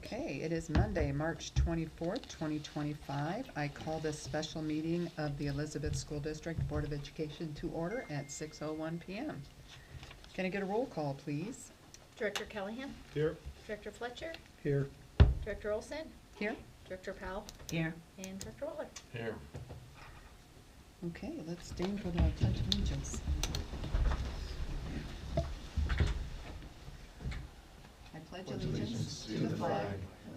Okay, it is Monday, March 24th, 2025. I call this special meeting of the Elizabeth School District Board of Education to order at 6:01 p.m. Can I get a roll call, please? Director Callahan? Here. Director Fletcher? Here. Director Olson? Here. Director Powell? Here. And Director Waller? Here. Okay, let's stand for the Pledge of Allegiance. I pledge allegiance to the flag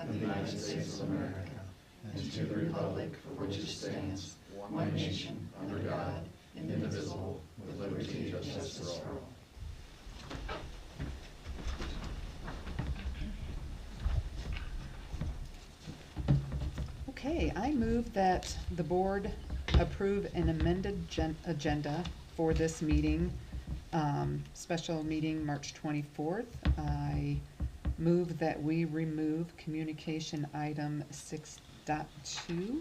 of the United States of America and to the republic for which it stands, one nation, under God, indivisible, with liberty and justice for all. Okay, I move that the board approve an amended agenda for this meeting, special meeting March 24th. I move that we remove communication item 6.2.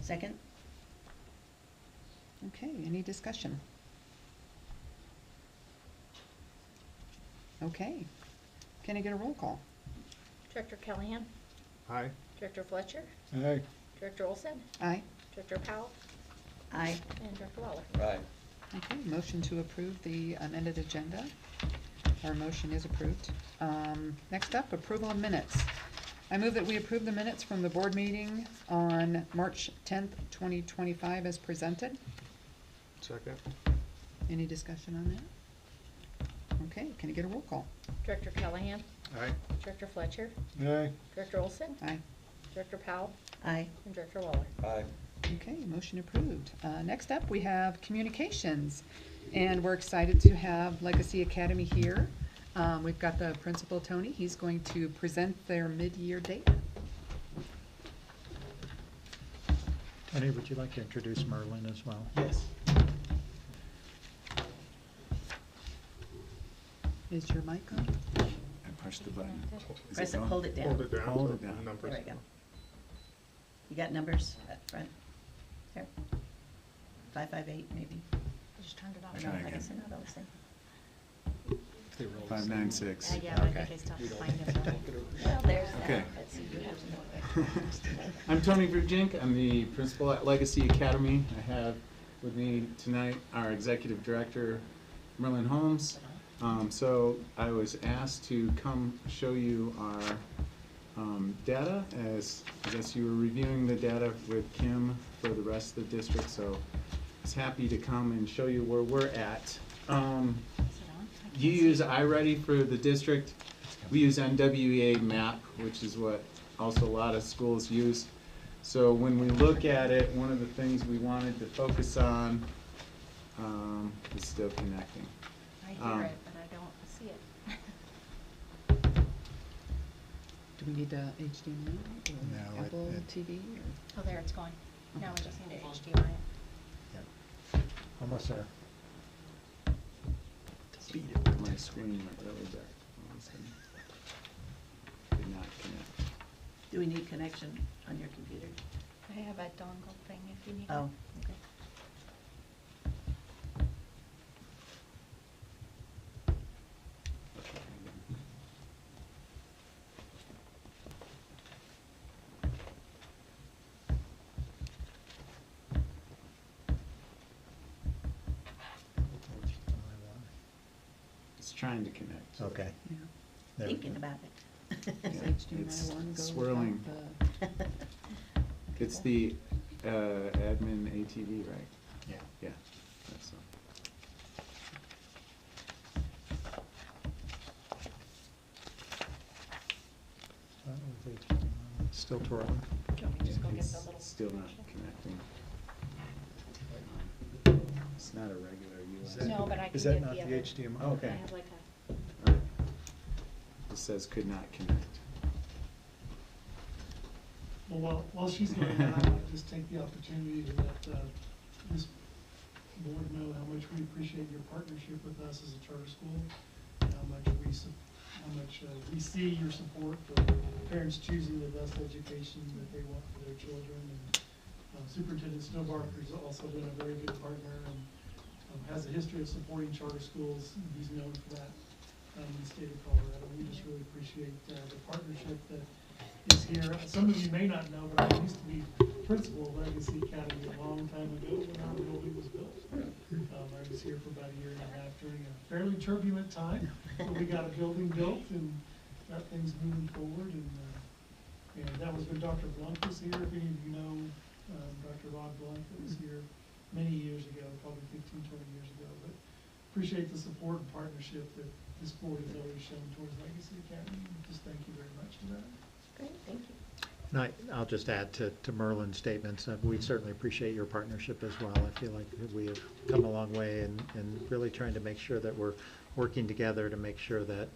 Second? Okay, any discussion? Okay, can I get a roll call? Director Callahan? Aye. Director Fletcher? Aye. Director Olson? Aye. Director Powell? Aye. And Director Waller? Aye. Okay, motion to approve the amended agenda. Our motion is approved. Next up, approval of minutes. I move that we approve the minutes from the board meeting on March 10th, 2025 as presented. Second. Any discussion on that? Okay, can I get a roll call? Director Callahan? Aye. Director Fletcher? Aye. Director Olson? Aye. Director Powell? Aye. And Director Waller? Aye. Okay, motion approved. Next up, we have communications, and we're excited to have Legacy Academy here. We've got the principal, Tony. He's going to present their mid-year data. Tony, would you like to introduce Merlin as well? Yes. Is your mic on? I pushed the button. Is Press it, on? hold it down. Hold it down. Hold it down. Numbers. There we go. You got numbers up front? There. 558 maybe? I just turned it off. Or Try no, I again. guess not all the same. 596. Yeah, but I Okay. think I stopped finding it. Well, there's that. Okay. Let's see, you have to know. I'm Tony Virgink. I'm the principal at Legacy Academy. I have with me tonight our executive director, Merlin Holmes. So I was asked to come show you our data as I guess you were reviewing the data with Kim for the rest of the district. So I was happy to come and show you where we're at. Is it on? I can't You see. use iReady for the district. We use NWEA MAP, which is what also a lot of schools use. So when we look at it, one of the things we wanted to focus on is still connecting. I hear it, but I don't see it. Do we need a HDMI or No, Apple it- TV? Oh, there, it's going. Now we just need to HDMI it. Yep. Almost there. Speed it. My screen went really dark. All of a sudden. Did not connect. Do we need connection on your computer? I have a dongle thing if you need it. Oh, okay. It's trying to connect. Okay. Yeah. There we Thinking go. about it. Does Yeah, HDMI it's 1 go swirling. without the It's cable? the admin ATV, right? Yeah. Yeah. That's Still twirling. Do you want me to just go get It's the little? still not connection? connecting. It's not a regular Is USB. that- No, but I can Is get that the not the other. HDMI? I Okay. have like a, Alright. It says could not connect. Well, while she's doing that, I'd like to just take the opportunity to let this board know how much we appreciate your partnership with us as a charter school, and how much we see your support for parents choosing the best education that they want for their children. And Superintendent Snowbarker has also been a very good partner and has a history of supporting charter schools. He's known for that. in the state of Colorado. We just really appreciate the partnership that is here. Some of you may not know, but I used to be principal of Legacy Academy a long time ago when our building was built. I was here for about a year and a half during a fairly turbulent time, but we got a building built and got things moving forward. And that was when Dr. Blunt was here. If any of you know Dr. Rod Blunt, that was here many years ago, probably 15, 20 years ago. But appreciate the support and partnership that this board has always shown towards Legacy Academy. Just thank you very much for that. Great, thank you. And I'll just add to Merlin's statements, we certainly appreciate your partnership as well. I feel like we have come a long way in really trying to make sure that we're working together to make sure that,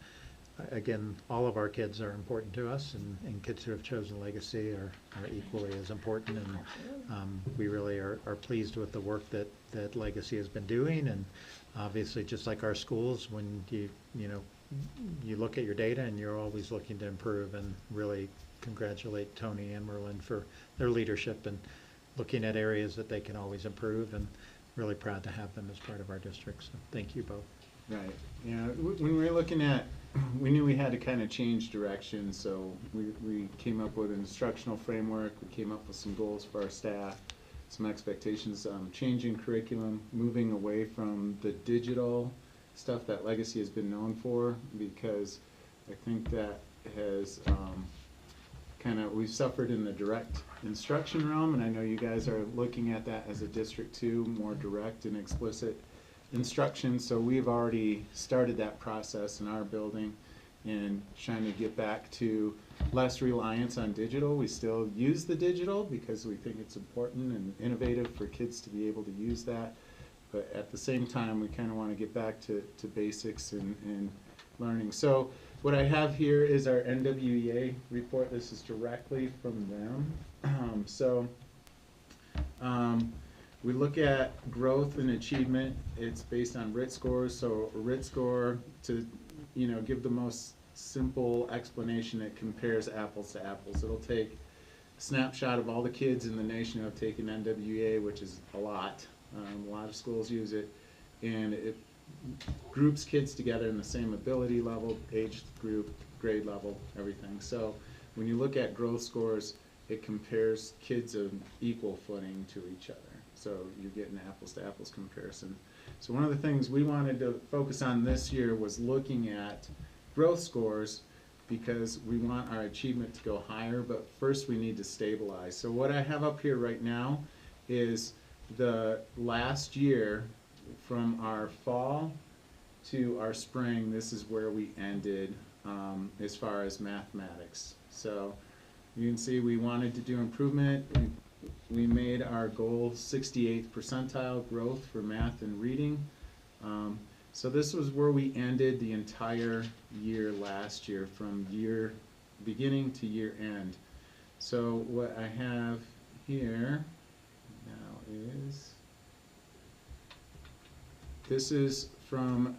again, all of our kids are important to us, and kids who have chosen Legacy are equally as important. And we really are pleased with the work that Legacy has been doing. And obviously, just like our schools, when you look at your data and you're always looking to improve, and really congratulate Tony and Merlin for their leadership and looking at areas that they can always improve, and really proud to have them as part of our district. So thank you both. Right. Yeah. When we were looking at, we knew we had to kind of change direction, so we came up with an instructional framework. We came up with some goals for our staff, some expectations, changing curriculum, moving away from the digital stuff that Legacy has been known for, because I think that has we've suffered in the direct instruction realm, and I know you guys are looking at that as a district too, more direct and explicit instruction. So we've already started that process in our building and trying to get back to less reliance on digital. We still use the digital because we think it's important and innovative for kids to be able to use that, but at the same time we kind of want to get back to basics and learning. So what I have here is our NWEA report. This is directly from them. We look at growth and achievement. It's based on RIT scores. So a RIT score, to give the most simple explanation, it compares apples to apples. It'll take a snapshot of all the kids in the nation who have taken NWEA, which is a lot. A lot of schools use it, and it groups kids together in the same ability level, age group, grade level, everything. So when you look at growth scores, it compares kids of equal footing to each other. So you get an apples to apples comparison. So one of the things we wanted to focus on this year was looking at growth scores, because we want our achievement to go higher, but first we need to stabilize. So what I have up here right now is the last year from our fall to our spring. This is where we ended as far as mathematics. So you can see we wanted to do improvement. We made our goal 68th percentile growth for math and reading. So this was where we ended the entire year last year, from year beginning to year end. So what I have here now is, this is from,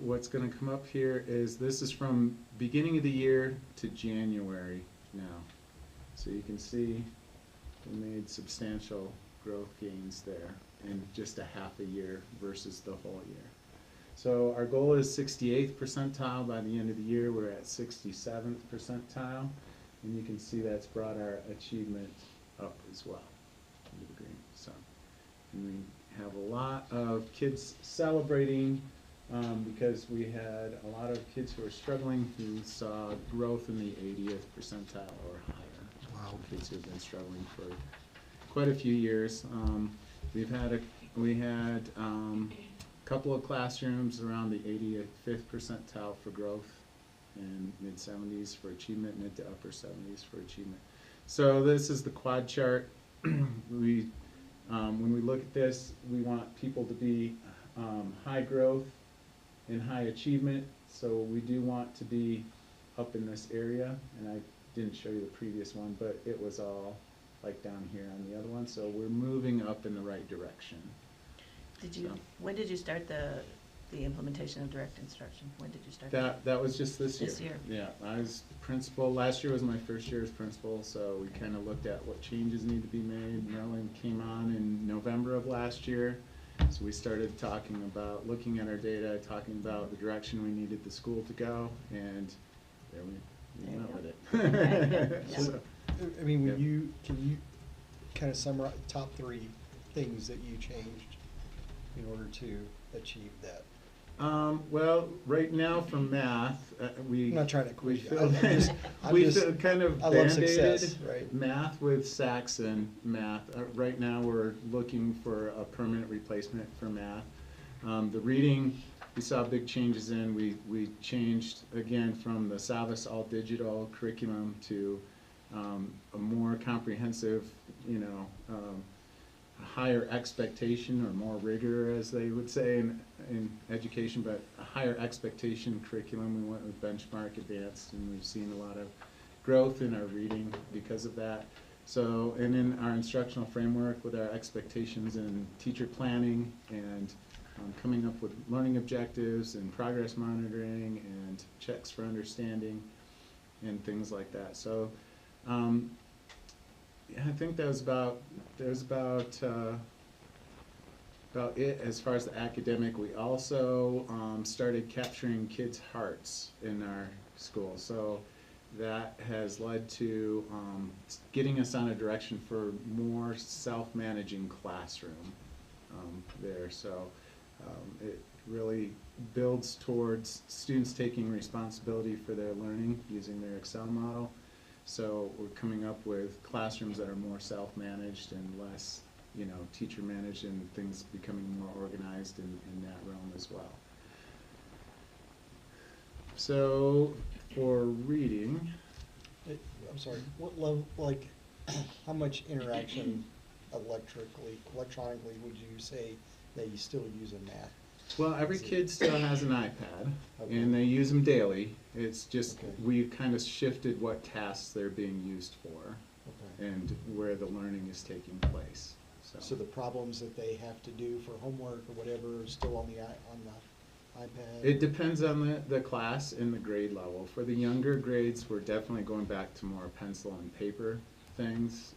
what's going to come up here is, this is from beginning of the year to January now. So you can see we made substantial growth gains there in just a half a year versus the whole year. So our goal is 68th percentile. By the end of the year, we're at 67th percentile. And you can see that's brought our achievement up as well into the green. So, and we have a lot of kids celebrating because we had a lot of kids who are struggling who saw growth in the 80th percentile or higher. Wow. Kids who have been struggling for quite a few years. We had a couple of classrooms around the 85th percentile for growth, and mid-70s for achievement, mid to upper 70s for achievement. So this is the quad chart. When we look at this, we want people to be high growth and high achievement. So we do want to be up in this area, and I didn't show you the previous one, but it was all like down here on the other one. So we're moving up in the right direction. When did you start the implementation of direct instruction? When did you start that was just this year. This year. Yeah, I was principal. Last year was my first year as principal, so we kind of looked at what changes need to be made. Marilyn came on in November of last year, So we started talking about, looking at our data, talking about the direction we needed the school to go, and there we There you went go. with it. Yeah. So, I mean, Yep. can you kind of summarize top 3 things that you changed in order to achieve that? well, right now for math, we. I'm not trying to we quiz you. filled- I'm we just- filled kind of I love band-aided success, right? math with Saxon math. Right now, we're looking for a permanent replacement for math. The reading, we saw big changes in. We changed, again, from the Savas all-digital curriculum to a more comprehensive, a higher expectation or more rigor, as they would say in education, but a higher expectation curriculum. We went with benchmark advanced, and we've seen a lot of growth in our reading because of that. So, and in our instructional framework with our expectations and teacher planning and coming up with learning objectives and progress monitoring and checks for understanding and things like that. So, yeah, I think that was about it as far as the academic. We also started capturing kids' hearts in our school, so that has led to getting us on a direction for more self-managing classroom there. So it really builds towards students taking responsibility for their learning using their Excel model. So we're coming up with classrooms that are more self-managed and less, teacher managed, and things becoming more organized in that realm as well. So for reading, I'm sorry, what level, like, how much interaction electronically would you say that you still use in math? well, every kid still has an iPad, Okay. and they use them daily. It's just, Okay. we kind of shifted what tasks they're being used for Okay. and where the learning is taking place. So the problems that they have to do for homework or whatever are still on the iPad? It depends on the class and the grade level. For the younger grades, we're definitely going back to more pencil and paper things.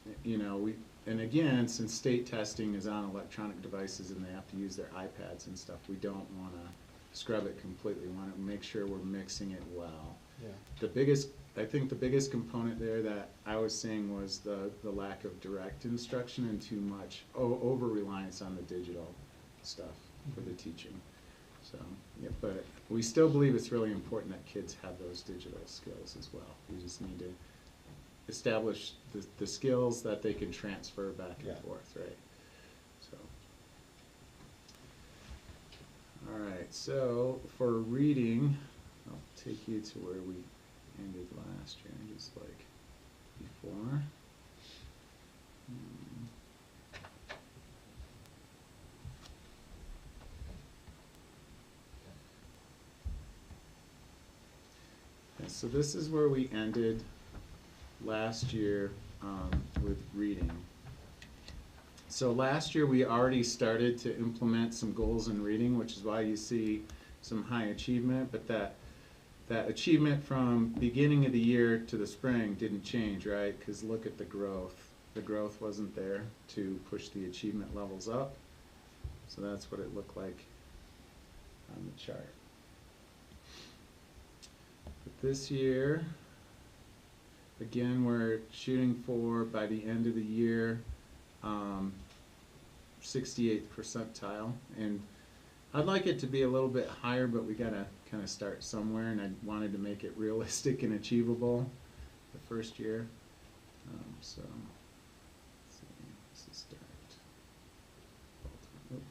And again, since state testing is on electronic devices and they have to use their iPads and stuff, we don't want to scrub it completely. We want to make sure we're mixing it well. Yeah. I think the biggest component there that I was seeing was the lack of direct instruction and too much over-reliance on the digital stuff for the teaching. So, yeah, but we still believe it's really important that kids have those digital skills as well. We just need to establish the skills that they can transfer back and Yeah. forth, right? So, all right, so for reading, I'll take you to where we ended last year, just like before. Okay, so this is where we ended last year with reading. So last year we already started to implement some goals in reading, which is why you see some high achievement, but that achievement from beginning of the year to the spring didn't change, right? Because look at the growth. The growth wasn't there to push the achievement levels up. So that's what it looked like on the chart. But this year, again, we're shooting for, by the end of the year, 68th percentile. And I'd like it to be a little bit higher, but we gotta kind of start somewhere, and I wanted to make it realistic and achievable the first year. So, let's see, this is start. Oop.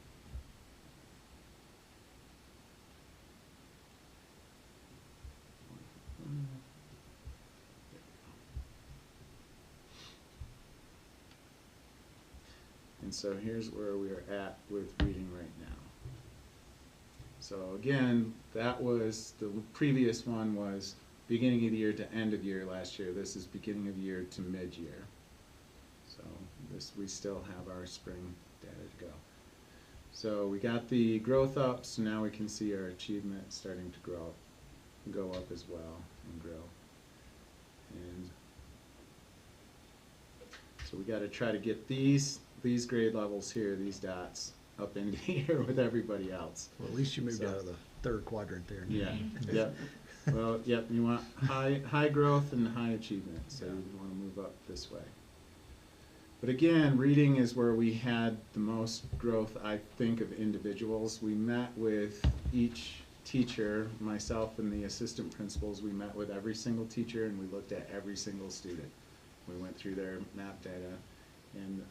And so here's where we are at with reading right now. So again, that was, the previous one was beginning of the year to end of year last year. This is beginning of year to mid-year. So this, we still have our spring data to go. So we got the growth up, so now we can see our achievement starting to go up as well and grow. And so we got to try to get these grade levels here, these dots, up into here with everybody else. Well, at least you moved So- out of the third quadrant there. Yeah, yep. Well, yep, you want high growth and high achievement, so you want to move up this way. But again, reading is where we had the most growth, I think, of individuals. We met with each teacher, myself and the assistant principals, we met with every single teacher and we looked at every single student. We went through their map data, and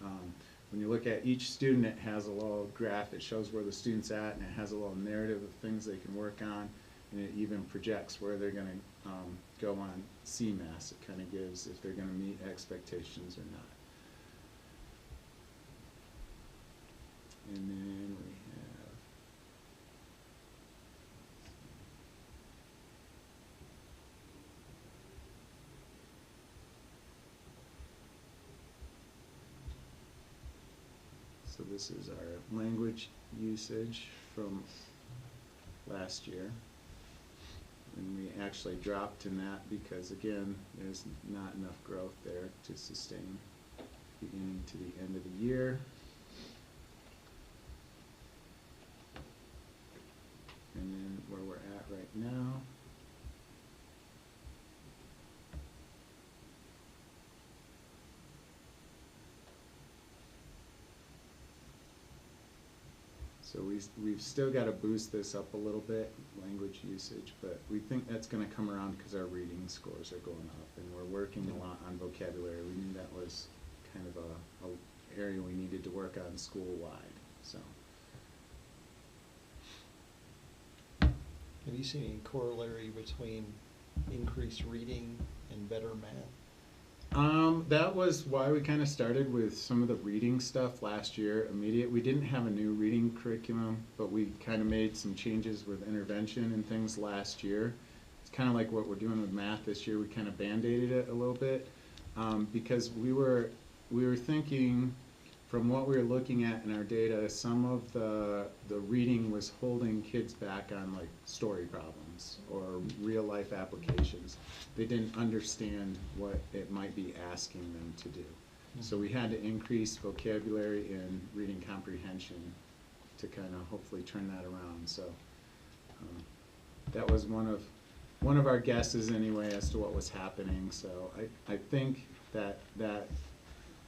when you look at each student, it has a little graph. It shows where the student's at, and it has a little narrative of things they can work on, and it even projects where they're going to go on CMAS. It kind of gives if they're going to meet expectations or not. And then we have, so this is our language usage from last year. And we actually dropped in that because, again, there's not enough growth there to sustain beginning to the end of the year. And then where we're at right now. So we've still got to boost this up a little bit, language usage, but we think that's going to come around because our reading scores are going up, and we're working a lot on vocabulary. We knew that was kind of a area we needed to work on school-wide, so. Have you seen any corollary between increased reading and better math? That was why we kind of started with some of the reading stuff last year. We didn't have a new reading curriculum, but we kind of made some changes with intervention and things last year. It's kind of like what we're doing with math this year. We kind of band-aided it a little bit because we were thinking, from what we were looking at in our data, some of the reading was holding kids back on like story problems or real life applications. They didn't understand what it might be asking them to do. So we had to increase vocabulary and reading comprehension to kind of hopefully turn that around. So that was one of our guesses anyway as to what was happening. So I think that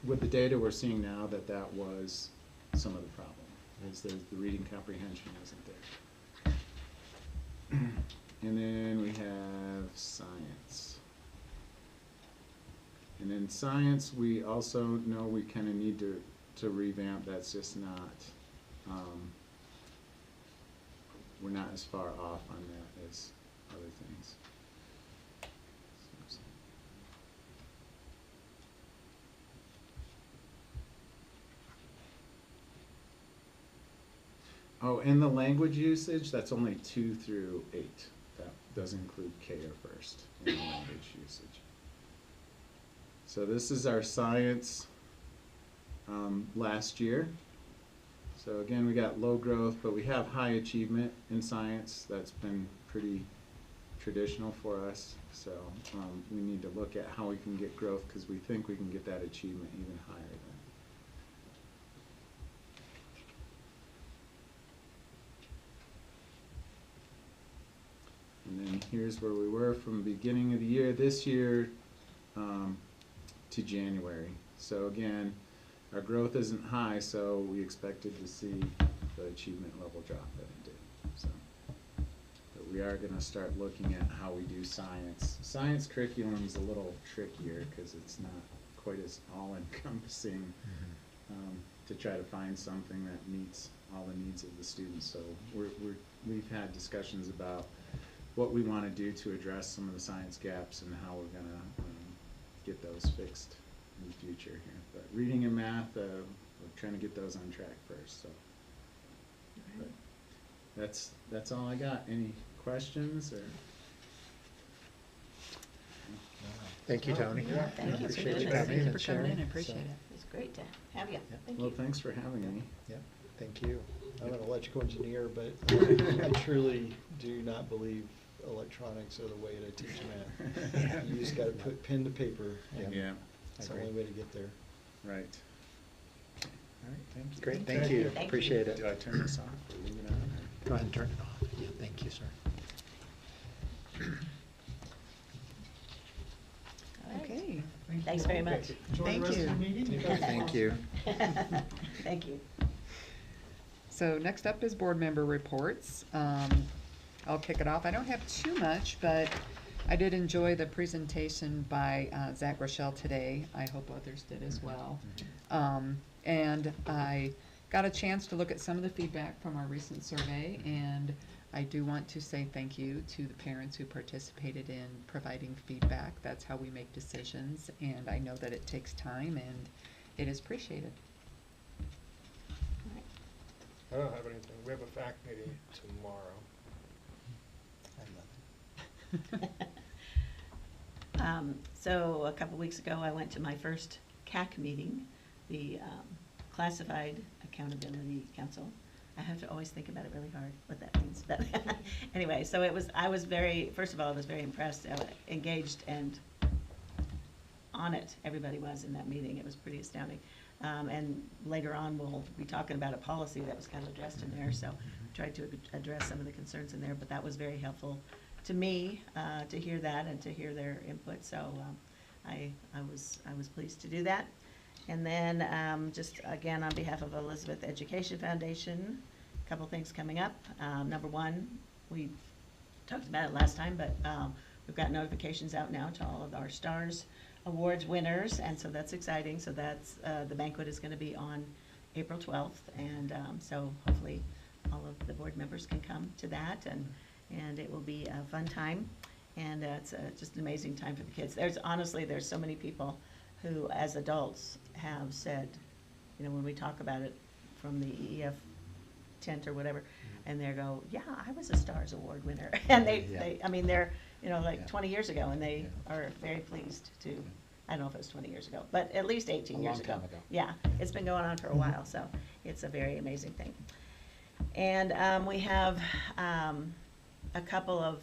with the data we're seeing now, that was some of the problem, is the reading comprehension wasn't there. And then we have science. And in science, we also know we kind of need to revamp. That's just not, we're not as far off on that as other things. Oh, and the language usage, that's only 2 through 8. That does include K or first in the language usage. So this is our science last year. So again, we got low growth, but we have high achievement in science. That's been pretty traditional for us. So we need to look at how we can get growth because we think we can get that achievement even higher than. And then here's where we were from the beginning of the year, this year to January. So again, our growth isn't high, so we expected to see the achievement level drop that it did. So, but we are going to start looking at how we do science. Science curriculum is a little trickier because it's not quite as all-encompassing to try to find something that meets all the needs of the students. So we've had discussions about what we want to do to address some of the science gaps and how we're going to get those fixed in the future here. But reading and math, we're trying to get those on track first. So but that's all I got. Any questions or? Thank you, Tony. Yeah, thank you. Appreciate you Thank coming you and for coming sharing. in. I appreciate So, it. It's great to have you. Thank Well, you. thanks for having me. Yep, thank you. I'm an electrical engineer, but I truly do not believe electronics are the way to teach math. You just gotta put pen to paper, and Yeah, it's the only way to get there. right. All right, thank you. Great, thank you, Thank you. appreciate it. Do I turn this off or leave it on? Go ahead and turn it off. Yeah, thank you, sir. Okay. Thanks very much. Enjoy the Thank rest of your you. meeting. Thank you. Thank you. So next up is board member reports. I'll kick it off. I don't have too much, but I did enjoy the presentation by Zach Rochelle today. I hope others did as well. And I got a chance to look at some of the feedback from our recent survey, and I do want to say thank you to the parents who participated in providing feedback. That's how we make decisions, and I know that it takes time, and it is appreciated. I don't have anything. We have a fact meeting tomorrow. So a couple weeks ago, I went to my first CAC meeting, the Classified Accountability Council. I have to always think about it really hard, what that means. But anyway, so I was very, first of all, I was very impressed, engaged, and on it, everybody was in that meeting. It was pretty astounding. And later on, we'll be talking about a policy that was kind of addressed in there, so tried to address some of the concerns in there, but that was very helpful to me, to hear that and to hear their input, so I was pleased to do that. And then, just again, on behalf of Elizabeth Education Foundation, a couple things coming up. Number one, we talked about it last time, but we've got notifications out now to all of our STARS Awards winners, and so that's exciting. So that's, the banquet is gonna be on April 12th, and so hopefully all of the board members can come to that, and it will be a fun time, and it's just an amazing time for the kids. Honestly, there's so many people who, as adults, have said, you know, when we talk about it from the EEF tent or whatever, and they go, yeah, I was a STARS Award winner. And they, I mean, they're, you know, like 20 years ago, and they are very pleased to, I don't know if it was 20 years ago, but at least 18 years ago. long time ago. Yeah, it's been going on for a while, so it's a very amazing thing. And we have a couple of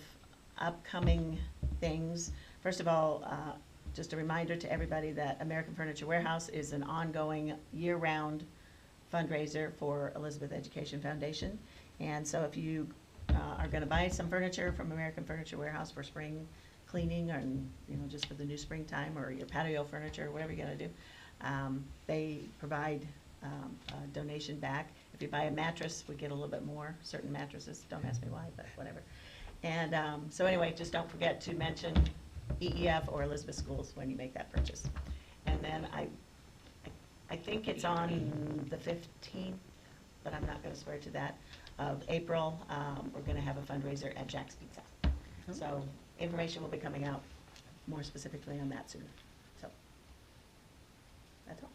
upcoming things. First of all, just a reminder to everybody that American Furniture Warehouse is an ongoing year-round fundraiser for Elizabeth Education Foundation. And so if you are gonna buy some furniture from American Furniture Warehouse for spring cleaning, or, you know, just for the new springtime, or your patio furniture, whatever you're gonna do, they provide a donation back. If you buy a mattress, we get a little bit more. Certain mattresses, don't ask me why, but whatever. And so anyway, just don't forget to mention EEF or Elizabeth Schools when you make that purchase. And then I think it's on the 15th, but I'm not gonna swear to that, of April. We're gonna have a fundraiser at Jack's Pizza. So information will be coming out more specifically on that soon. So that's all.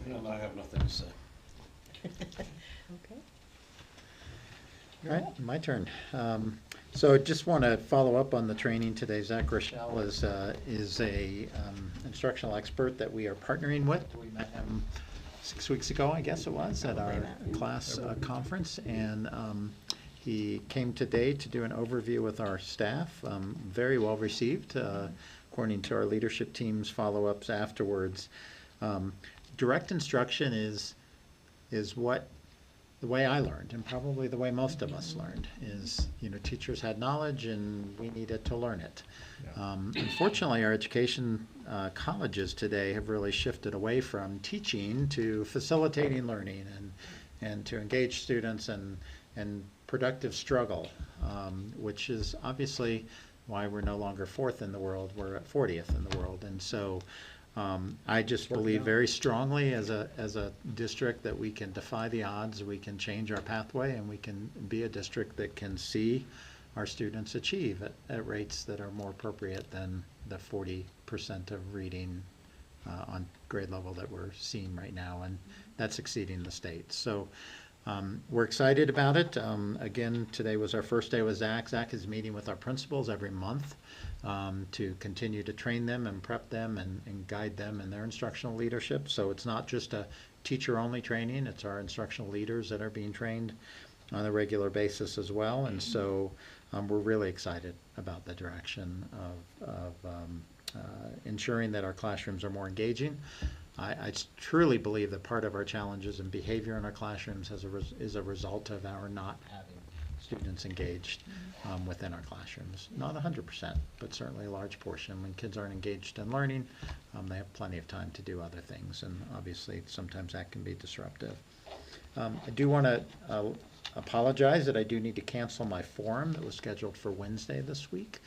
And I have nothing to say. Okay. All right, my turn. So just want to follow up on the training today. Zach Rochelle is a instructional expert that we are partnering with. We met him 6 weeks ago, I guess it was, at our class conference, and he came today to do an overview with our staff. Very well received, according to our leadership team's follow-ups afterwards. Direct instruction is what the way I learned, and probably the way most of us learned, is, you know, teachers had knowledge and we needed to learn it. Unfortunately, our education colleges today have really shifted away from teaching to facilitating learning and to engage students and productive struggle, which is obviously why we're no longer fourth in the world, we're at 40th in the world. And so I just believe very strongly as a district that we can defy the odds, we can change our pathway, and we can be a district that can see our students achieve at rates that are more appropriate than the 40% of reading on grade level that we're seeing right now, and that's exceeding the state. So we're excited about it. Again, today was our first day with Zach. Zach is meeting with our principals every month to continue to train them and prep them and guide them in their instructional leadership. So it's not just a teacher-only training, it's our instructional leaders that are being trained on a regular basis as well. And so we're really excited about the direction of ensuring that our classrooms are more engaging, I truly believe that part of our challenges in behavior in our classrooms is a result of our not having students engaged within our classrooms. Not 100%, but certainly a large portion. When kids aren't engaged in learning, they have plenty of time to do other things, and obviously sometimes that can be disruptive. I do want to apologize that I do need to cancel my forum that was scheduled for Wednesday this week.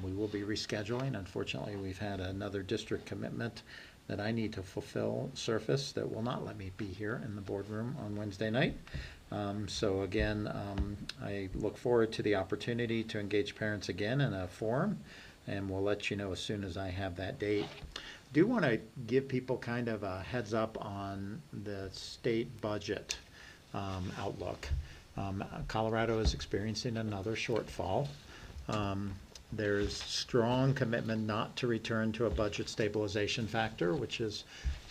We will be rescheduling. Unfortunately, we've had another district commitment that I need to fulfill surface that will not let me be here in the boardroom on Wednesday night. So again, I look forward to the opportunity to engage parents again in a forum, and we'll let you know as soon as I have that date. I do want to give people kind of a heads up on the state budget outlook. Colorado is experiencing another shortfall. There's strong commitment not to return to a budget stabilization factor, which is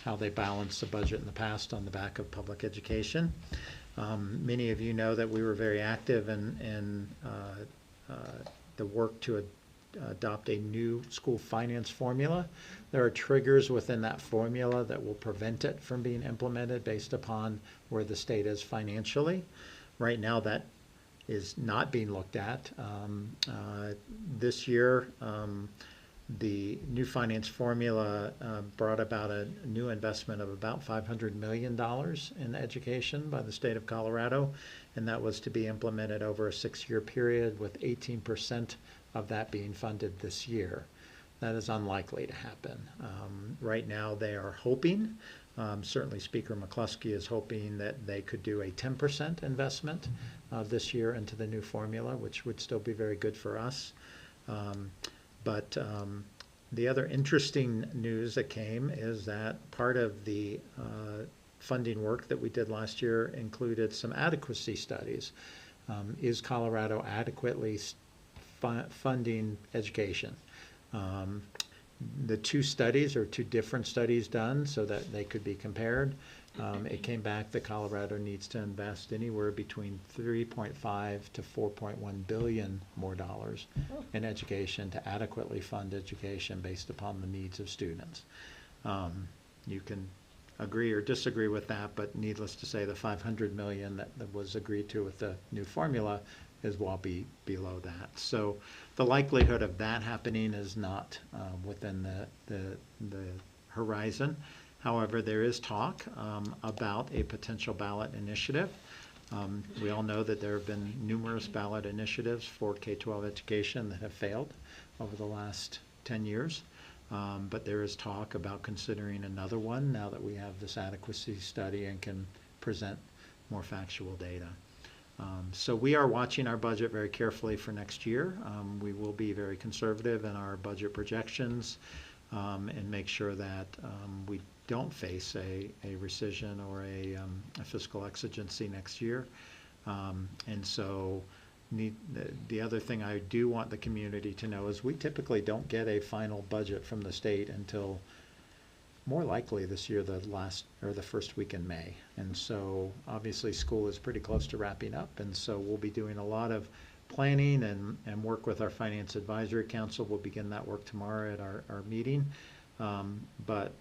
how they balanced the budget in the past on the back of public education. Many of you know that we were very active in the work to adopt a new school finance formula. There are triggers within that formula that will prevent it from being implemented based upon where the state is financially. Right now, that is not being looked at. This year, the new finance formula brought about a new investment of about $500 million in education by the state of Colorado, and that was to be implemented over a 6-year period, with 18% of that being funded this year. That is unlikely to happen. Right now, they are hoping, certainly Speaker McCluskey is hoping, that they could do a 10% investment this year into the new formula, which would still be very good for us. But the other interesting news that came is that part of the funding work that we did last year included some adequacy studies. Is Colorado adequately funding education? The two studies are two different studies done so that they could be compared. It came back that Colorado needs to invest anywhere between 3.5 to 4.1 billion more dollars in education to adequately fund education based upon the needs of students. You can agree or disagree with that, but needless to say, the 500 million that was agreed to with the new formula is well below that. So the likelihood of that happening is not within the horizon. However, there is talk about a potential ballot initiative. We all know that there have been numerous ballot initiatives for K-12 education that have failed over the last 10 years. But there is talk about considering another one now that we have this adequacy study and can present more factual data. So we are watching our budget very carefully for next year. We will be very conservative in our budget projections and make sure that we don't face a rescission or a fiscal exigency next year. And so the other thing I do want the community to know is we typically don't get a final budget from the state until more likely this year, the first week in May. And so obviously school is pretty close to wrapping up, and so we'll be doing a lot of planning and work with our Finance Advisory Council. We'll begin that work tomorrow at our meeting. But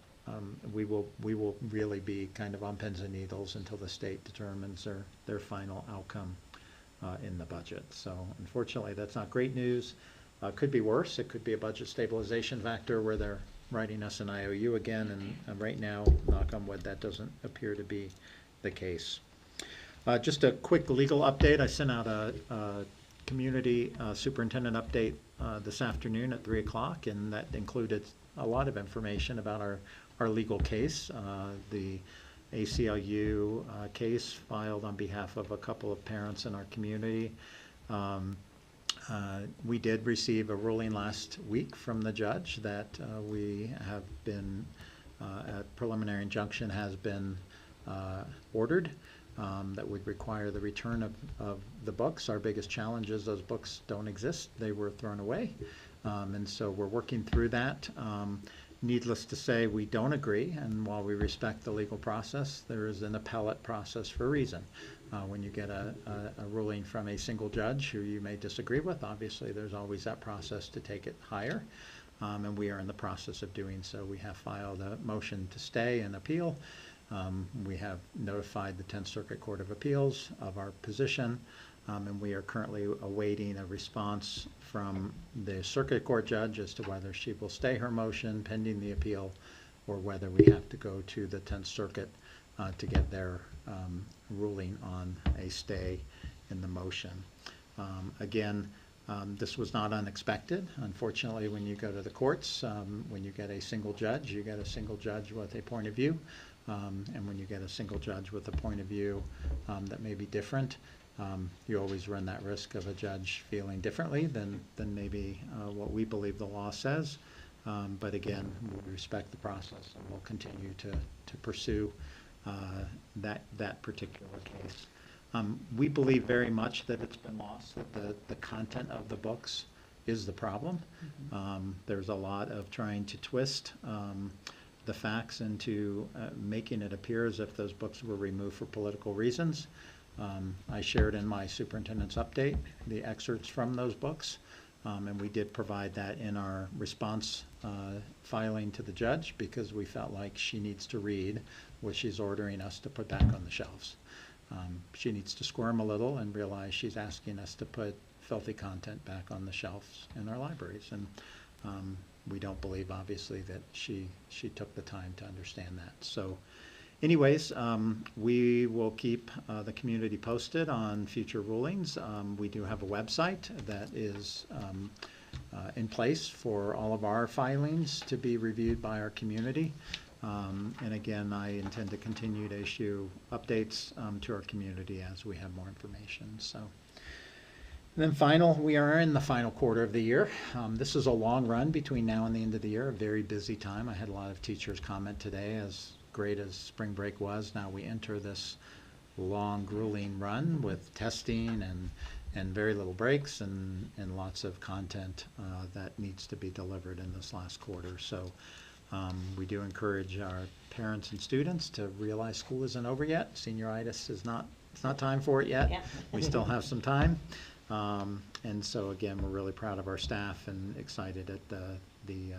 we will really be kind of on pins and needles until the state determines their final outcome in the budget. So unfortunately, that's not great news. Could be worse. It could be a budget stabilization factor where they're writing us an IOU again, and right now, knock on wood, that doesn't appear to be the case. Just a quick legal update. I sent out a community superintendent update this afternoon at 3 o'clock, and that included a lot of information about our legal case. The ACLU case filed on behalf of a couple of parents in our community. We did receive a ruling last week from the judge that we have been, a preliminary injunction has been ordered that would require the return of the books. Our biggest challenge is those books don't exist. They were thrown away. And so we're working through that. Needless to say, we don't agree, and while we respect the legal process, there is an appellate process for a reason. When you get a ruling from a single judge who you may disagree with, obviously there's always that process to take it higher. and we are in the process of doing so. We have filed a motion to stay and appeal. We have notified the 10th Circuit Court of Appeals of our position, and we are currently awaiting a response from the Circuit Court judge as to whether she will stay her motion pending the appeal, or whether we have to go to the 10th Circuit to get their ruling on a stay in the motion. Again, this was not unexpected. Unfortunately, when you go to the courts, when you get a single judge, you get a single judge with a point of view. And when you get a single judge with a point of view that may be different, you always run that risk of a judge feeling differently than maybe what we believe the law says. But again, we respect the process, and we'll continue to pursue that particular case. We believe very much that it's been lost, that the content of the books is the problem. There's a lot of trying to twist the facts into making it appear as if those books were removed for political reasons. I shared in my superintendent's update the excerpts from those books, and we did provide that in our response filing to the judge, because we felt like she needs to read what she's ordering us to put back on the shelves. She needs to squirm a little and realize she's asking us to put filthy content back on the shelves in our libraries. And we don't believe, obviously, that she took the time to understand that. So anyways, we will keep the community posted on future rulings. We do have a website that is in place for all of our filings to be reviewed by our community. And again, I intend to continue to issue updates to our community as we have more information. So, and then we are in the final quarter of the year. This is a long run between now and the end of the year, a very busy time. I had a lot of teachers comment today, as great as spring break was, now we enter this long, grueling run with testing and very little breaks and lots of content that needs to be delivered in this last quarter. So we do encourage our parents and students to realize school isn't over yet. Senioritis is not, it's not time for it yet. Yeah. We still have some time. And so again, we're really proud of our staff and excited at the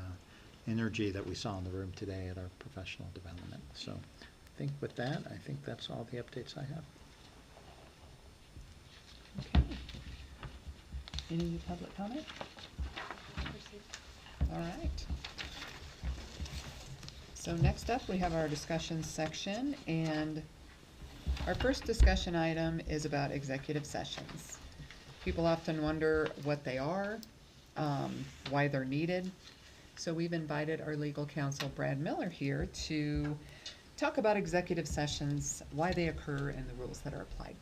energy that we saw in the room today at our professional development. So I think with that, I think that's all the updates I have. Okay. Any public comment? All right. So next up, we have our discussion section, and our first discussion item is about executive sessions. People often wonder what they are, why they're needed. So we've invited our legal counsel, Brad Miller, here to talk about executive sessions, why they occur, and the rules that are applied.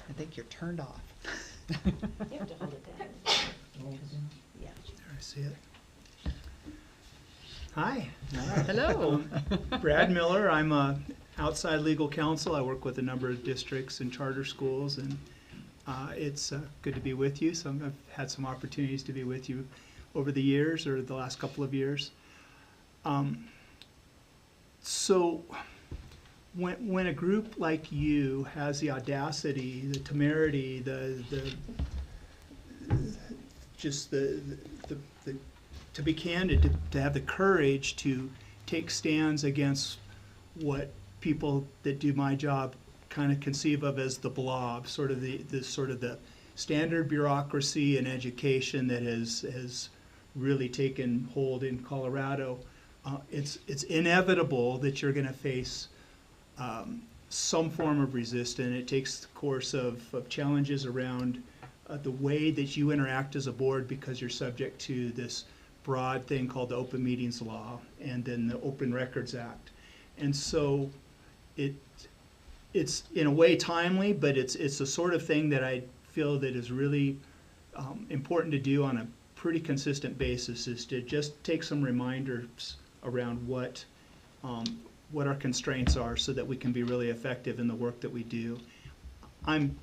I think you're turned off. You have to hold it down. Yeah. There, I see it. Hi. Hello. Brad Miller. I'm a outside legal counsel. I work with a number of districts and charter schools, and it's good to be with you. So I've had some opportunities to be with you over the years, or the last couple of years. So when a group like you has the audacity, the temerity, to be candid, to have the courage to take stands against what people that do my job kind of conceive of as the blob, sort of the standard bureaucracy and education that has really taken hold in Colorado, it's inevitable that you're going to face some form of resistance. It takes the course of challenges around the way that you interact as a board, because you're subject to this broad thing called the Open Meetings Law and then the Open Records Act. And so it's in a way timely, but it's the sort of thing that I feel that is really important to do on a pretty consistent basis, is to just take some reminders around what our constraints are so that we can be really effective in the work that we do. I'm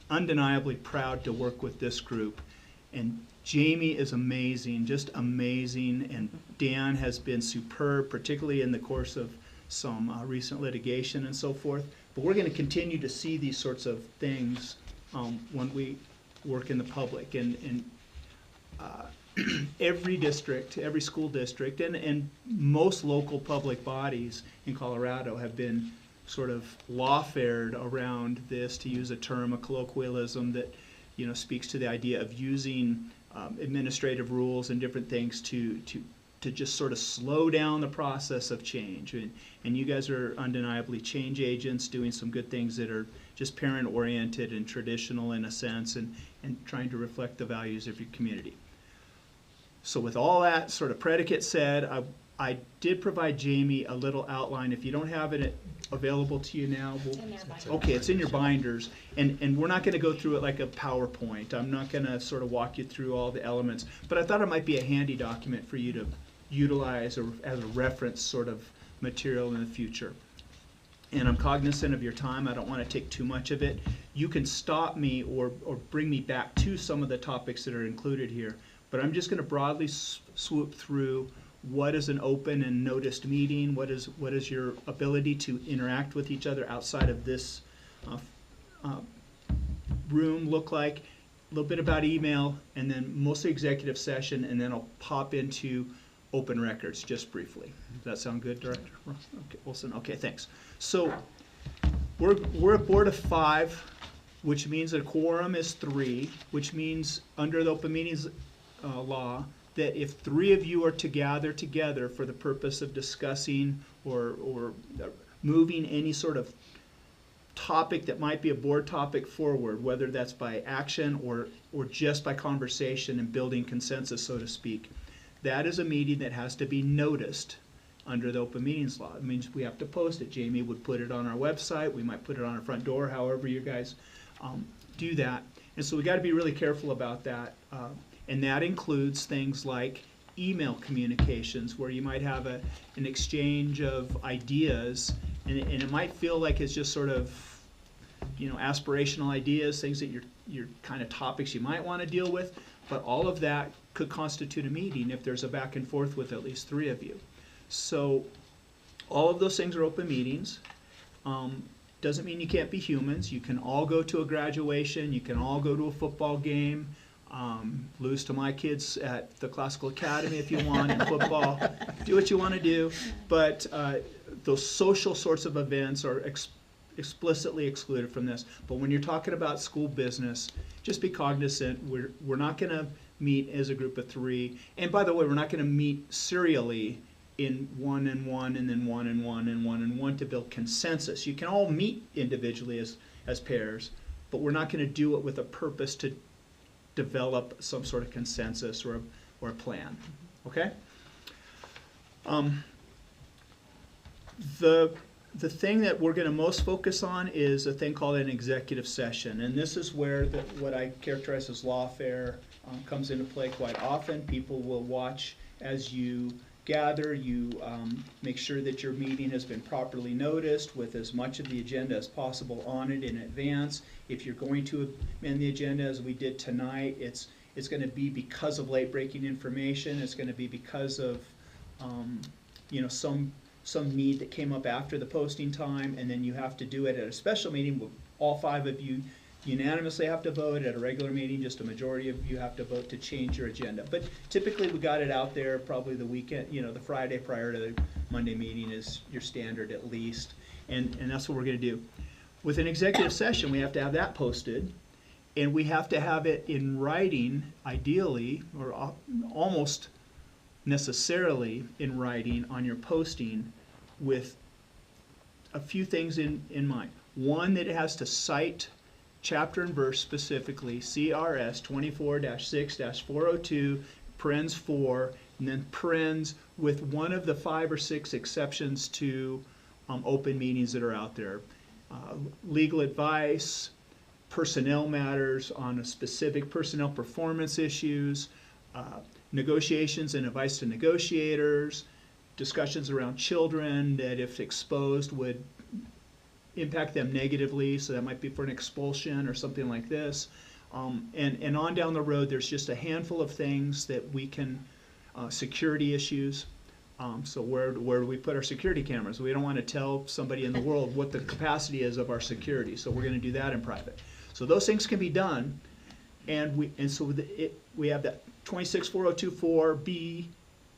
undeniably proud to work with this group, and Jamie is amazing, just amazing, and Dan has been superb, particularly in the course of some recent litigation and so forth. But we're going to continue to see these sorts of things when we work in the public. And every district, every school district, and most local public bodies in Colorado have been sort of lawfared around this, to use a term, a colloquialism that, you know, speaks to the idea of using administrative rules and different things to just sort of slow down the process of change. And you guys are undeniably change agents, doing some good things that are just parent-oriented and traditional in a sense, and trying to reflect the values of your community. So with all that sort of predicate said, I did provide Jamie a little outline. If you don't have it available to you now, It's in their binder. okay, it's in your binders, and we're not going to go through it like a PowerPoint. I'm not going to sort of walk you through all the elements, but I thought it might be a handy document for you to utilize or as a reference sort of material in the future. And I'm cognizant of your time. I don't want to take too much of it. You can stop me or bring me back to some of the topics that are included here, but I'm just going to broadly swoop through what is an open and noticed meeting, what is your ability to interact with each other outside of this room look like, a little bit about email, and then mostly executive session, and then I'll pop into open records just briefly. Does that sound good, Director? Okay, Wilson. Okay, thanks. So we're a board of 5, which means that a quorum is 3, which means under the open meetings law that if 3 of you are to gather together for the purpose of discussing or moving any sort of topic that might be a board topic forward, whether that's by action or just by conversation and building consensus, so to speak, that is a meeting that has to be noticed under the open meetings law. It means we have to post it. Jamie would put it on our website. We might put it on our front door, however you guys do that. And so we got to be really careful about that. And that includes things like email communications, where you might have an exchange of ideas, and it might feel like it's just sort of, you know, aspirational ideas, things that your kind of topics you might want to deal with, but all of that could constitute a meeting if there's a back and forth with at least 3 of you. So all of those things are open meetings. Doesn't mean you can't be humans. You can all go to a graduation. You can all go to a football game. Lose to my kids at the Classical Academy if you want in football. Do what you want to do. But those social sorts of events are explicitly excluded from this. But when you're talking about school business, just be cognizant. We're not going to meet as a group of 3. And by the way, we're not going to meet serially in 1 and 1 and then 1 and 1 and 1 and 1 to build consensus. You can all meet individually as pairs, but we're not going to do it with a purpose to develop some sort of consensus or a plan. Okay? The thing that we're going to most focus on is a thing called an executive session, and this is where what I characterize as lawfare comes into play quite often. People will watch as you gather. You make sure that your meeting has been properly noticed with as much of the agenda as possible on it in advance. If you're going to amend the agenda as we did tonight, it's going to be because of late-breaking information. It's going to be because of you know, some need that came up after the posting time, and then you have to do it at a special meeting where all 5 of you unanimously have to vote. At a regular meeting, just a majority of you have to vote to change your agenda. But typically we got it out there probably the weekend, you know, the Friday prior to the Monday meeting is your standard at least, and that's what we're going to do. With an executive session, we have to have that posted, and we have to have it in writing, ideally, or almost necessarily in writing on your posting, with a few things in mind. One, that it has to cite chapter and verse specifically, CRS 24-6-402, parens 4, and then parens with one of the 5 or 6 exceptions to open meetings that are out there. Legal advice, personnel matters on a specific personnel performance issues, negotiations and advice to negotiators, discussions around children that if exposed would impact them negatively, so that might be for an expulsion or something like this. And on down the road, there's just a handful of things that we can, security issues. So where do we put our security cameras? We don't want to tell somebody in the world what the capacity is of our security, so we're going to do that in private. So those things can be done. And so we have that 264024 B,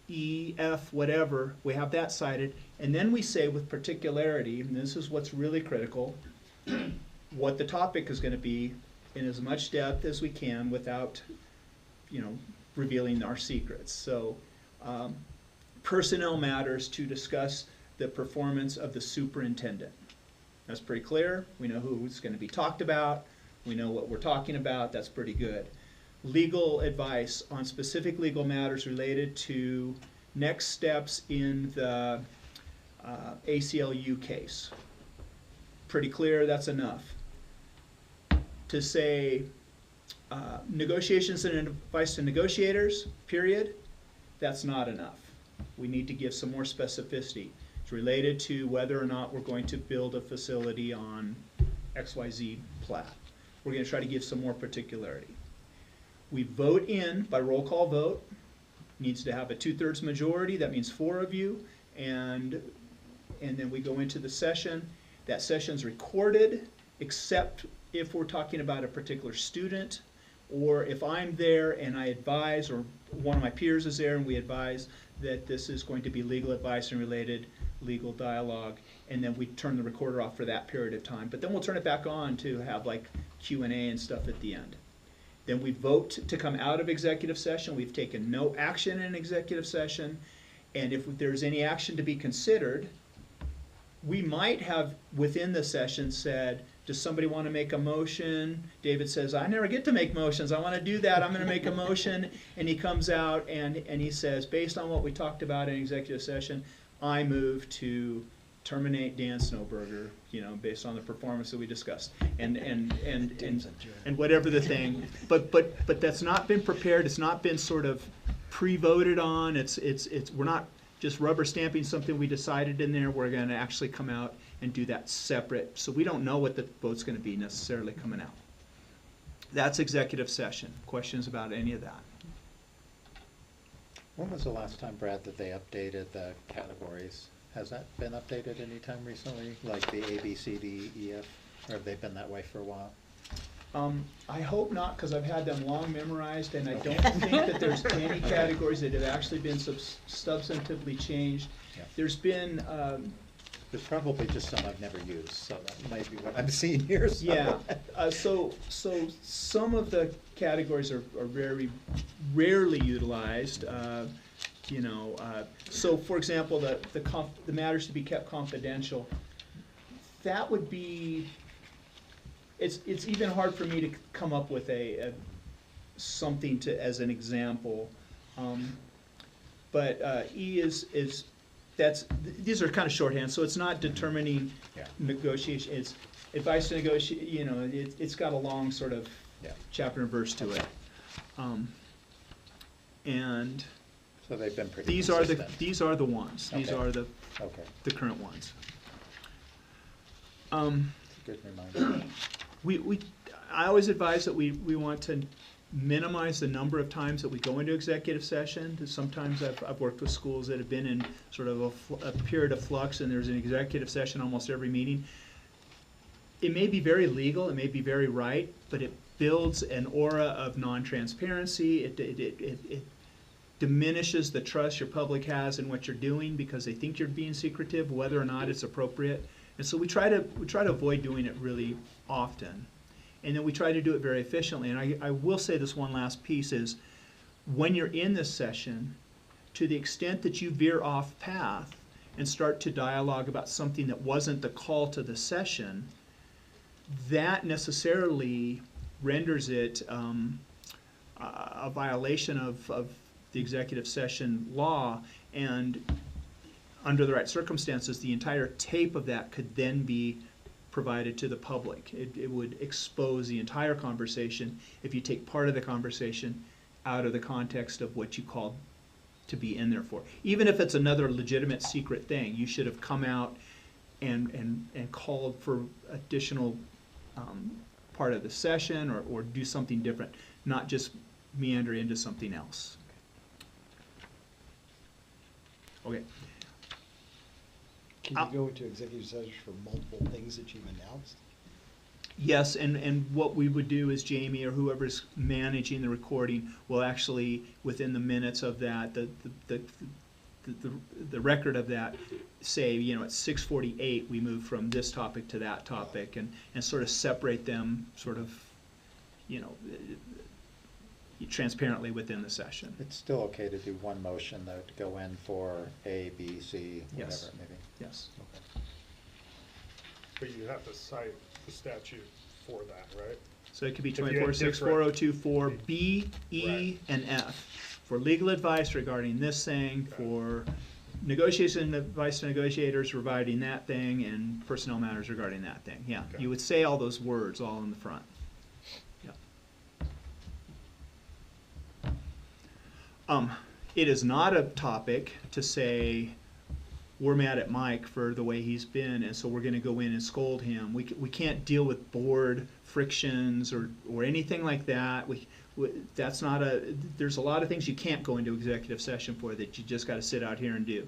E, F, whatever, we have that cited, and then we say with particularity, and this is what's really critical, what the topic is gonna be in as much depth as we can without, revealing our secrets. So, personnel matters to discuss the performance of the superintendent. That's pretty clear, we know who's gonna be talked about, we know what we're talking about, that's pretty good. Legal advice on specific legal matters related to next steps in the ACLU case. Pretty clear, that's enough. To say negotiations and advice to negotiators, period, that's not enough. We need to give some more specificity. It's related to whether or not we're going to build a facility on XYZ plat. We're going to try to give some more particularity. We vote in by roll call vote, needs to have a 2/3 majority, that means 4 of you, and then we go into the session. That session's recorded, except if we're talking about a particular student, or if I'm there and I advise, or one of my peers is there and we advise that this is going to be legal advice and related legal dialogue, and then we turn the recorder off for that period of time. But then we'll turn it back on to have like Q&A and stuff at the end. Then we vote to come out of executive session. We've taken no action in executive session, and if there's any action to be considered, we might have within the session said, does somebody want to make a motion? David says, I never get to make motions. I want to do that. I'm going to make a motion. And he comes out and he says, based on what we talked about in executive session, I move to terminate Dan Snowberger, based on the performance that we discussed, and whatever the thing. But that's not been prepared. It's not been sort of pre-voted on. We're not just rubber stamping something we decided in there. We're going to actually come out and do that separate. So we don't know what the vote's going to be necessarily coming out. That's executive session. Questions about any of that? When was the last time, Brad, that they updated the categories? Has that been updated anytime recently, like the A, B, C, D, E, F, or have they been that way for a while? I hope not, because I've had them long memorized, and I don't think that there's any categories that have actually been substantively changed. Yeah. There's been, There's probably just some I've never used, so that might be what I'm seeing here. So. yeah, so some of the categories are very rarely utilized. So for example, the matters to be kept confidential, that would be, it's even hard for me to come up with something as an example. But E is these are kind of shorthand, so it's not determining negotiation, it's advice to negotiate, it's got a long sort of chapter and verse to it. And so they've been pretty these consistent. these are the ones. These Okay. are the current ones. Good reminder. I always advise that we want to minimize the number of times that we go into executive session. Sometimes I've worked with schools that have been in sort of a period of flux, and there's an executive session almost every meeting. It may be very legal, it may be very right, but it builds an aura of non-transparency. It diminishes the trust your public has in what you're doing because they think you're being secretive, whether or not it's appropriate. And so we try to avoid doing it really often. And then we try to do it very efficiently. And I will say this one last piece is, when you're in this session, to the extent that you veer off path and start to dialogue about something that wasn't the call to the session, that necessarily renders it a violation of the executive session law, and under the right circumstances, the entire tape of that could then be provided to the public. It would expose the entire conversation if you take part of the conversation out of the context of what you called to be in there for. Even if it's another legitimate secret thing, you should have come out and called for additional part of the session, or do something different, not just meander into something else. Okay. Can you go into executive session for multiple things that you've announced? Yes, and what we would do is Jamie or whoever's managing the recording will actually, within the minutes of that, the record of that, say, at 6:48 we move from this topic to that topic, and sort of separate them sort of, transparently within the session. It's still okay to do one motion, though, to go in for A, B, C, whatever Yes. it may be. Yes. Okay. But you have to cite the statute for that, right? So it could be If you had 24.6, different- 402.4, B, E, Right. and F. For legal advice regarding this thing, for negotiation advice to negotiators regarding that thing, and personnel matters regarding that thing. Yeah, Okay. you would say all those words all in the front. Yeah. It is not a topic to say, we're mad at Mike for the way he's been, and so we're gonna go in and scold him. We can't deal with board frictions or anything like that. That's not there's a lot of things you can't go into executive session for that you just gotta sit out here and do.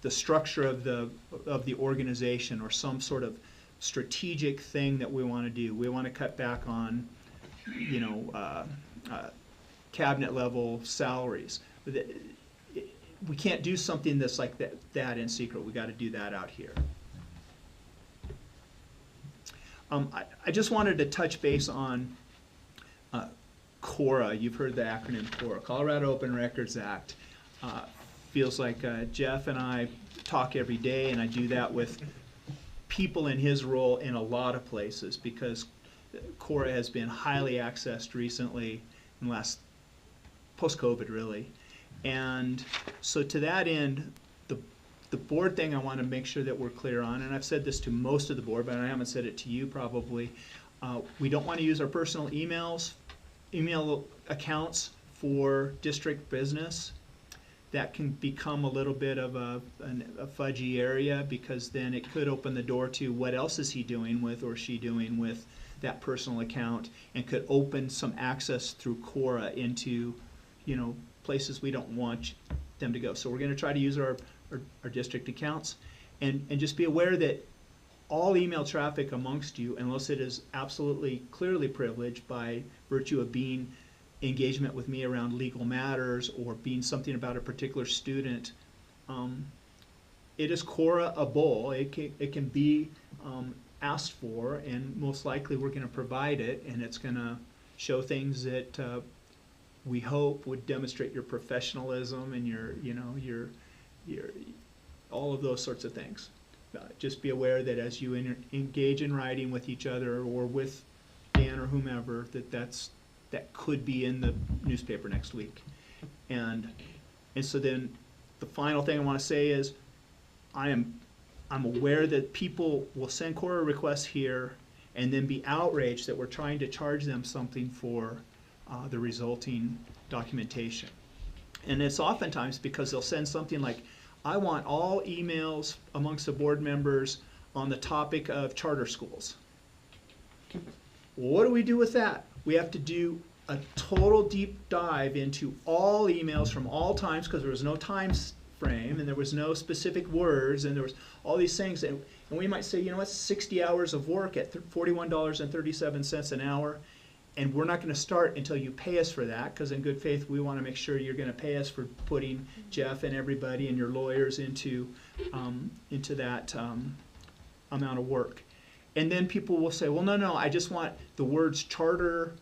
The structure of the organization, or some sort of strategic thing that we wanna do. We wanna cut back on, cabinet level salaries. We can't do something that's like that in secret. We got to do that out here. I just wanted to touch base on CORA. You've heard the acronym CORA, Colorado Open Records Act. Feels like Jeff and I talk every day, and I do that with people in his role in a lot of places, because CORA has been highly accessed recently in the last post-COVID, really. And so to that end, the board thing I want to make sure that we're clear on, and I've said this to most of the board, but I haven't said it to you probably, we don't want to use our personal email accounts for district business. That can become a little bit of a fudgy area, because then it could open the door to what else is he doing with or she doing with that personal account, and could open some access through CORA into, places we don't want them to go. So we're going to try to use our district accounts, and just be aware that all email traffic amongst you, unless it is absolutely clearly privileged by virtue of being engagement with me around legal matters or being something about a particular student, it is CORA-able. It can be asked for, and most likely we're going to provide it, and it's going to show things that we hope would demonstrate your professionalism and your all of those sorts of things. Just be aware that as you engage in writing with each other or with Dan or whomever, that could be in the newspaper next week. And so then the final thing I want to say is, I'm aware that people will send CORA requests here and then be outraged that we're trying to charge them something for the resulting documentation. And it's oftentimes because they'll send something like, I want all emails amongst the board members on the topic of charter schools. What do we do with that? We have to do a total deep dive into all emails from all times, because there was no time frame and there was no specific words, and there was all these things, and we might say, it's 60 hours of work at $41.37 an hour, and we're not going to start until you pay us for that, because in good faith we want to make sure you're going to pay us for putting Jeff and everybody and your lawyers into that amount of work. And then people will say, well, no, I just want the words charter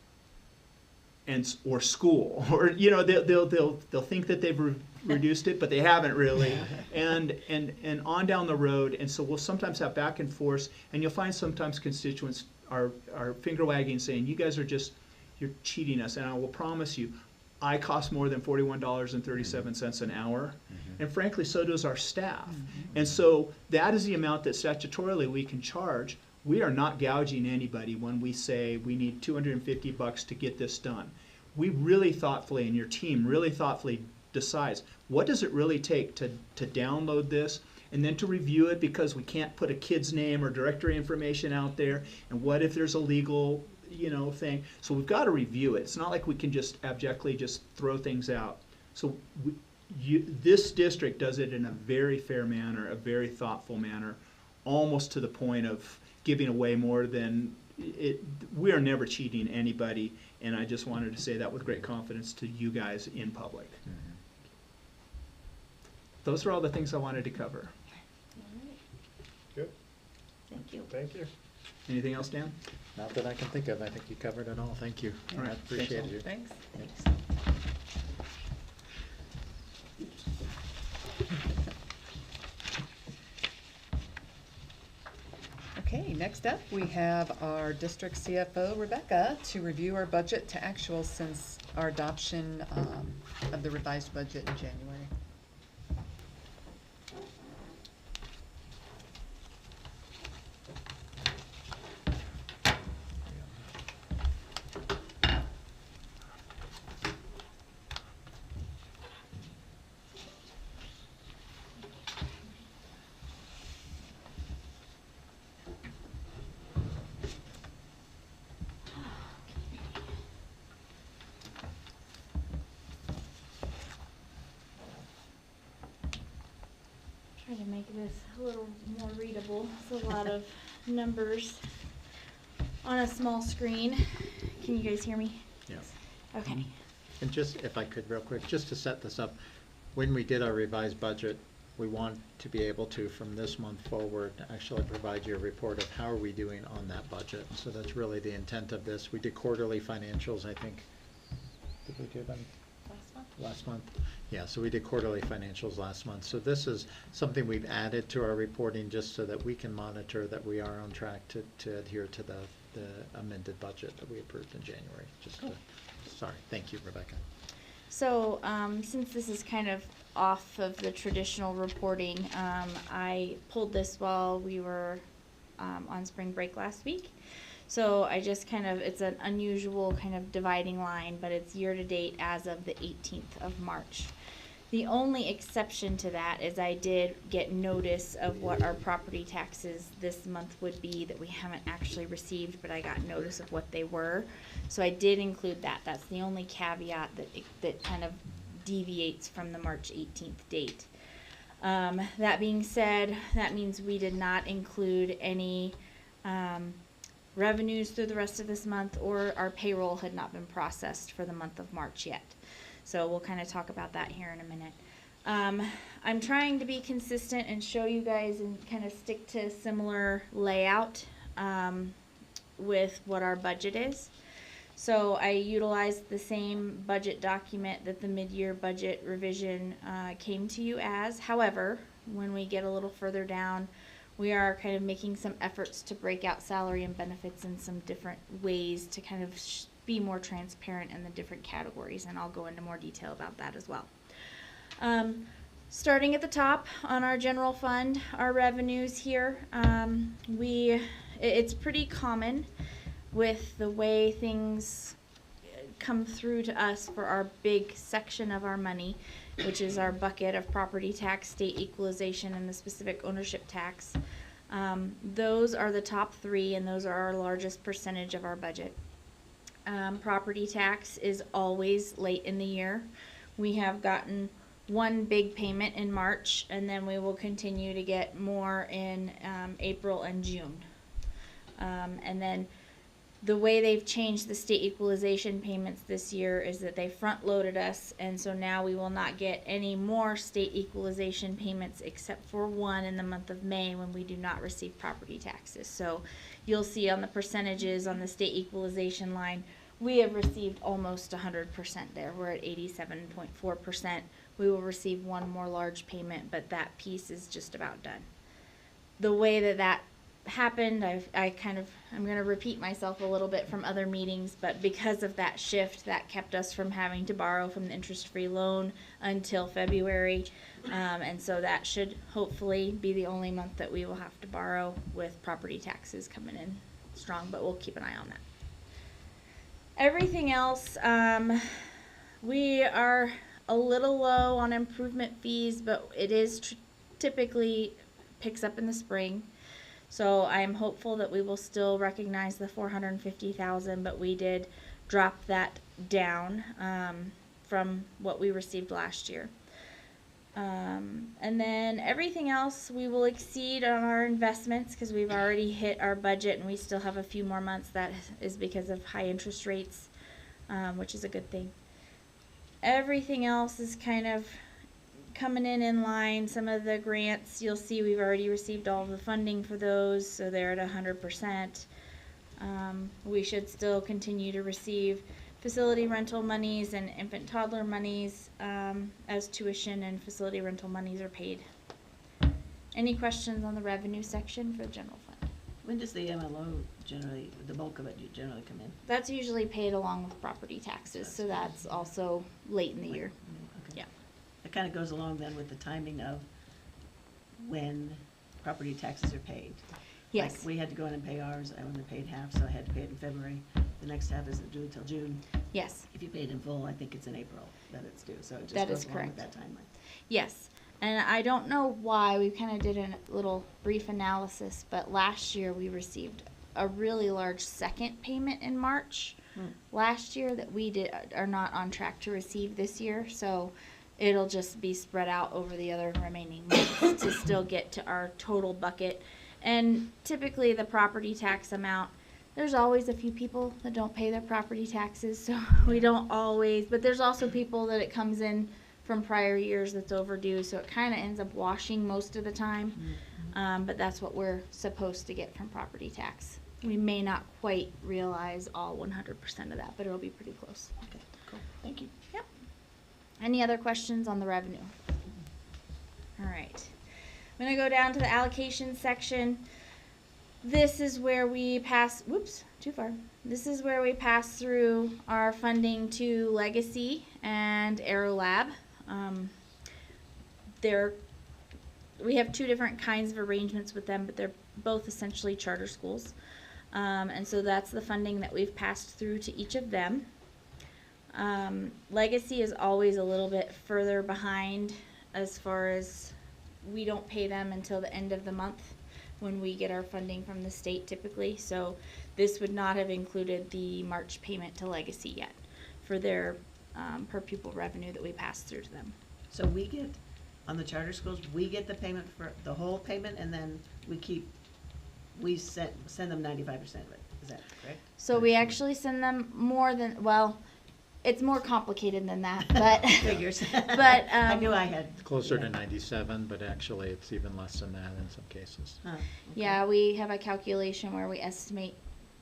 or school, or they'll think that they've reduced it, but they haven't really, and on down the road. And so we'll sometimes have back and forth, and you'll find sometimes constituents are finger wagging, saying, you guys you're cheating us. And I will promise you, I cost more than $41.37 an hour, and frankly, so does our staff. And so that is the amount that statutorily we can charge. We are not gouging anybody when we say we need $250 to get this done. We really thoughtfully, and your team really thoughtfully decides, what does it really take to download this, and then to review it, because we can't put a kid's name or directory information out there, and what if there's a legal thing. So we've got to review it. It's not like we can just abjectly just throw things out. So this district does it in a very fair manner, a very thoughtful manner, almost to the point of giving away more than it. We are never cheating anybody, and I just wanted to say that with great confidence to you guys in public. Those are all the things I wanted to cover. Good, Thank you. thank you. Anything else, Dan? Not that I can think of. I think you covered it all. Thank you. All right. I appreciate Thanks all. you. Thanks. Thanks. Okay, next up, we have our district CFO, Rebecca, to review our budget to actual since our adoption of the revised budget in January. Try to make this a little more readable. It's a lot of numbers on a small screen. Can you guys hear me? Yes. Okay. And just, if I could real quick, just to set this up, when we did our revised budget, we want to be able to, from this month forward, actually provide you a report of how are we doing on that budget. So that's really the intent of this. We did quarterly financials, I think. Did we do them last month? Yeah, so we did quarterly financials last month. So this is something we've added to our reporting just so that we can monitor that we are on track to adhere to the amended budget that we approved in January. Just to, sorry, thank you, Rebecca. So, since this is kind of off of the traditional reporting, I pulled this while we were on spring break last week. So I just kind of, it's an unusual kind of dividing line, but it's year-to-date as of the 18th of March. The only exception to that is I did get notice of what our property taxes this month would be that we haven't actually received, but I got notice of what they were. So I did include that. That's the only caveat that kind of deviates from the March 18th date. That being said, that means we did not include any revenues through the rest of this month, or our payroll had not been processed for the month of March yet. So we'll kind of talk about that here in a minute. I'm trying to be consistent and show you guys and kind of stick to similar layout with what our budget is. So I utilized the same budget document that the mid-year budget revision came to you as. However, when we get a little further down, we are kind of making some efforts to break out salary and benefits in some different ways to kind of be more transparent in the different categories, and I'll go into more detail about that as well. Starting at the top on our general fund, our revenues here, it's pretty common with the way things come through to us for our big section of our money, which is our bucket of property tax, state equalization, and the specific ownership tax. Those are the top three, and those are our largest percentage of our budget. Property tax is always late in the year. We have gotten one big payment in March, and then we will continue to get more in April and June. And then the way they've changed the state equalization payments this year is that they front-loaded us, and so now we will not get any more state equalization payments except for one in the month of May when we do not receive property taxes. So you'll see on the percentages on the state equalization line, we have received almost 100% there. We're at 87.4%. We will receive one more large payment, but that piece is just about done. The way that happened, I'm going to repeat myself a little bit from other meetings, but because of that shift, that kept us from having to borrow from the interest-free loan until February, and so that should hopefully be the only month that we will have to borrow with property taxes coming in strong, but we'll keep an eye on that. Everything else, we are a little low on improvement fees, but it is typically picks up in the spring. So I am hopeful that we will still recognize the $450,000, but we did drop that down from what we received last year. And then everything else, we will exceed on our investments because we've already hit our budget and we still have a few more months. That is because of high interest rates, which is a good thing. Everything else is kind of coming in line. Some of the grants, you'll see we've already received all of the funding for those, so they're at 100%. We should still continue to receive facility rental monies and infant toddler monies as tuition and facility rental monies are paid. Any questions on the revenue section for the general fund? When does the MLO generally, the bulk of it generally come in? That's usually paid along with property taxes, so that's also late in the year. Okay. Yeah. It kind of goes along then with the timing of when property taxes are paid. Yes. Like, we had to go in and pay ours, I only paid half, so I had to pay it in February. The next half isn't due until June. Yes. If you paid in full, I think it's in April that it's due, so it just That goes is along with correct. that timeline. Yes. And I don't know why, we kind of did a little brief analysis, but last year we received a really large second payment in March last year that we are not on track to receive this year, so it'll just be spread out over the other remaining months to still get to our total bucket. And typically the property tax amount, there's always a few people that don't pay their property taxes, so we don't always, but there's also people that it comes in from prior years that's overdue, so it kind of ends up washing most of the time. But that's what we're supposed to get from property tax. We may not quite realize all 100% of that, but it'll be pretty close. Okay, cool, thank you. Yep. Any other questions on the revenue? All right. I'm going to go down to the allocation section. This is where we pass, whoops, too far. This is where we pass through our funding to Legacy and AeroLab. We have two different kinds of arrangements with them, but they're both essentially charter schools. And so that's the funding that we've passed through to each of them. Legacy is always a little bit further behind as far as we don't pay them until the end of the month when we get our funding from the state typically. So this would not have included the March payment to Legacy yet for their per pupil revenue that we pass through to them. So we get, on the charter schools, we get the payment for the whole payment, and then we send them 95% of it, is that correct? So we actually send them more than, well, it's more complicated than that, but Figures. but I knew I had. Closer to yeah. 97, but actually it's even less than that in some cases. Huh, okay. yeah, we have a calculation where we estimate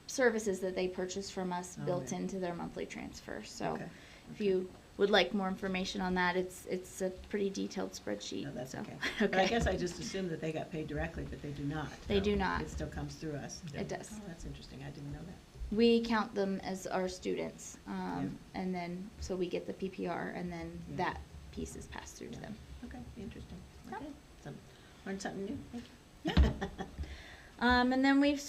services that they purchase from us Oh, built yeah. into their monthly transfer. So Okay, if you would like more information on that, it's a pretty detailed spreadsheet. No, that's so. okay. But I guess I just assumed that they got paid directly, but they do not. They do not. It still comes through us. It does. Oh, that's interesting, I didn't know that. We count them as our students, and then so we get the PPR, and then Yeah. that piece is passed through to them. Okay, interesting. Yep. Okay, learned something new, thank you. And then we've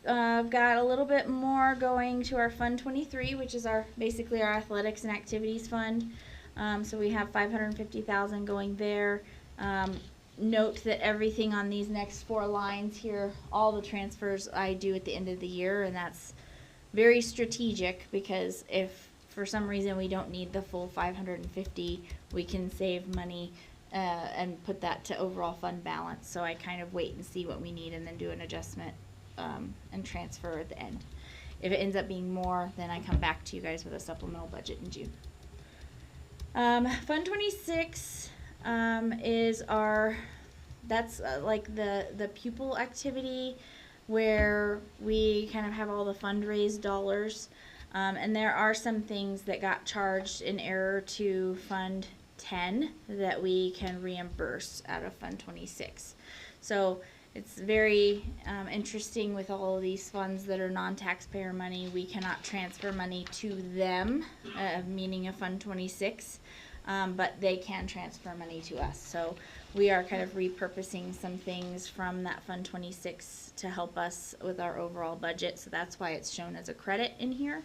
got a little bit more going to our Fund 23, which is basically our athletics and activities fund. So we have $550,000 going there. Note that everything on these next 4 lines here, all the transfers I do at the end of the year, and that's very strategic because if for some reason we don't need the full 550, we can save money and put that to overall fund balance. So I kind of wait and see what we need and then do an adjustment and transfer at the end. If it ends up being more, then I come back to you guys with a supplemental budget in June. Fund 26 is that's like the pupil activity where we kind of have all the fundraised dollars. And there are some things that got charged in error to Fund 10 that we can reimburse out of Fund 26. So it's very interesting with all of these funds that are non-taxpayer money. We cannot transfer money to them, meaning a Fund 26, but they can transfer money to us. So we are kind of repurposing some things from that Fund 26 to help us with our overall budget. So that's why it's shown as a credit in here.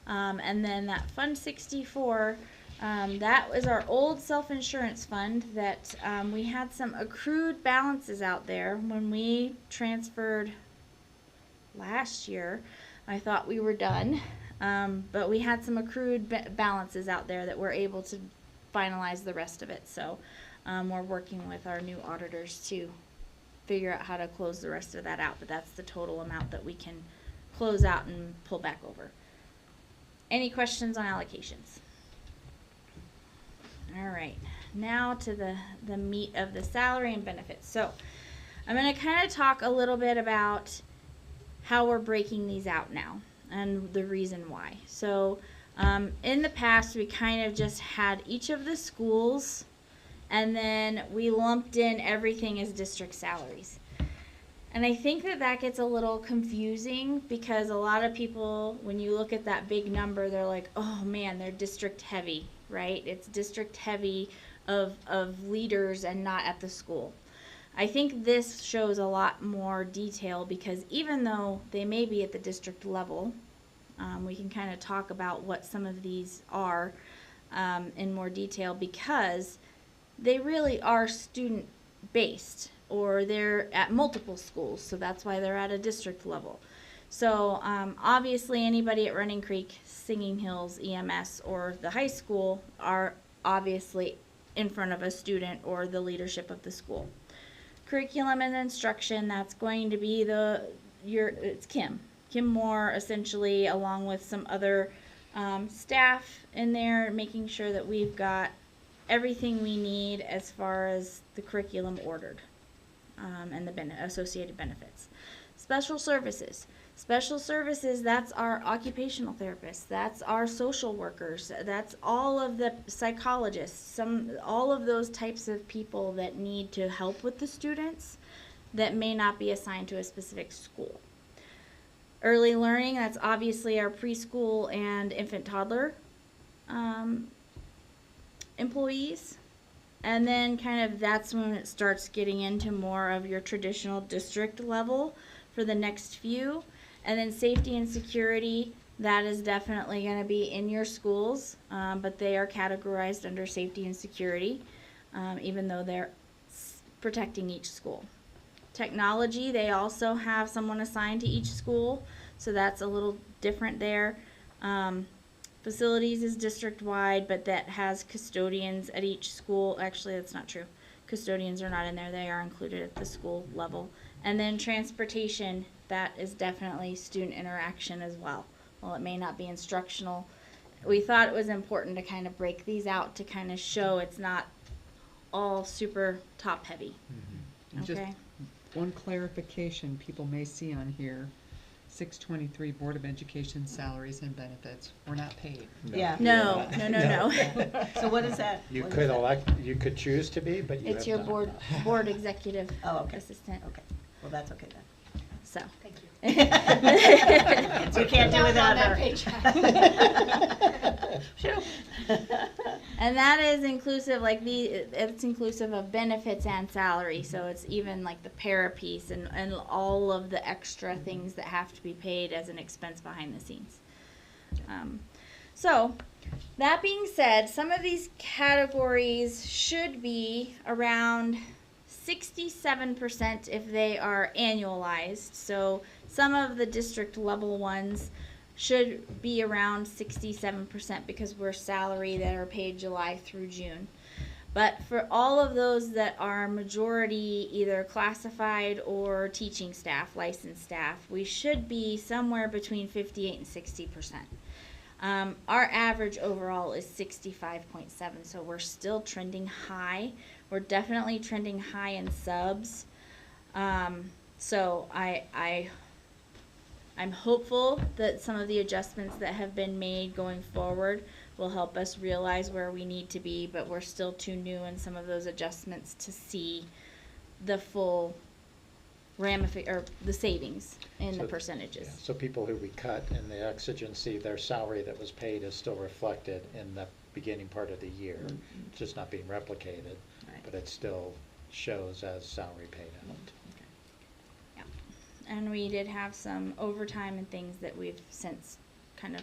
And then that Fund 64, that was our old self-insurance fund that we had some accrued balances out there when we transferred last year. I thought we were done, but we had some accrued balances out there that we're able to finalize the rest of it. So We're working with our new auditors to figure out how to close the rest of that out, but that's the total amount that we can close out and pull back over. Any questions on allocations? All right, now to the meat of the salary and benefits. So I'm going to kind of talk a little bit about how we're breaking these out now and the reason why. So in the past, we kind of just had each of the schools, and then we lumped in everything as district salaries. And I think that gets a little confusing because a lot of people, when you look at that big number, they're like, oh man, they're district heavy, right? It's district heavy of leaders and not at the school. I think this shows a lot more detail because even though they may be at the district level, we can kind of talk about what some of these are in more detail because they really are student-based, or they're at multiple schools, so that's why they're at a district level. So obviously anybody at Running Creek, Singing Hills, EMS, or the high school are obviously in front of a student or the leadership of the school. Curriculum and instruction, that's going to be it's Kim Moore, essentially, along with some other staff in there, making sure that we've got everything we need as far as the curriculum ordered and the associated benefits. Special services, that's our occupational therapists, that's our social workers, that's all of the psychologists, all of those types of people that need to help with the students that may not be assigned to a specific school. Early learning, that's obviously our preschool and infant toddler employees. And then kind of that's when it starts getting into more of your traditional district level for the next few. And then safety and security, that is definitely going to be in your schools, but they are categorized under safety and security, even though they're protecting each school. Technology, they also have someone assigned to each school, so that's a little different there. Facilities is district-wide, but that has custodians at each school. Actually, that's not true. Custodians are not in there. They are included at the school level. And then transportation, that is definitely student interaction as well. While it may not be instructional, we thought it was important to kind of break these out to kind of show it's not all super top-heavy. And Okay? just one clarification people may see on here, 623 Board of Education salaries and benefits. We're not paid. Yeah. No. So what is that? You What is could that? elect, you could choose to be, but you have It's your not. board executive Oh, okay. assistant. Okay, well, that's okay then. So. Thank you. We can't do without her. Phew. And that is inclusive, it's inclusive of benefits and salary, so it's even like the para piece and all of the extra things that have to be paid as an expense behind the scenes. So, that being said, some of these categories should be around 67% if they are annualized. So some of the district level ones should be around 67% because we're salary that are paid July through June. But for all of those that are majority either classified or teaching staff, licensed staff, we should be somewhere between 58 and 60%. Our average overall is 65.7, so we're still trending high. We're definitely trending high in subs. So I'm hopeful that some of the adjustments that have been made going forward will help us realize where we need to be, but we're still too new in some of those adjustments to see the full the savings in the percentages. Yeah, so people who we cut in the exigency, their salary that was paid is still reflected in the beginning part of the year. It's just not being replicated, but it still shows as salary paid out. Yeah. And we did have some overtime and things that we've since kind of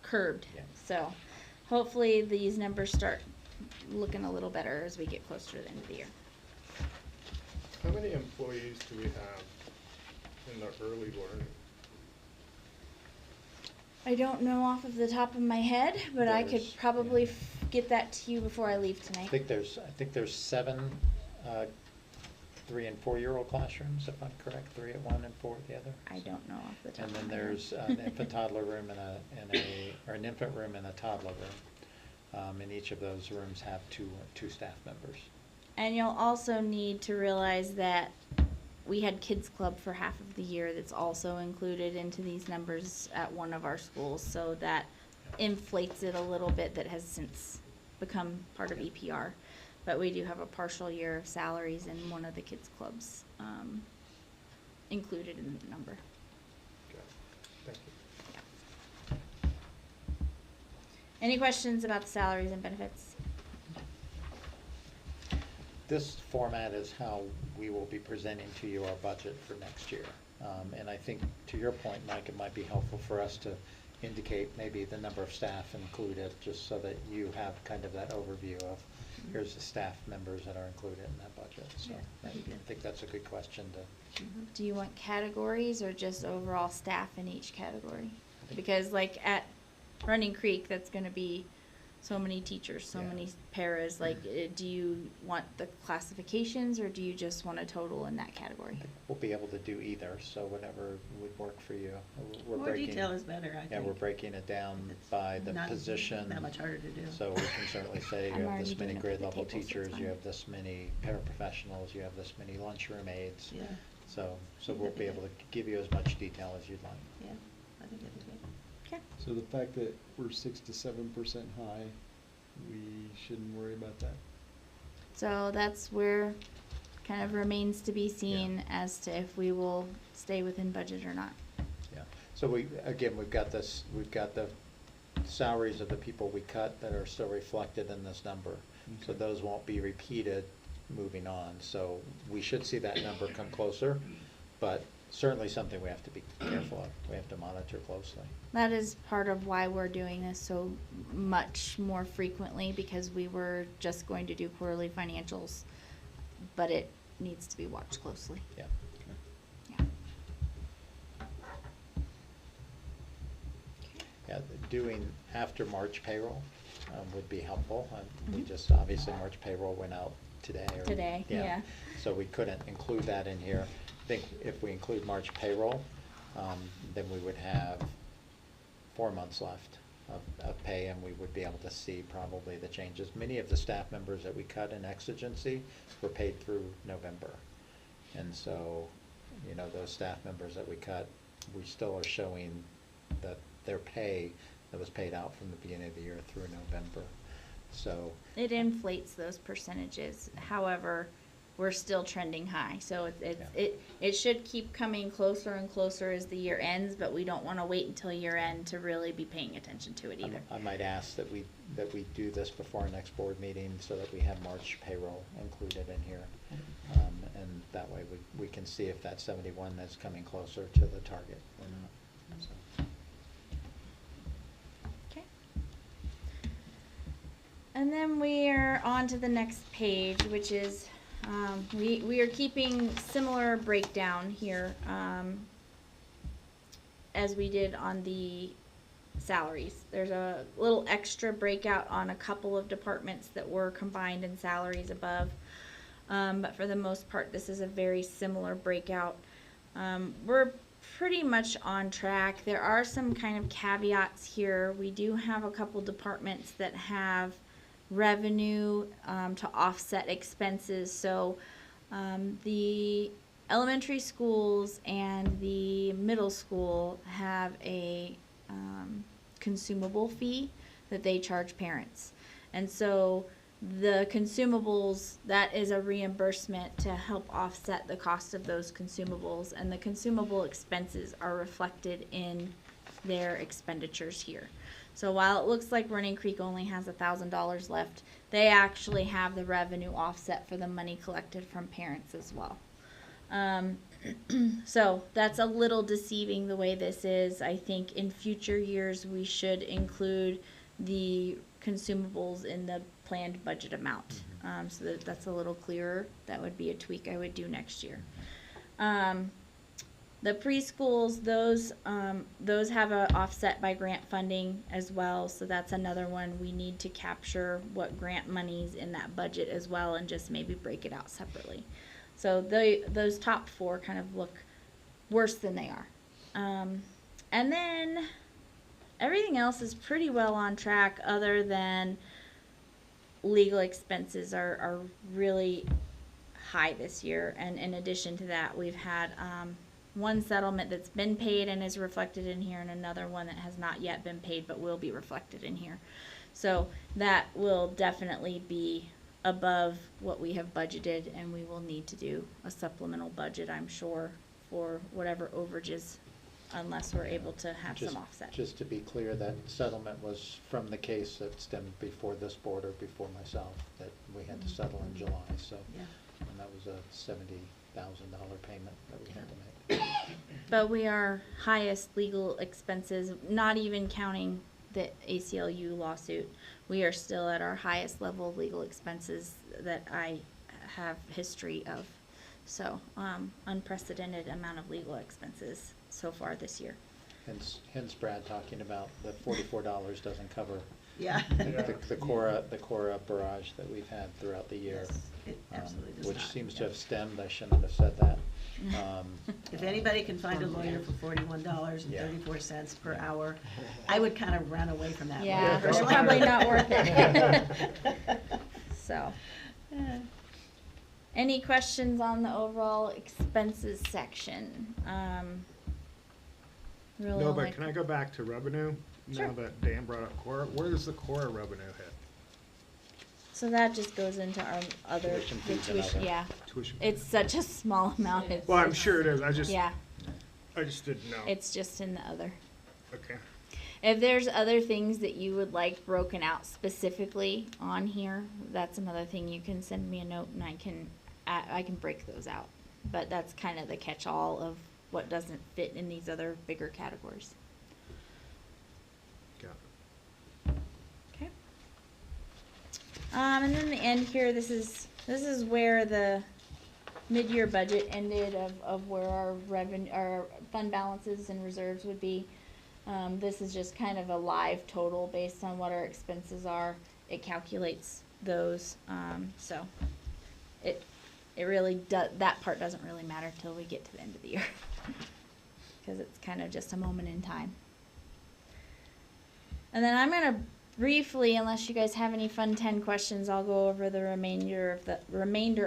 curbed. Yeah. So hopefully these numbers start looking a little better as we get closer to the end of the year. How many employees do we have in the early learning? I don't know off of the top of my head, but I could There's- probably yeah. get that to you before I leave tonight. I think there's 7 3- and 4-year-old classrooms, if I'm correct, 3 at one and 4 at the other. I don't know off the top And of then my head. there's an infant toddler room or an infant room and a toddler room. And each of those rooms have two staff members. And you'll also need to realize that we had kids club for half of the year that's also included into these numbers at one of our schools, so that inflates it a little bit. That has since become part of EPR. But we do have a partial year of salaries in one of the kids clubs included in the number. Thank you. Any questions about the salaries and benefits? This format is how we will be presenting to you our budget for next year. And I think, to your point, Mike, it might be helpful for us to indicate maybe the number of staff included, just so that you have kind of that overview of, here's the staff members that are included in that budget. So Yeah, that'd be I good. think that's a good question to. Do you want categories or just overall staff in each category? Because like at Running Creek, that's gonna be so many teachers, so Yeah. many paras. Like, do you want the classifications or do you just want a total in that category? I think we'll be able to do either, so whatever would work for you. We're More breaking- detail is better, I think. Yeah, we're breaking it down It's by the not position. that much harder to do. So we can certainly say you I'm have already this many doing it for grade the level table, so it's teachers, you fine. have this many paraprofessionals, you have this many lunchroom aides. Yeah, So we'll be able to give you as much detail as you'd like. yeah, I think that'd be good. Okay. So the fact that we're 6 to 7% high, we shouldn't worry about that. So that's where kind of remains to be seen as to if we will stay within budget or not. Yeah, so we've got the salaries of the people we cut that are still reflected in this number. So Okay. those won't be repeated moving on. So we should see that number come closer, but certainly something we have to be careful of. We have to monitor closely. That is part of why we're doing this so much more frequently, because we were just going to do quarterly financials, but it needs to be watched closely. Yeah. Yeah. Yeah, doing after March payroll would be helpful. We Mhm. just, obviously, March payroll went out today. Today, yeah. So we couldn't include that in here. I think if we include March payroll, then we would have 4 months left of pay, and we would be able to see probably the changes. Many of the staff members that we cut in exigency were paid through November. And so, those staff members that we cut, we still are showing that their pay that was paid out from the beginning of the year through November. So, It inflates those percentages. However, we're still trending high. So it should keep coming closer and closer as the year ends, but we don't want to wait until year end to really be paying attention to it either. I might ask that we do this before our next board meeting, so that we have March payroll included in here. And that way we can see if that 71 is coming closer to the target or not. So. Okay. And then we are on to the next page, which is, we are keeping similar breakdown here, as we did on the salaries. There's a little extra breakout on a couple of departments that were combined in salaries above. But for the most part, this is a very similar breakout. We're pretty much on track. There are some kind of caveats here. We do have a couple departments that have revenue to offset expenses. So the elementary schools and the middle school have a consumable fee that they charge parents. And so the consumables, that is a reimbursement to help offset the cost of those consumables, and the consumable expenses are reflected in their expenditures here. So while it looks like Running Creek only has $1,000 left, they actually have the revenue offset for the money collected from parents as well. So that's a little deceiving the way this is. I think in future years we should include the consumables in the planned budget amount, so that's a little clearer. That would be a tweak I would do next year. The preschools, those have a offset by grant funding as well, so that's another one. We need to capture what grant money's in that budget as well and just maybe break it out separately. So those top four kind of look worse than they are. And then everything else is pretty well on track, other than legal expenses are really high this year. And in addition to that, we've had one settlement that's been paid and is reflected in here, and another one that has not yet been paid but will be reflected in here. So that will definitely be above what we have budgeted, and we will need to do a supplemental budget, I'm sure, for whatever overages, unless we're able to have some offset. Just to be clear, that settlement was from the case that stemmed before this board or before myself, that we had to settle in July, so. Yeah. And that was a $70,000 payment that we had to make. But we are highest legal expenses, not even counting the ACLU lawsuit. We are still at our highest level of legal expenses that I have history of. So, unprecedented amount of legal expenses so far this year. Hence Brad talking about the $44 doesn't cover Yeah. the Cora barrage that we've had throughout the year. Yes, it absolutely does which not, seems to yeah. have stemmed, I shouldn't have said that. If anybody can find a lawyer for $41.34 per hour, I would kind of run away from that. Yeah, one they're personally. probably not worth it. So, any questions on the overall expenses section? Really No, only- but can I go back to revenue? Sure. Now that Dan brought up Cora, where does the Cora revenue hit? So that just goes into our other, Tuition the fees and tuition, other. yeah. Tuition. It's such a small amount. It's Well, I'm just- sure it is. I just didn't know. it's just in the other. Okay. If there's other things that you would like broken out specifically on here, that's another thing. You can send me a note and I can break those out. But that's kind of the catch-all of what doesn't fit in these other bigger categories. Got it. Okay. And then the end here, this is where the mid-year budget ended of where our our fund balances and reserves would be. This is just kind of a live total based on what our expenses are. It calculates those, so it really that part doesn't really matter till we get to the end of the year, because it's kind of just a moment in time. And then I'm gonna briefly, unless you guys have any Fund 10 questions, I'll go over the remainder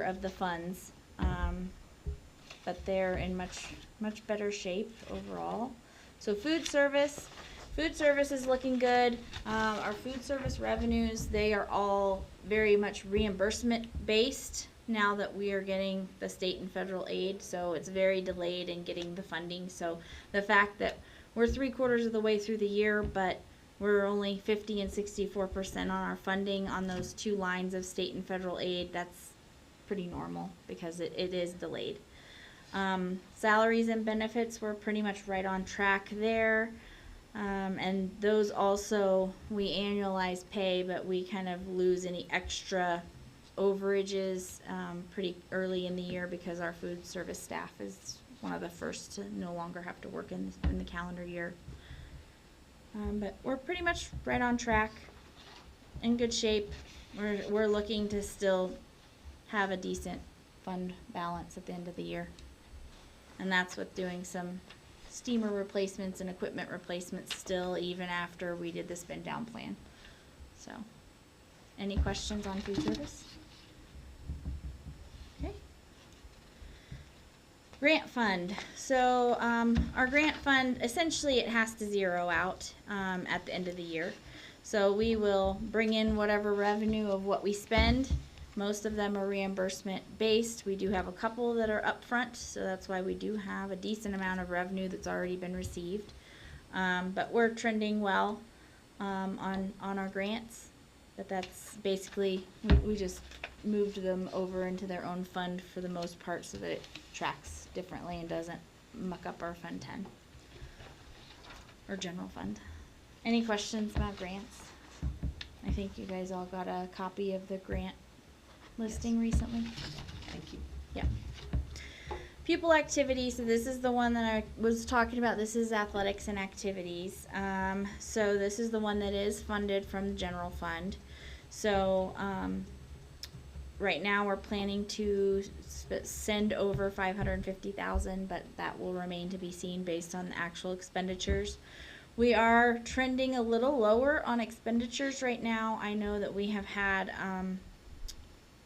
of the funds. But they're in much better shape overall. So food service is looking good. Our food service revenues, they are all very much reimbursement based now that we are getting the state and federal aid. So it's very delayed in getting the funding. So the fact that we're 3/4 of the way through the year, but we're only 50 and 64% on our funding on those two lines of state and federal aid, that's pretty normal because it is delayed. Salaries and benefits, we're pretty much right on track there. And those also, we annualize pay, but we kind of lose any extra overages pretty early in the year because our food service staff is one of the first to no longer have to work in the calendar year. But we're pretty much right on track, in good shape. We're looking to still have a decent fund balance at the end of the year. And that's with doing some steamer replacements and equipment replacements still, even after we did the spend down plan. So, any questions on food service? Okay. Grant fund. So, our grant fund, essentially it has to zero out at the end of the year. So we will bring in whatever revenue of what we spend. Most of them are reimbursement based. We do have a couple that are upfront, so that's why we do have a decent amount of revenue that's already been received. But we're trending well on our grants. But that's basically, we just moved them over into their own fund for the most part so that it tracks differently and doesn't muck up our Fund 10 or general fund. Any questions about grants? I think you guys all got a copy of the grant listing recently. Thank you. Yeah. Pupil activities, so this is the one that I was talking about. This is athletics and activities. So this is the one that is funded from the general fund. So right now we're planning to send over 550,000, but that will remain to be seen based on the actual expenditures. We are trending a little lower on expenditures right now. I know that we have had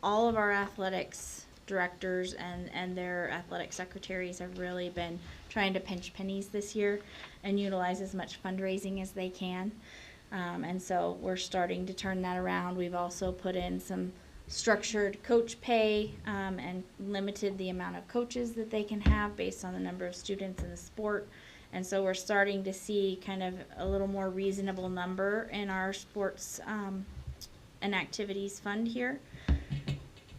all of our athletics directors and their athletic secretaries have really been trying to pinch pennies this year and utilize as much fundraising as they can. And so we're starting to turn that around. We've also put in some structured coach pay and limited the amount of coaches that they can have based on the number of students in the sport. And so we're starting to see kind of a little more reasonable number in our sports and activities fund here.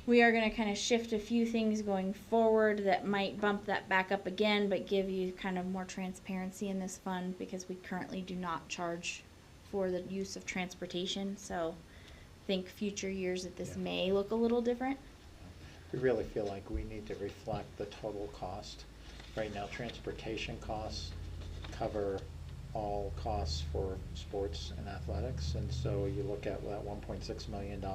We are going to kind of shift a few things going forward that might bump that back up again, but give you kind of more transparency in this fund because we currently do not charge for the use of transportation. So I think future years that this may look a little different. We really feel like we need to reflect the total cost. Right now, transportation costs cover all costs for sports and athletics, and so you look at that $1.6 million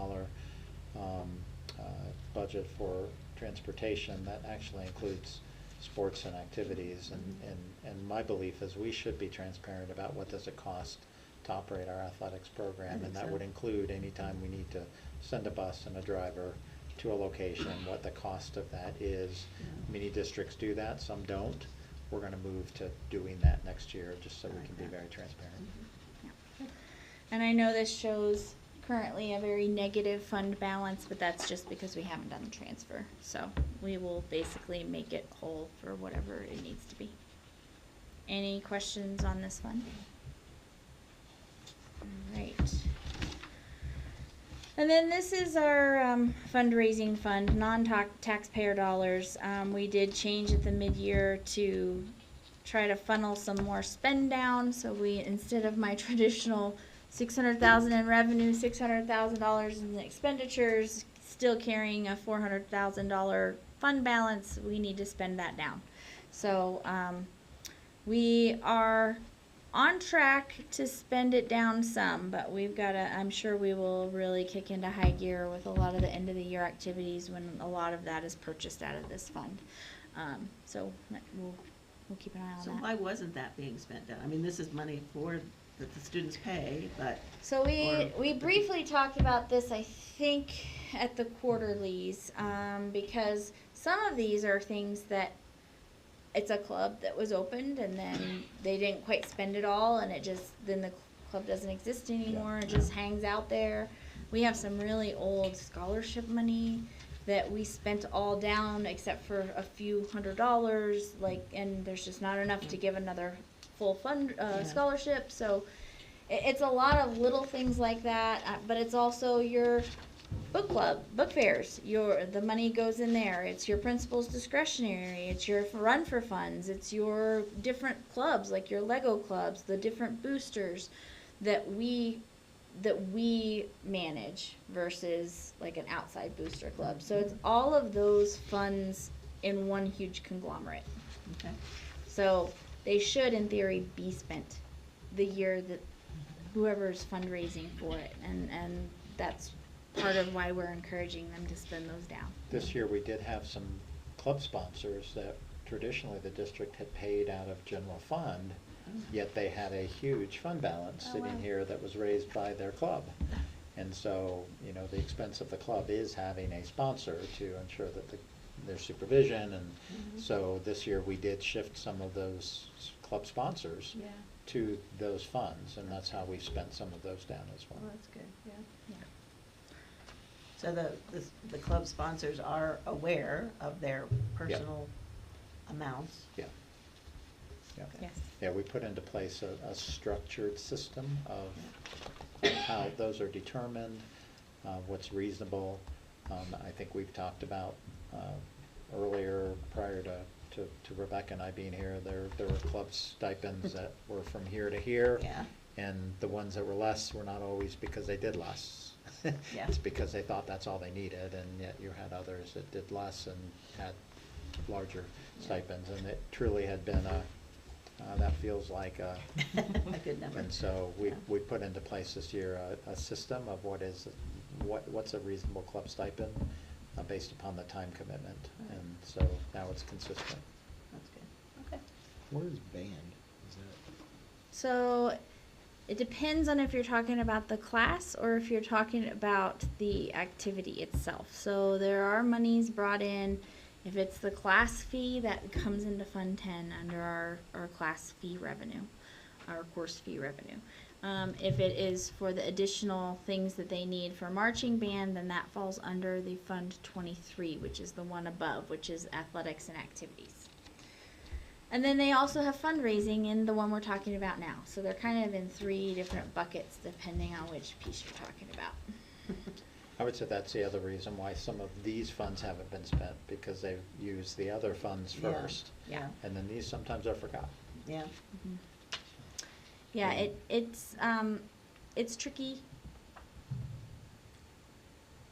budget for transportation, that actually includes sports and activities, and my belief is we should be transparent about what does it cost to operate our athletics program, and that would include any time we need to send a bus and a driver to a location, what the cost of that is. Many districts do that, some don't. We're going to move to doing that next year just so we can be very transparent. Yeah. And I know this shows currently a very negative fund balance, but that's just because we haven't done the transfer. So we will basically make it whole for whatever it needs to be. Any questions on this fund? All right. And then this is our fundraising fund, non-taxpayer dollars. We did change at the mid-year to try to funnel some more spend down. So we, instead of my traditional $600,000 in revenue, $600,000 in expenditures, still carrying a $400,000 fund balance, we need to spend that down. So we are on track to spend it down some, but we've got to, I'm sure we will really kick into high gear with a lot of the end of the year activities when a lot of that is purchased out of this fund. So we'll keep an eye on So that. why wasn't that being spent down? I mean, this is money that the students pay, but. So we briefly talked about this, I think, at the quarterlies, because some of these are things that it's a club that was opened and then they didn't quite spend it all, and then the club doesn't exist anymore. It just hangs out there. We have some really old scholarship money that we spent all down except for a few $100s, and there's just not enough to give another full fund scholarship. So it's a lot of little things like that, but it's also your book club, book fairs. The money goes in there. It's your principal's discretionary. It's your run for funds. It's your different clubs, like your Lego clubs, the different boosters that we manage versus like an outside booster club. So it's all of those funds in one huge conglomerate. Okay. So they should, in theory, be spent the year that whoever's fundraising for it, and that's part of why we're encouraging them to spend those down. This year we did have some club sponsors that traditionally the district had paid out of general fund, yet they had a huge fund balance sitting here that was raised by their club. And so, the expense of the club is having a sponsor to ensure that there's supervision, and so this year we did shift some of those club sponsors to those funds, and that's how we've spent some of those down as well. Well, that's good, yeah. So the club sponsors are aware of their personal amounts? Yeah. Yes. Yeah, we put into place a structured system of how those are determined, what's reasonable. I think we've talked about earlier, prior to Rebecca and I being here, there were club stipends that were from here to here. Yeah. And the ones that were less were not always because they did less. Yeah. It's because they thought that's all they needed, and yet you had others that did less and had larger stipends, and it truly had been that feels like a. A good number. And so we put into place this year a system of what's a reasonable club stipend based upon the time commitment, and so now it's consistent. That's good, okay. What is band? Is that? So it depends on if you're talking about the class or if you're talking about the activity itself. So there are monies brought in. If it's the class fee, that comes into Fund 10 under our class fee revenue, our course fee revenue. If it is for the additional things that they need for marching band, then that falls under the Fund 23, which is the one above, which is athletics and activities. And then they also have fundraising in the one we're talking about now. So they're kind of in 3 different buckets depending on which piece you're talking about. I would say that's the other reason why some of these funds haven't been spent, because they've used the other funds Yeah. first. Yeah, And then these sometimes are forgotten. yeah. Yeah, it's tricky.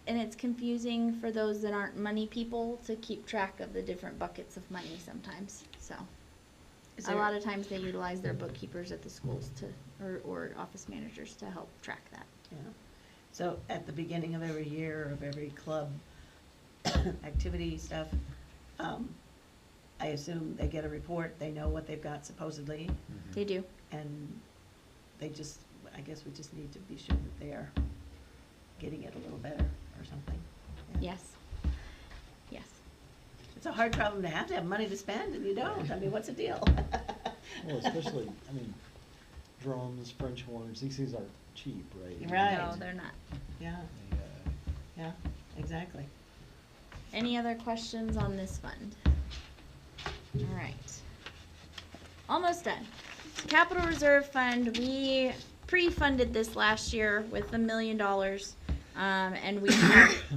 And it's confusing for those that aren't money people to keep track of the different buckets of money sometimes, so. Is A there- lot of times they utilize their bookkeepers at the schools or office managers to help track that. Yeah. So at the beginning of every year, of every club activity stuff, I assume they get a report, they know what they've got supposedly, They do. and they just, I guess we just need to be sure that they are getting it a little better or something. Yeah. Yes. Yes. It's a hard problem to have money to spend and you don't. I mean, what's the deal? Well, especially, I mean, drums, French horns, these things aren't cheap, right? Right. No, they're not. Yeah, They, yeah, exactly. Any other questions on this fund? All right. Almost done. Capital Reserve Fund, we pre-funded this last year with $1 million. And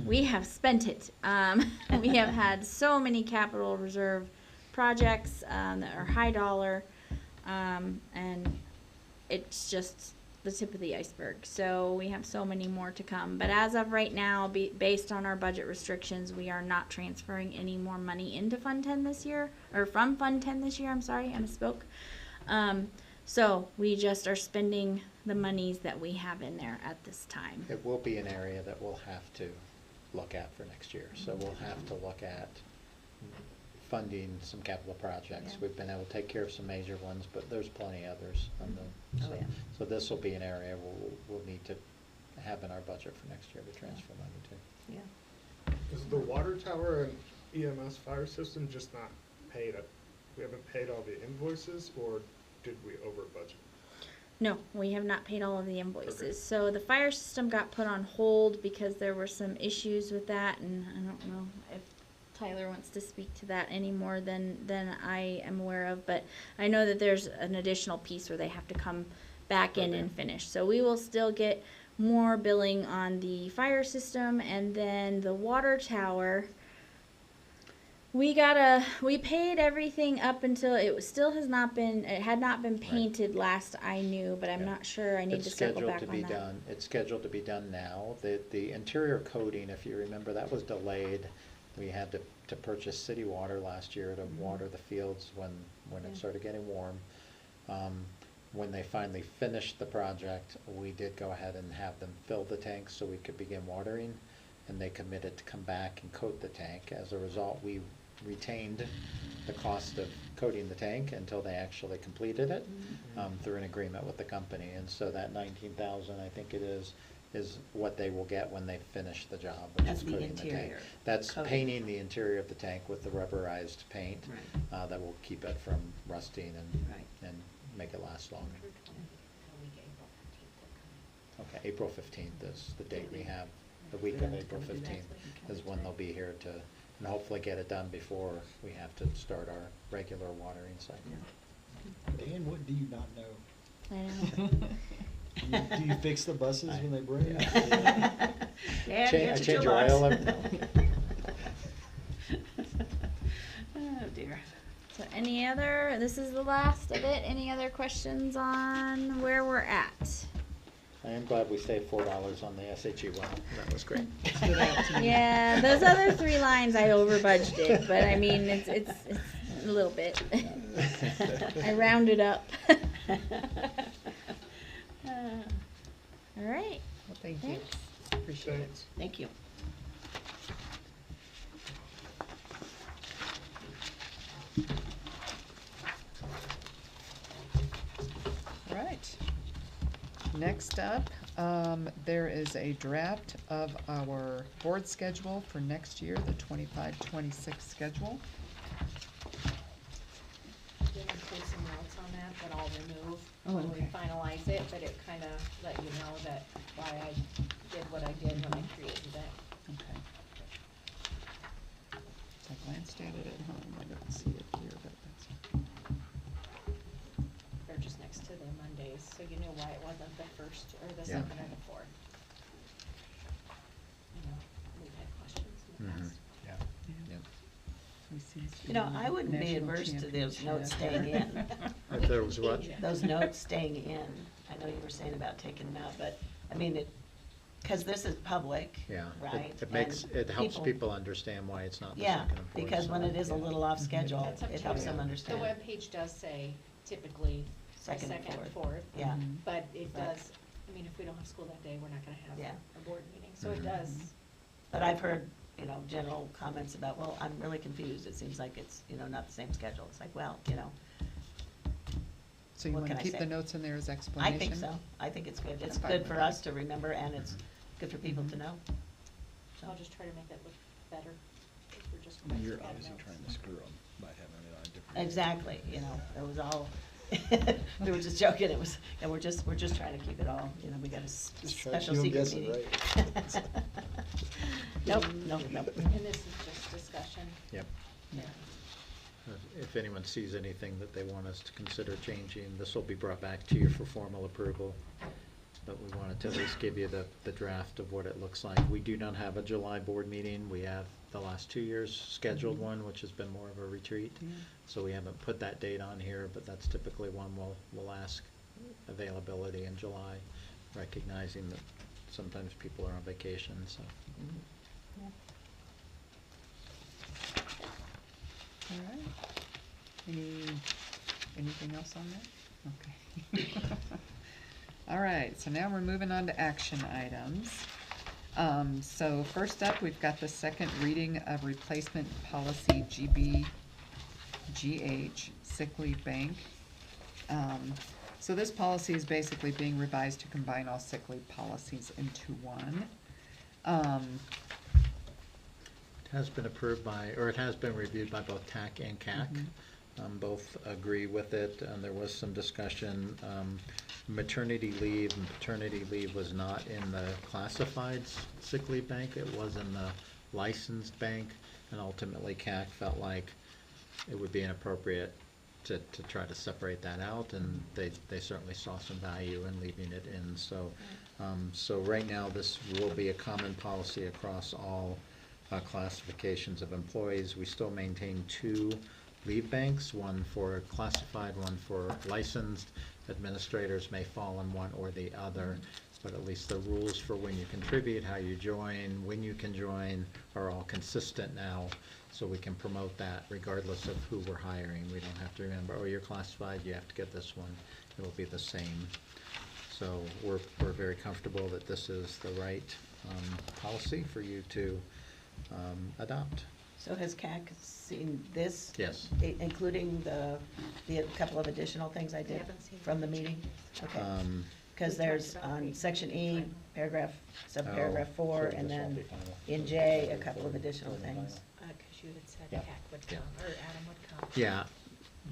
we have spent it. We have had so many capital reserve projects that are high dollar, and it's just the tip of the iceberg. So we have so many more to come. But as of right now, based on our budget restrictions, we are not transferring any more money into Fund 10 this year, or from Fund 10 this year. I'm sorry, I misspoke. So we just are spending the monies that we have in there at this time. It will be an area that we'll have to look at for next year. So we'll have to look at funding some capital projects. Yeah. We've been able to take care of some major ones, but there's plenty others on them. Oh, yeah. So this will be an area we'll need to have in our budget for next year to transfer money to. Yeah. Is the water tower and EMS fire system just not paid? We haven't paid all the invoices, or did we over budget? No, we have not paid all of the invoices. Okay. So the fire system got put on hold because there were some issues with that, and I don't know if Tyler wants to speak to that any more than I am aware of, but I know that there's an additional piece where they have to come back in and finish. So we will still get more billing on the fire system, and then the water tower. We paid everything up until it had not been painted last I knew, but I'm Yeah. not sure. I need to circle back on that. It's scheduled to be done now. The interior coating, if you remember, that was delayed. We had to purchase city water last year to water the fields when Yeah. it started getting warm. When they finally finished the project, we did go ahead and have them fill the tanks so we could begin watering, and they committed to come back and coat the tank. As a result, we retained the cost of coating the tank until they actually completed it, through an agreement with the company. And so that 19,000, I think it is what they will get when they finish the job, which That's is the coating the tank. interior That's coating. painting the interior of the tank with the rubberized paint, Right. that will keep it from rusting Right. and make it last longer. Okay, April 15th is the date we have. The week of April 15th is when they'll be here to, and hopefully get it done before we have to start our regular watering cycle. Dan, what do you not know? I know. Do you fix the buses when they break? Yeah, I get change your your oil toolbox. Oh, dear. So this is the last of it. Any other questions on where we're at? I am glad we saved $4 on the SHE well. That was great. Stood out to me. Yeah, those other 3 lines I over budgeted, but I mean, it's a little bit. I rounded up. All right, Well, thank you. thanks. Appreciate it. Thanks. Thank you. All right. Next up, there is a draft of our board schedule for next year, the 25-26 schedule. Did include some notes on that that I'll remove Oh, when we okay. finalize it, but it kinda let you know that why I did what I did when I created it. Okay. I glanced at it at home, I don't see it here, but that's, They're just next to the Mondays, so you knew why it wasn't the first or the Yeah. second or the fourth. You know, we've had questions in the Mhm. past. Yep. we seem to You know, be I wouldn't be national adverse to those notes championship. staying in. If there was what? Those notes staying in. I know you were saying about taking them out, but, I mean, because this is public, Yeah. right? It makes, And it helps people understand why it's not the Yeah, second and fourth. because when it is a Yeah. little off schedule, That's up it to helps you. them understand. The webpage does say typically the Second and second and fourth. fourth, Yeah, Mhm. but it But- does, I mean, if we don't have school that day, we're not gonna have Yeah. a board meeting, so it Mhm. does. but I've heard, you know, general comments about, well, I'm really confused. It seems like it's, you know, not the same schedule. It's like, well, you know, So you What wanna can I keep say? the notes in there as I explanation? think so. I think it's good. It's I'm fine good with for that. us to remember, and it's good for people to know. I'll just try to make that look better, if we're just. I mean, you're going to add obviously notes. trying to screw them by having it on a different. Exactly, you know, it was all, we were just joking, it was, and we're just trying to keep it all, you know, we got a Just try to special keep 'em secret guessing, meeting. Nope, nope, nope. And this is just discussion. Yep. Yeah. If anyone sees anything that they want us to consider changing, this will be brought back to you for formal approval. But we wanted to at least give you the draft of what it looks like. We do not have a July board meeting. We have the last 2 years scheduled one, which has been more of a retreat. Yeah. So we haven't put that date on here, but that's typically one we'll ask availability in July, recognizing that sometimes people are on vacation, so. All right. Anything else on that? Okay. All right, so now we're moving on to action items. So first up, we've got the second reading of replacement policy GH, sick leave bank. So this policy is basically being revised to combine all sick leave policies into one. It has been approved by, or it has been reviewed by both TAC and CAC. Both agree with it, and there was some discussion. Maternity leave and paternity leave was not in the classified sick leave bank, it was in the licensed bank, and ultimately CAC felt like it would be inappropriate to try to separate that out, and they certainly saw some value in leaving it in, so. So right now, this will be a common policy across all classifications of employees. We still maintain 2 leave banks, one for classified, one for licensed. Administrators may fall in one or the other, but at least the rules for when you contribute, how you join, when you can join, are all consistent now, so we can promote that regardless of who we're hiring. We don't have to remember, oh, you're classified, you have to get this one. It'll be the same. So we're very comfortable that this is the right policy for you to adopt. So has CAC seen this? Yes. Including the couple of additional things I did haven't seen from the the meeting? Okay. We Because talked there's about on the section E, final. subparagraph 4, so and this won't then be final. in J, a couple of additional things. Cause you had said Yeah. CAC would Yeah. come, or Adam would come. Yeah,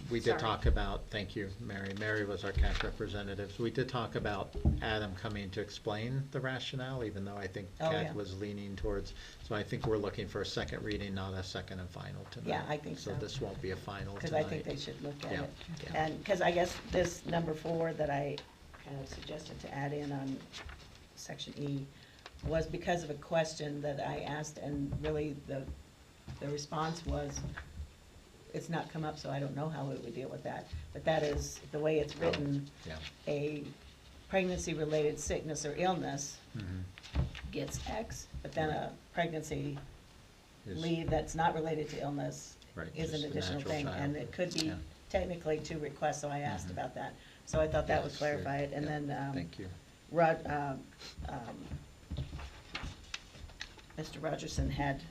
we did Sorry. talk about, thank you, Mary. Mary was our CAC representative. We did talk about Adam coming to explain the rationale, even though I think Oh, yeah. CAC was leaning towards, so I think we're looking for a second reading, not a second and final tonight. Yeah, I think so. So this won't be a final tonight. Because I think they should look at Yeah, it. yeah. And, because I guess this number 4 that I kind of suggested to add in on section E was because of a question that I asked, and really the response was, it's not come up, so I don't know how it would deal with that. But that is, the way it's written, Yeah. a pregnancy-related sickness or illness Mhm. gets X, but then a pregnancy Is- leave that's not related to illness Right, is an just a additional natural thing, and child. it could be Yeah. technically 2 requests, so I asked Mhm. about that. So I thought that would Yes, clarify it, and yeah, then, Thank you. Mr. Rogerson had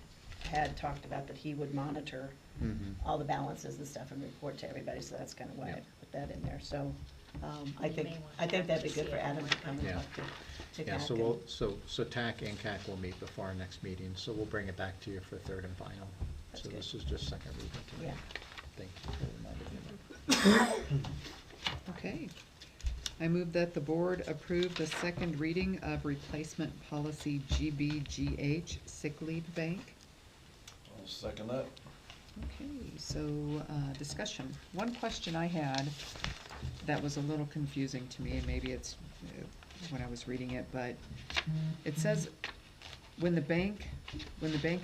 talked about that he would monitor Mhm. all the balances and stuff and report to everybody, so that's kind of why I Yeah. put that in there, so, I You think, may want I think that'd be to good see for it Adam more to come and Yeah. talk to Yeah, CAC so and- we'll, so TAC and CAC will meet before our next meeting, so we'll bring it back to you for third and final. That's So good. this is just second reading Yeah. tonight. Thank you for reminding me. Okay. I move that the board approve the second reading of replacement policy GBGH sick leave bank. I'll second that. Okay, so, discussion. One question I had that was a little confusing to me, and maybe it's when I was reading it, but it says when the bank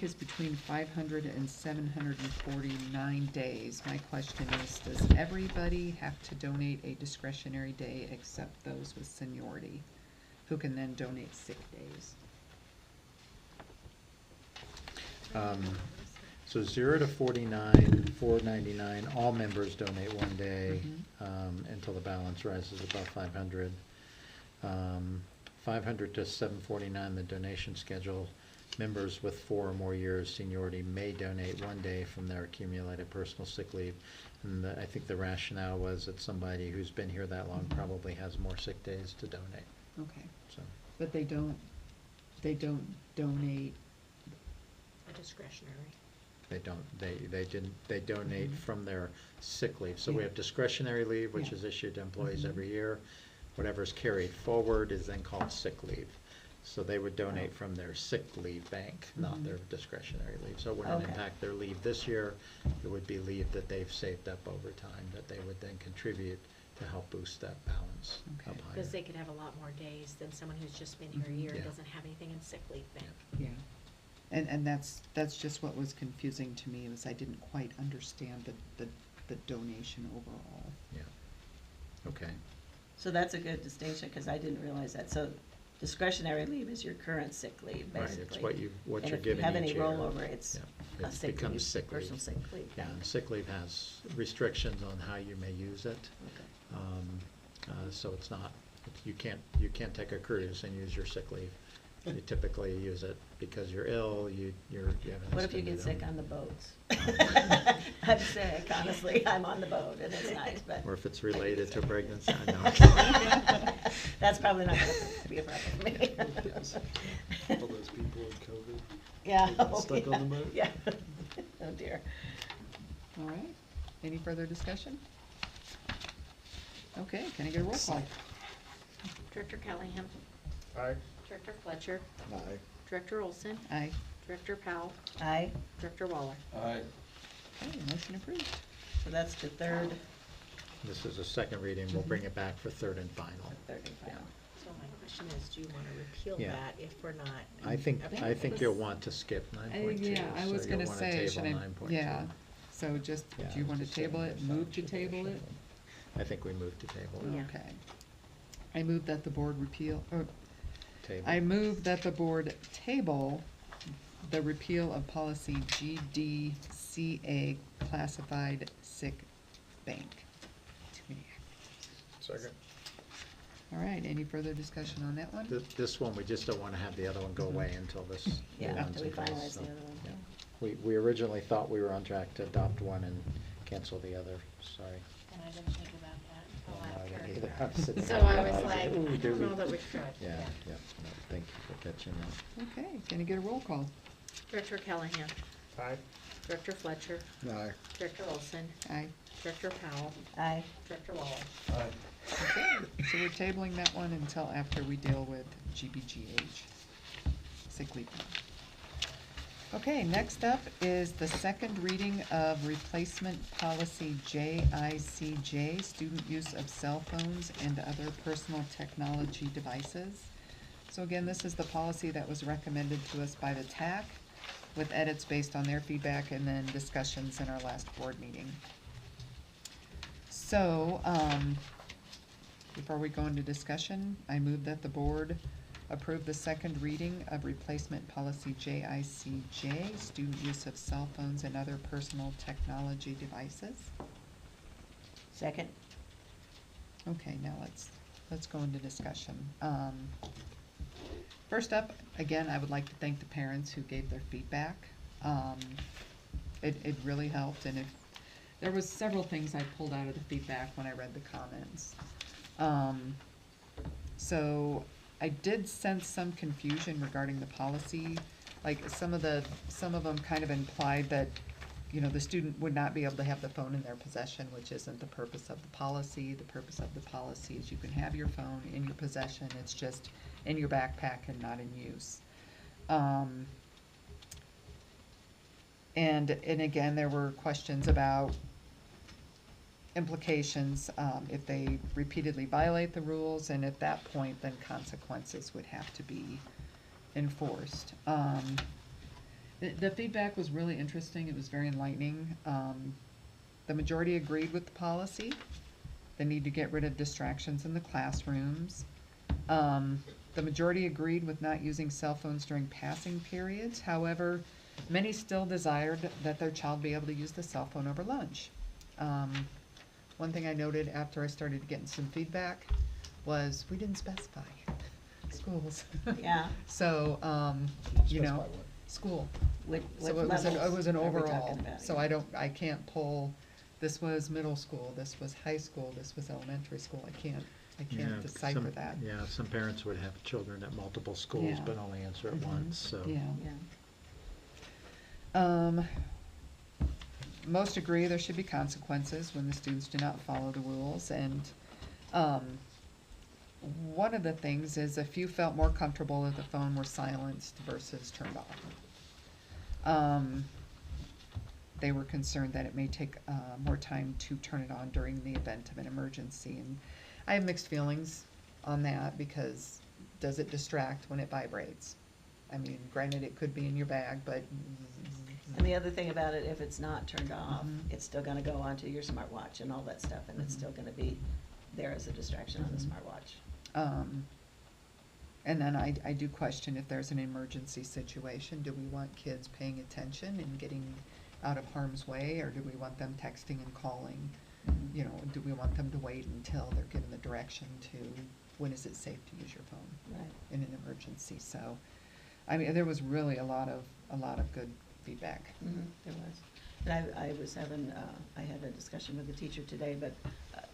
is between 500 and 749 days, my question is, does everybody have to donate a discretionary day except those with seniority, who can then donate sick days? So 0 to 49, 499, all members donate 1 day, until the balance rises above 500. 500 to 749, the donation schedule, members with 4 or more years seniority may donate 1 day from their accumulated personal sick leave. And I think the rationale was that somebody who's been here that long probably has more sick days to donate, Okay, so. but they don't donate, A discretionary. They donate from their sick leave. So we Yeah. have discretionary leave, which Yeah. is issued to employees Mhm. every year. Whatever's carried forward is then called sick leave. So they would donate from their sick leave bank, not Mhm. their discretionary leave. So it wouldn't Okay. impact their leave this year. It would be leave that they've saved up over time that they would then contribute to help boost that balance Okay. up higher. Because they could have a lot more days than someone who's just been here a year and Yeah. doesn't have anything in sick leave bank. yeah. And that's just what was confusing to me, was I didn't quite understand the donation overall. Yeah, okay. So that's a good distinction, because I didn't realize that. So discretionary leave is your current sick leave, Right, basically. it's what you're given And if you have any each year. rollover, it's Yeah, a it sick becomes leave, sick leave. personal sick leave. Yeah, and sick leave has restrictions on how you may use it. Okay. So it's not, you can't take a cruise and use your sick leave. You typically use it because you're ill, you have an What if you extended get sick illness. on the boats? I'm sick, honestly, I'm on the boat, and it's nice, but. Or if it's related to pregnancy, I know. That's probably not gonna be a problem for me. All those people with COVID. Yeah. They got stuck on the boat? Yeah. Oh dear. All right, any further discussion? Okay, can I get a roll call? Director Callahan, Aye. Director Fletcher, Aye. Director Olson, Aye. Director Powell, Aye, Director Waller. Aye. Okay, motion approved. so that's the third, This is a second reading, we'll bring it back for third and final. third and final. So my question is, do you want to repeal Yeah. that if we're not? I think you'll want to skip 9.2. Yeah, I was so gonna you'll wanna say, should table I, 9.2. yeah, so just, Yeah, do you wanna just table it, move to table it? I think we move to table it. Yeah. Okay. I move that the board repeal, or, Table. I move that the board table the repeal of policy GDCA classified sick bank. Too many acronyms. Second. All right, any further discussion on that one? This one, we just don't wanna have the other one go away until this. new Yeah, one's until we in place, finalize so, the other one. yeah. We originally thought we were on track to adopt one and cancel the other, sorry. And I didn't think about No, that I until didn't after. either. I was sitting So there I going, was like, "Ooh, I do don't we?" know that we should. Yeah, no, thank you for catching that. Okay, can I get a roll call? Director Callahan, Aye. Director Fletcher, Aye. Director Olson, Aye. Director Powell, Aye, Director Waller. Aye. Okay, so we're tabling that one until after we deal with GBGH, sick leave. Okay, next up is the second reading of replacement policy JICJ, student use of cell phones and other personal technology devices. So again, this is the policy that was recommended to us by the TAC with edits based on their feedback and then discussions in our last board meeting. So, Before we go into discussion, I move that the board approve the second reading of replacement policy JICJ, student use of cell phones and other personal technology devices. Second? Okay, now let's go into discussion. First up, again, I would like to thank the parents who gave their feedback. It really helped, and there was several things I pulled out of the feedback when I read the comments. So I did sense some confusion regarding the policy. Like some of them kind of implied that, you know, the student would not be able to have the phone in their possession, which isn't the purpose of the policy. The purpose of the policy is you can have your phone in your possession. It's just in your backpack and not in use. And again, there were questions about implications if they repeatedly violate the rules, and at that point, then consequences would have to be enforced. The feedback was really interesting. It was very enlightening. The majority agreed with the policy, the need to get rid of distractions in the classrooms. The majority agreed with not using cell phones during passing periods. However, many still desired that their child be able to use the cell phone over lunch. One thing I noted after I started getting some feedback was we didn't specify schools. Yeah. So, you know, Specify what? school. What So it was an levels are we overall, talking about so here? I can't pull, this was middle school, this was high school, this was elementary school, I can't Yeah, decipher some- that. Yeah, some parents would have children at multiple schools, Yeah. but only answer at Mhm. once, so. Yeah. Yeah. Most agree there should be consequences when the students do not follow the rules, and, one of the things is a few felt more comfortable if the phone were silenced versus turned off. They were concerned that it may take, more time to turn it on during the event of an emergency, and I have mixed feelings on that, because does it distract when it vibrates? I mean, granted, it could be in your bag, but. And the other thing about it, if it's not turned off, Mhm. it's still gonna go onto your smartwatch and all that stuff, and it's Mhm. still gonna be there as a distraction on the Mhm. smartwatch. And then I do question if there's an emergency situation, do we want kids paying attention and getting out of harm's way, or do we want them texting and calling? Mhm. You know, do we want them to wait until they're given the direction to, when is it safe to use your phone Right. in an emergency? So, I mean, there was really a lot of good feedback. There was. And I was having, I had a discussion with a teacher today, but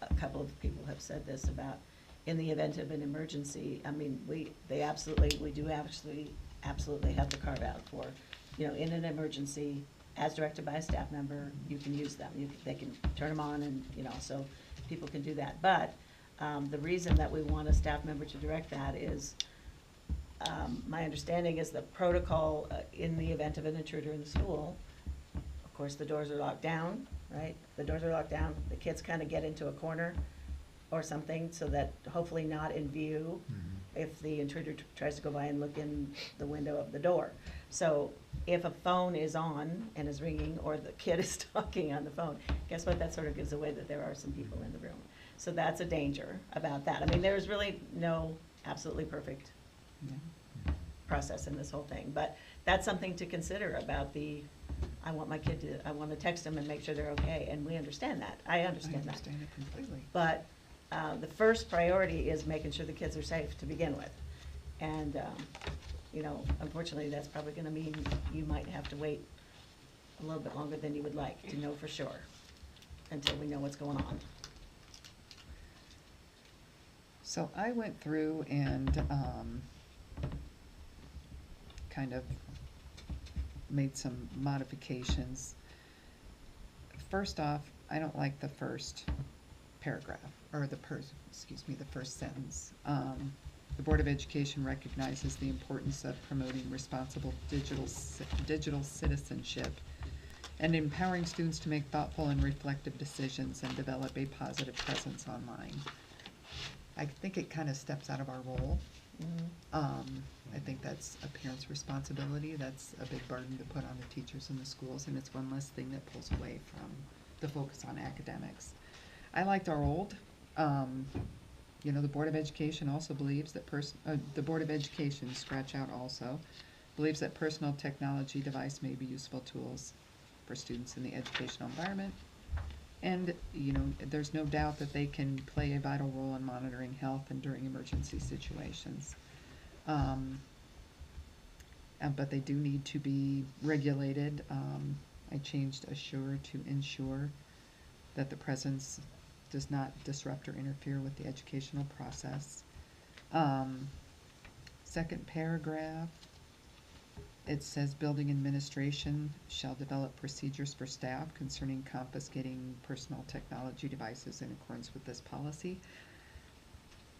a couple of people have said this about, in the event of an emergency, I mean, we do absolutely have the carve out for, you know, in an emergency, as directed by a staff member, you can use them. They can turn them on and, you know, so people can do that. But, the reason that we want a staff member to direct that is, my understanding is the protocol in the event of an intruder in the school, of course, the doors are locked down, right? The doors are locked down, the kids kind of get into a corner or something, so that hopefully not in view if the intruder tries to go by and look in the window of the door. So if a phone is on and is ringing, or the kid is talking on the phone, guess what? That sort of gives away that there are some people in the room. So that's a danger about that. I mean, there's really no absolutely perfect Yeah. process in this whole thing, but that's something to consider about I want to text them and make sure they're okay, and we understand that. I understand that. it completely. But the first priority is making sure the kids are safe to begin with. And, you know, unfortunately, that's probably gonna mean you might have to wait a little bit longer than you would like to know for sure, until we know what's going on. So I went through and kind of made some modifications. First off, I don't like the first paragraph, or the first sentence. The Board of Education recognizes the importance of promoting responsible digital citizenship and empowering students to make thoughtful and reflective decisions and develop a positive presence online. I think it kind of steps out of our role. I think that's a parent's responsibility. That's a big burden to put on the teachers in the schools, and it's one less thing that pulls away from the focus on academics. I liked our old, you know, the Board of Education also believes that the Board of Education, scratch out also, believes that personal technology device may be useful tools for students in the educational environment. And, you know, there's no doubt that they can play a vital role in monitoring health and during emergency situations. But they do need to be regulated. I changed assure to ensure that the presence does not disrupt or interfere with the educational process. Second paragraph, it says building administration shall develop procedures for staff concerning confiscating personal technology devices in accordance with this policy.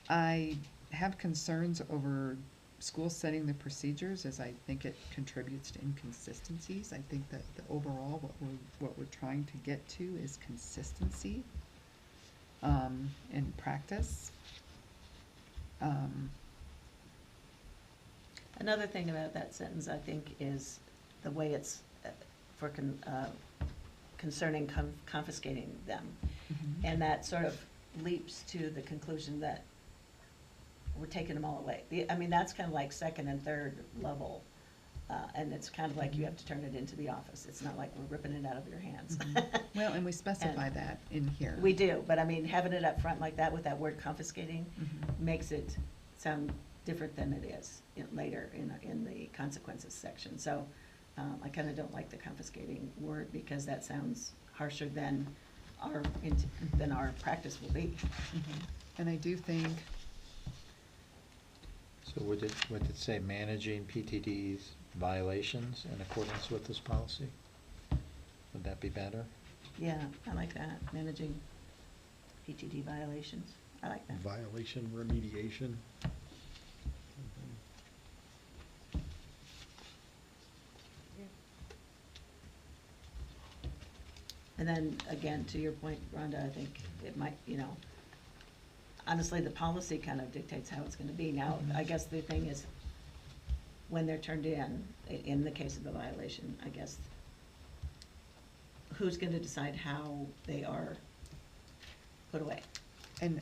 I have concerns over schools setting the procedures, as I think it contributes to inconsistencies. I think that the overall what we're trying to get to is consistency in practice. Another thing about that sentence, I think, is the way it's concerning confiscating them. Mhm. And that sort of leaps to the conclusion that we're taking them all away. I mean, that's kind of like second and third level, and it's kind of like you have to turn it into the office. It's not like we're ripping it out of your hands. Mhm. Well, and we specify that in here. We do, but I mean, having it up front like that with that word confiscating Mhm. makes it sound different than it is later in the consequences section. So I kind of don't like the confiscating word because that sounds harsher than our practice will be. Mhm. And I do think, So would it say managing PTD's violations in accordance with this policy? Would that be better? Yeah, I like that, managing PTD violations. I like that. Violation remediation. And then, again, to your point, Rhonda, I think it might, honestly, the policy kind of dictates how it's gonna be. Now, I guess the thing is, when they're turned in the case of a violation, I guess, who's gonna decide how they are put away? and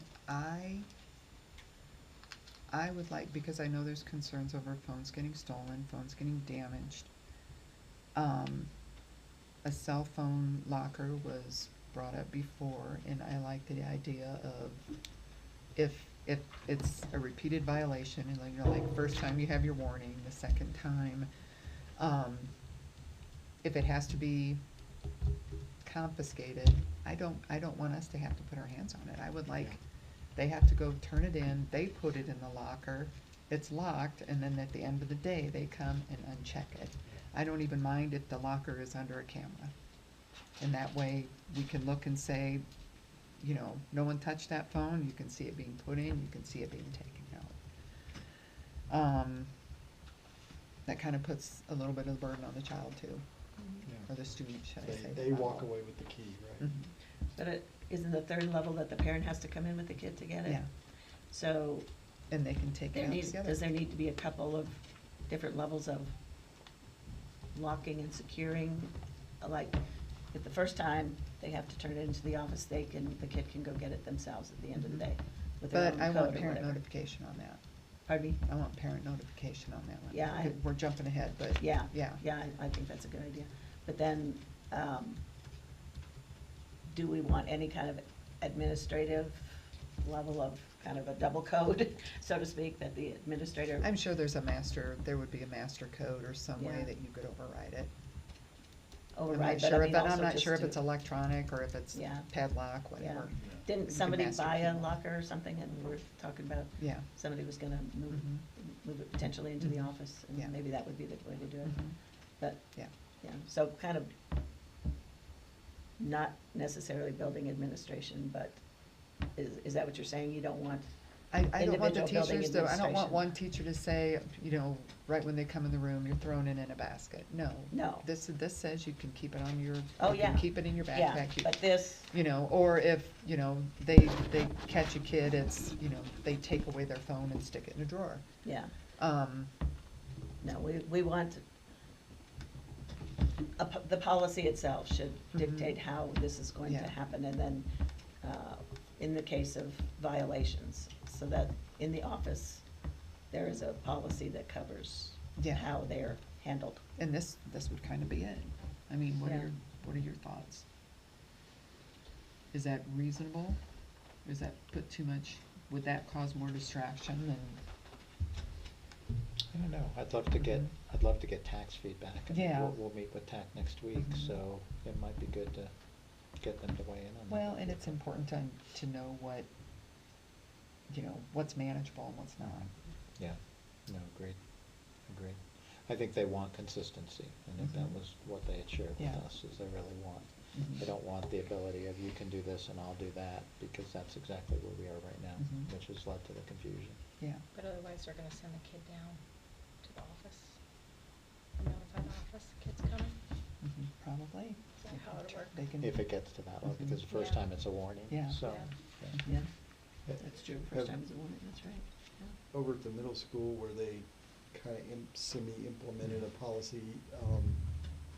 I would like, because I know there's concerns over phones getting stolen, phones getting damaged. A cell phone locker was brought up before, and I like the idea of if it's a repeated violation, and like first time you have your warning, the second time, if it has to be confiscated, I don't want us to have to put our hands on it. I would like, they have to go turn it in, they put it in the locker, it's locked, and then at the end of the day, they come and uncheck it. I don't even mind if the locker is under a camera. And that way, we can look and say, no one touched that phone, you can see it being put in, you can see it being taken out. That kind of puts a little bit of the burden on the child too, or the student, should I say. They walk away with the key, right? Mhm. But isn't the third level that the parent has to come in with the kid to get it? Yeah, So and they can take it out together. does there need to be a couple of different levels of locking and securing? Like, if the first time they have to turn it into the office, the kid can go get it themselves at the end of the day with their own But I code want or parent whatever. notification on that. Pardon me? I want parent notification on that one. Yeah, We're jumping ahead, but. Yeah, Yeah. I think that's a good idea. But then, do we want any kind of administrative level of kind of a double code, so to speak, that the administrator? I'm sure there would be a master code or some way Yeah. that you could override it. Override, but I mean also I'm not just sure if to- it's electronic or if it's Yeah. padlock, Yeah. whatever. Didn't With the somebody master buy key. a locker or something, and we were talking about Yeah. somebody was gonna move Mhm. it potentially into the Mhm. office, Yeah. and maybe that would be the way to do it. Mhm. But, Yeah. yeah, so kind of not necessarily building administration, but is that what you're saying? You don't want I don't want the individual building teachers to, I don't want administration? one teacher to say, right when they come in the room, you're throwing it in a basket. No. No. This says you can keep it on your, Oh, you can yeah. keep it in your Yeah, backpack. but this, Or if, they catch a kid, it's, they take away their phone and stick it in a drawer. yeah, Um, no, we want, the policy itself should dictate how this is going to Yeah. happen, and then, in the case of violations, so that in the office, there is a policy that covers Yeah. how they're handled. And this would kind of be it. I mean, Yeah. what are your thoughts? Is that reasonable? Does that put too much, would that cause more distraction than? I don't know, I'd love to get tax feedback. I mean, Yeah. We'll meet with TAC next week, Mhm. so it might be good to get them to weigh in on that. Well, and it's important to know what, what's manageable and what's not. Yeah, no, agreed. I think they want consistency, and if that Mhm. was what they had shared with Yeah. us, is they really want. Mhm. They don't want the ability of you can do this and I'll do that, because that's exactly where we are right now, Mhm. which has led to the confusion. Yeah. But otherwise, they're gonna send the kid down to the office, and notify the office, the kid's coming. Mhm, probably. Is that how it'll work? They can. If it gets to that level, Mhm. because the first Yeah. time it's a warning, Yeah. so. Yeah. yeah. Yeah, that's true, first time is a warning, that's right. Yeah. Over at the middle school where they kind of semi-implemented a policy,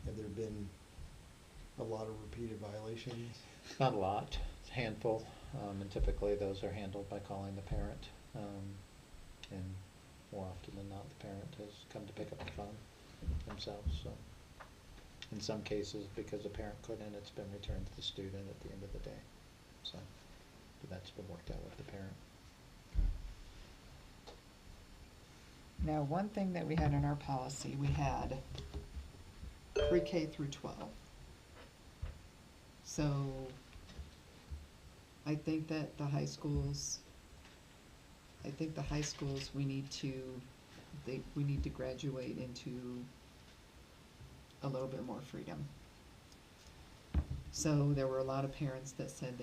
have there been a lot of repeated violations? Not a lot, it's a handful, and typically those are handled by calling the parent. And more often than not, the parent has come to pick up the phone themselves, so. In some cases, because the parent couldn't, it's been returned to the student at the end of the day, so. But that's been worked out with the parent. Now, one thing that we had in our policy, we had pre-K through 12. So I think that the high schools, we need to graduate into a little bit more freedom. So there were a lot of parents that said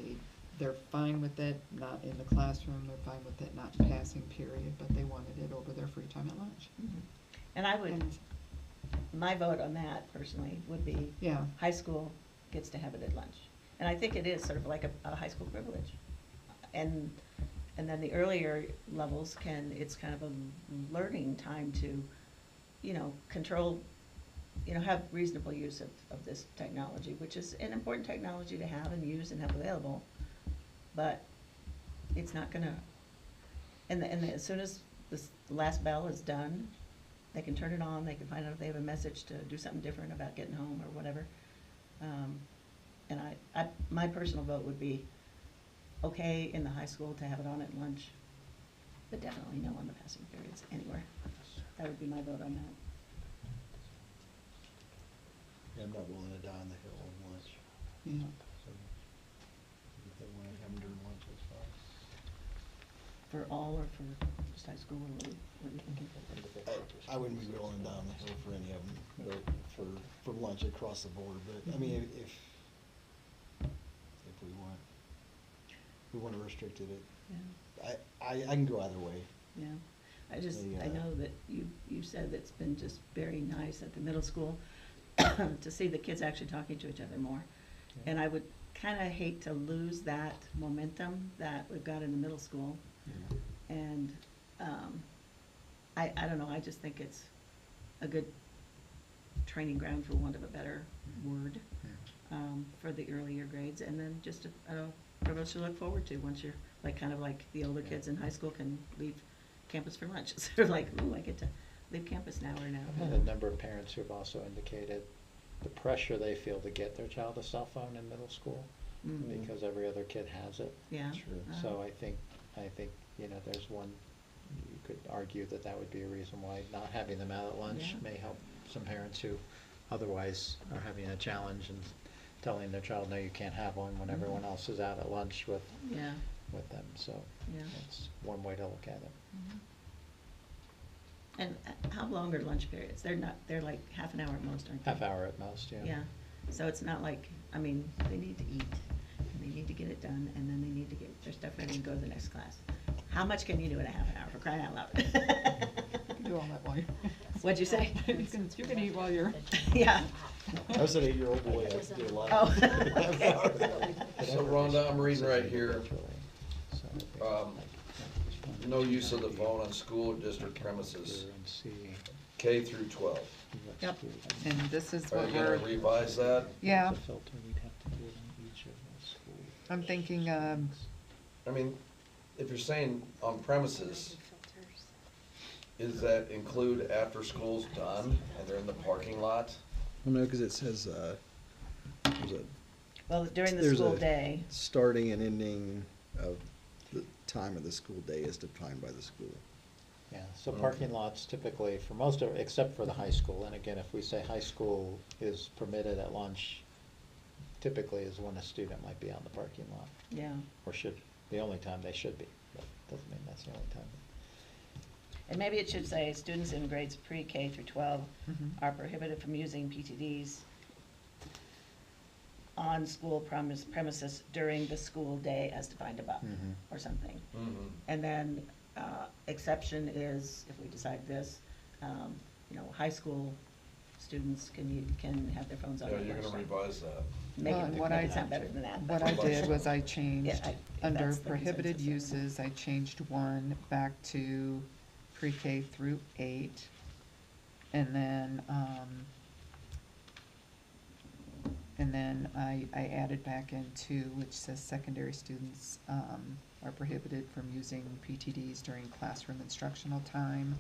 they're fine with it, not in the classroom, they're fine with it, not in passing period, but they wanted it over their free time at lunch. Mhm. And I would, And, my vote on that personally would be, yeah, high school gets to have it at lunch. And I think it is sort of like a high school privilege. And then the earlier levels it's kind of a learning time to, control, have reasonable use of this technology, which is an important technology to have and use and have available. But it's not gonna, and as soon as the last bell is done, they can turn it on, they can find out if they have a message to do something different about getting home or whatever. And my personal vote would be okay in the high school to have it on at lunch, but definitely no on the passing periods anywhere. That would be my vote on that. Yeah, I'm not willing to die on the hill on lunch, yeah. so if they want to have them during lunch, that's fine. For all or for just high school, or what are you thinking? I wouldn't be willing to die on the hill for any of them, but for lunch across the board, but I mean, if we want to restrict it, Yeah, I can go either way. yeah. I Yeah. know that you said it's been just very nice at the middle school to see the kids actually talking to each other more. Yeah. And I would kind of hate to lose that momentum that we've got in the middle school. And I don't know, I just think it's a good training ground, for want of a better word, for the earlier grades. And then just a privilege to look forward to once you're, kind of like the older kids in high school can leave campus for lunch. It's sort of like, ooh, I get to leave campus now or now. I've had a number of parents who have also indicated the pressure they feel to get their child a cell phone in middle school, Mm. because every other kid has it. Yeah. True. So I think, there's one, you could argue that would be a reason why not having them out at lunch Yeah. may help some parents who otherwise are having a challenge and telling their child, no, you can't have one when everyone else is out at lunch with Yeah, them, so yeah. that's one way to look at it. Mhm. And how long are lunch periods? They're like half an hour at most, aren't they? Half hour at most, yeah. Yeah, so it's not like, they need to eat, and they need to get it done, and then they need to get their stuff ready and go to the next class. How much can you do in a half an hour, for crying out loud? You can do all that while you're. What'd you say? You can eat while you're. Yeah. I was an 8-year-old boy, I had to do a lot. Oh. So Rhonda, I'm reading right here, no use of the phone on school or district premises, K through 12. Yep. And this is Are what you gonna we're, revise that? yeah, The filter we'd have to do it on each of those schools. I'm thinking, I mean, if you're saying on premises, does that include after school's done and they're in the parking lot? Well, no, because it says, there's a. Well, during the there's school a day, Starting and ending of the time of the school day is defined by the school. Yeah, so parking lots typically, for most of, except for the high school, and again, if we say high school is permitted at lunch, typically is when a student might be on the parking lot, yeah. or should, the only time they should be, but doesn't mean that's the only time. And maybe it should say, students in grades pre-K through 12 Mhm. are prohibited from using PTDs on school premises during the school day as defined above, Mhm. or something. Mm-hmm. And then, exception is, if we decide this, high school students can have their phones on Yeah, at you're gonna lunchtime. revise that. Make Well, it, and what make I- it sound better than that. What but- I did was I changed, Yeah, if under that's the prohibited consensus, then- uses, I changed 1 back to pre-K through 8. And then I added back in 2, which says secondary students are prohibited from using PTDs during classroom instructional time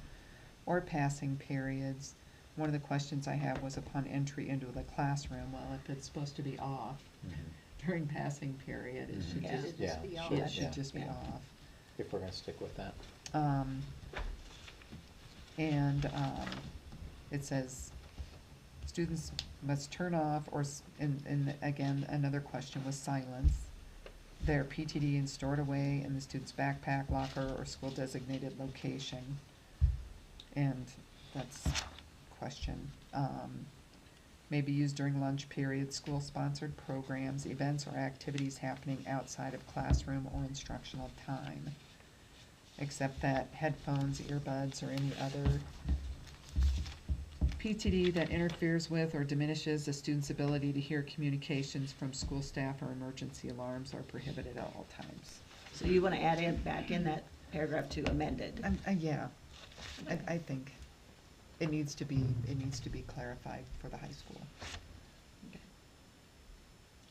or passing periods. One of the questions I have was upon entry into the classroom, well, if it's supposed to be off during passing period, it should Yeah. just, Yeah, it should just be Yeah. off. if we're gonna stick with that. It says, students must turn off and again, another question was silence, their PTD and stored away in the student's backpack, locker, or school designated location. And that's question. May be used during lunch period, school-sponsored programs, events, or activities happening outside of classroom or instructional time, except that headphones, earbuds, or any other PTD that interferes with or diminishes a student's ability to hear communications from school staff or emergency alarms are prohibited at all times. So you want to add in, back in that paragraph to amended? Yeah, I think it needs to be clarified for the high school.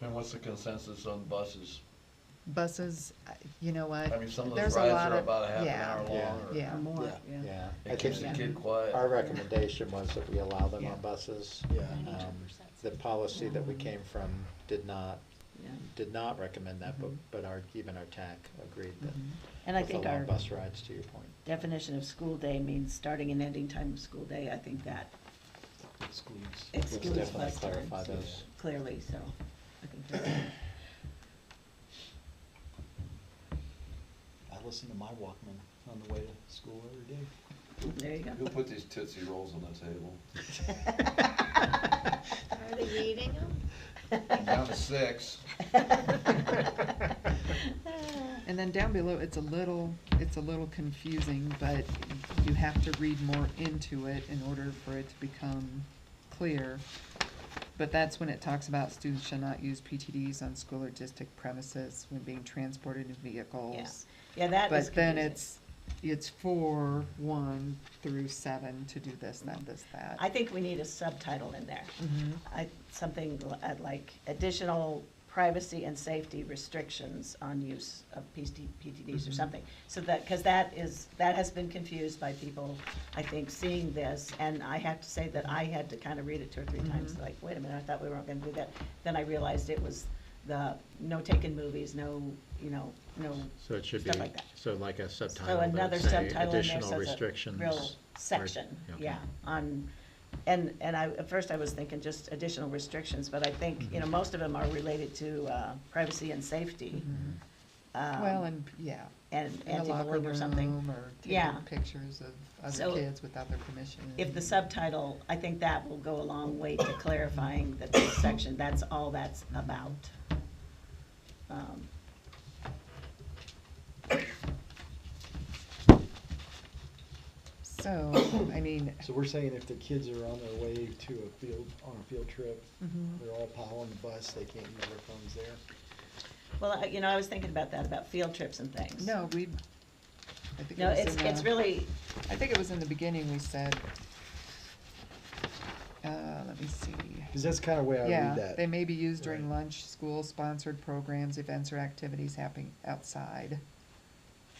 And what's the consensus on buses? Buses, you know what? I mean, some of There's those a rides lot are of- about a half an yeah, hour long, or Yeah. Or more, Yeah. yeah. I it keeps the think kid quiet. our recommendation was that we allow them Yeah. on buses. Yeah. The policy that we came from did not recommend that, Mhm. but even our TAC agreed that And I with the think long our bus rides, to your point. definition of school day means starting and ending time of school day. I think that Excludes. Let's excludes definitely bus clarify times those. clearly, so I think that's. I listen to my Walkman on the way to school every day. There you Who go. put these Tootsie Rolls on the table? Are they eating them? I'm down to 6. And then down below, it's a little confusing, but you have to read more into it in order for it to become clear. But that's when it talks about students shall not use PTDs on school or district premises when being transported in vehicles. Yeah, that is But then confusing. it's 4:1 through 7 to do this, that. I think we need a subtitle in there. Mhm. Something like additional privacy and safety restrictions on use of PTDs or Mhm. something. So that, because that has been confused by people, I think, seeing this. And I have to say that I had to kind of read it 2 or 3 times, Mhm. like, wait a minute, I thought we weren't gonna do that. Then I realized it was the no taking movies, no, no So it should be, stuff like that. so like a So subtitle another that say subtitle in there additional says a restrictions. real section, okay. yeah, on, and at first I was thinking just additional restrictions, but I think, most of them are related to, privacy and safety. Well, and, yeah. And In the locker anti-bullying or something. room, or Yeah. taking pictures of other So, kids without their permission. If the subtitle, I think that will go a long way to clarifying that this section, that's all that's about. So, I mean, So we're saying if the kids are on their way to on a field trip, Mhm. they're all piling the bus, they can't use their phones there? Well, I was thinking about that, about field trips and things. no, I think it No, was it's really, I think it was in the beginning we said, let me see. Because that's kind of the way I read Yeah, that. they may be used during Right. lunch, school-sponsored programs, events, or activities happening outside.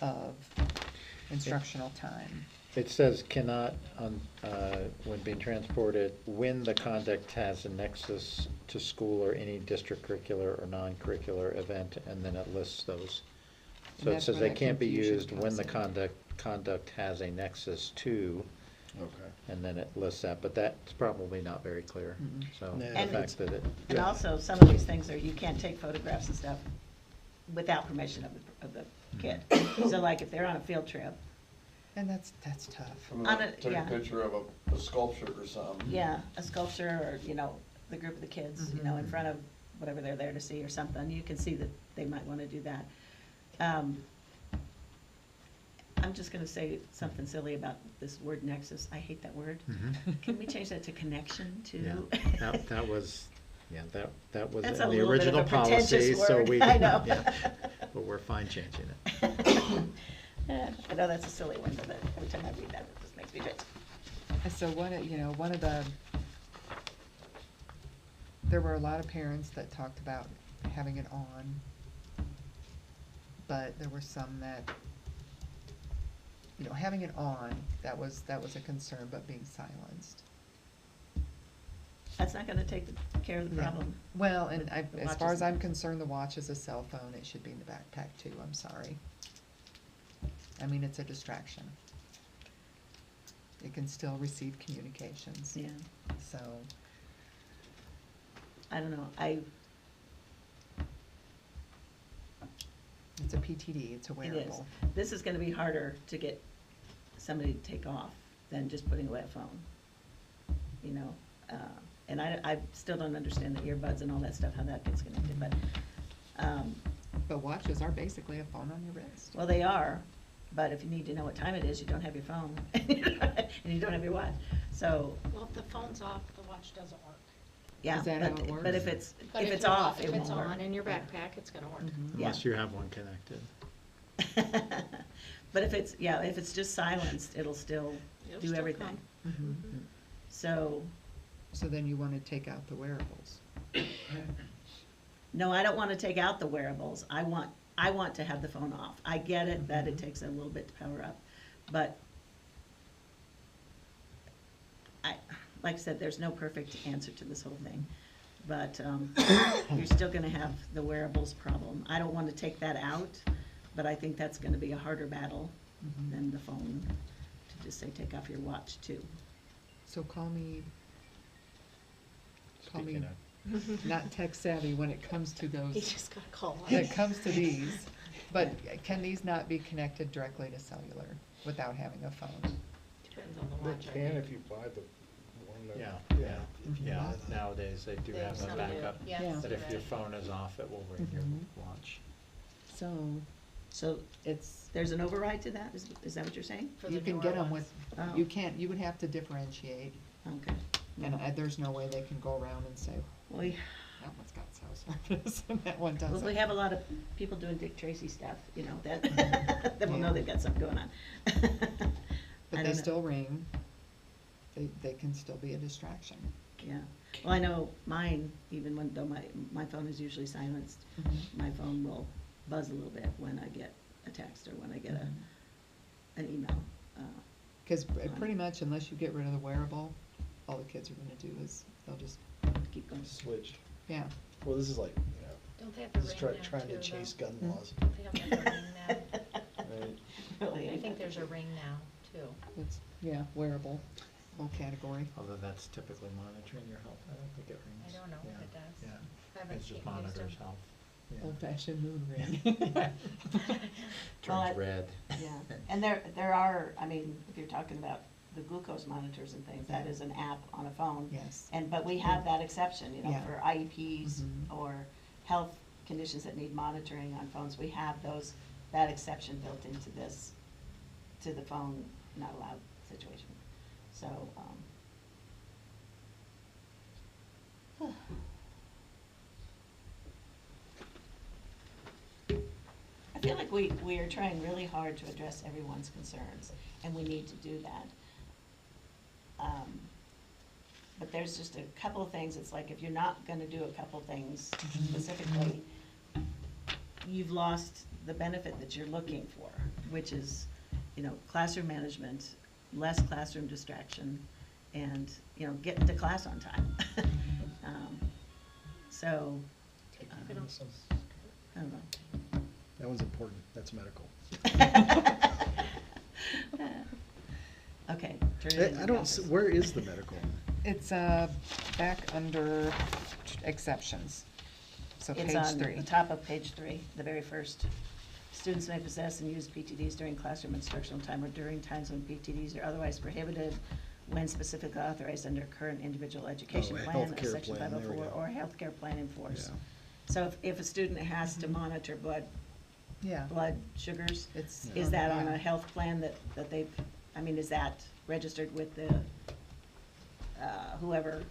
of instructional time. It says cannot, when being transported, when the conduct has a nexus to school or any district curricular or non-curricular event, and then it lists those. And So it that's says where they that can't be confusion used when comes the in. conduct has a nexus to, Okay. and then it lists that, but that's probably not very clear, Mm-mm. so No. the And fact that it. And also, some of these things are, you can't take photographs and stuff without permission of the kid. So like if they're on a field trip, And that's tough. From On a- take yeah. a picture of a sculpture or something. yeah, a sculpture or, you know, the group of the kids, you know, in front of whatever they're there to see or something, you can see that they might wanna do that. I'm just gonna say something silly about this word nexus. I hate that word. Mhm. Can we change that to connection too? Yeah, that was, that was That's in a the little bit of a original policy, pretentious so word, we, I know. yeah, but we're fine changing it. I know that's a silly one, but every time I read that, it just makes me twitch. And so one of the, there were a lot of parents that talked about having it on, but there were some that, having it on, that was a concern, but being silenced. That's not gonna take care of the problem. Well, and The as watch far is as I'm not. concerned, the watch is a cell phone, it should be in the backpack too, I'm sorry. I mean, it's a distraction. It can still receive communications. Yeah, So, I don't know, it's a PTD, it's a it is. wearable. This is gonna be harder to get somebody to take off than just putting away a phone. You know, and I still don't understand the earbuds and all that stuff, how that gets connected, but, But watches are basically a phone on your wrist. well, they are, but if you need to know what time it is, you don't have your phone, and you don't have your watch, so, Well, if the phone's off, the watch doesn't work. yeah. Is that how but- it works? But if it's But off, it If won't it's work. on in your backpack, it's gonna work. Mhm. Yeah. Unless you have one connected. But if it's just silenced, it'll still It'll do still everything. come. Mhm. So, So then you wanna take out the wearables. no, I don't wanna take out the wearables. I want to have the phone off. I get it that it takes a little bit to power up, but like I said, there's no perfect answer to this whole thing. But, you're still gonna have the wearables problem. I don't wanna take that out, but I think that's gonna be a harder battle Mhm. than the phone, to just say, take off your watch too. So call me Speaking of, not tech savvy when it comes to You those, just gotta call when us. it comes to these. But can these not be connected directly to cellular without having a phone? Depends on the They watch. I can think. if you buy the one that. yeah, nowadays they do They have a some do, backup, yes, Yeah. that you're if your right. phone is off, it will ring your Mhm. watch. So it's, There's an override to that? Is that what you're saying? For you the can newer get them ones. with, Oh. you would have to differentiate. Okay. And there's no way they can go around and say, We, that one's got cell service and that one well, doesn't. we have a lot of people doing Dick Tracy stuff, you know, that, that will know Yeah. they've got something going on. I But don't they know. still ring. They can still be a distraction. Yeah, well, I know mine, even when, though my phone is usually silenced, my phone will buzz a little bit when I get a text or when I get an email. Cause pretty much unless you get rid of the wearable, all the kids are gonna do is, they'll just, Keep going. Switch. yeah. Well, this is like, Don't they have the just ring now trying to too, chase though? gun Hmm? laws, Don't they have like a ring now? right? Really, I think there's a ring now, too. It's, yeah, wearable, whole category. Although that's typically monitoring your health, I don't think it I rings. don't know if Yeah, it does. Yeah, I haven't it just used monitors them. health. Yeah. Old fashioned moon ring. Well, Turns red. Yeah, and there are, I mean, if you're talking about the glucose monitors and things, that is an app on a phone. Yes. But we have that exception, you know, Yeah. for IEPs Mhm. or health conditions that need monitoring on phones, we have that exception built into this, to the phone not allowed situation. So, I feel like we are trying really hard to address everyone's concerns, and we need to do that. But there's just a couple of things, it's like if you're not gonna do a couple things specifically, you've lost the benefit that you're looking for. which is, classroom management, less classroom distraction, and, getting to class on time. So, I don't know. That one's important, that's medical. Okay. turn it into I don't, office. where is the medical? It's, back under exceptions. So It's page on 3. the top of page 3, the very first. Students may possess and use PTDs during classroom instructional time or during times when PTDs are otherwise prohibited when specifically authorized under current individual education Oh, a plan of healthcare section plan, there we 504 go. or a healthcare plan in force. Yeah. So if a student has to monitor Yeah. blood sugars, It's. is that on yeah. a health plan that they've, is that registered with the, whoever,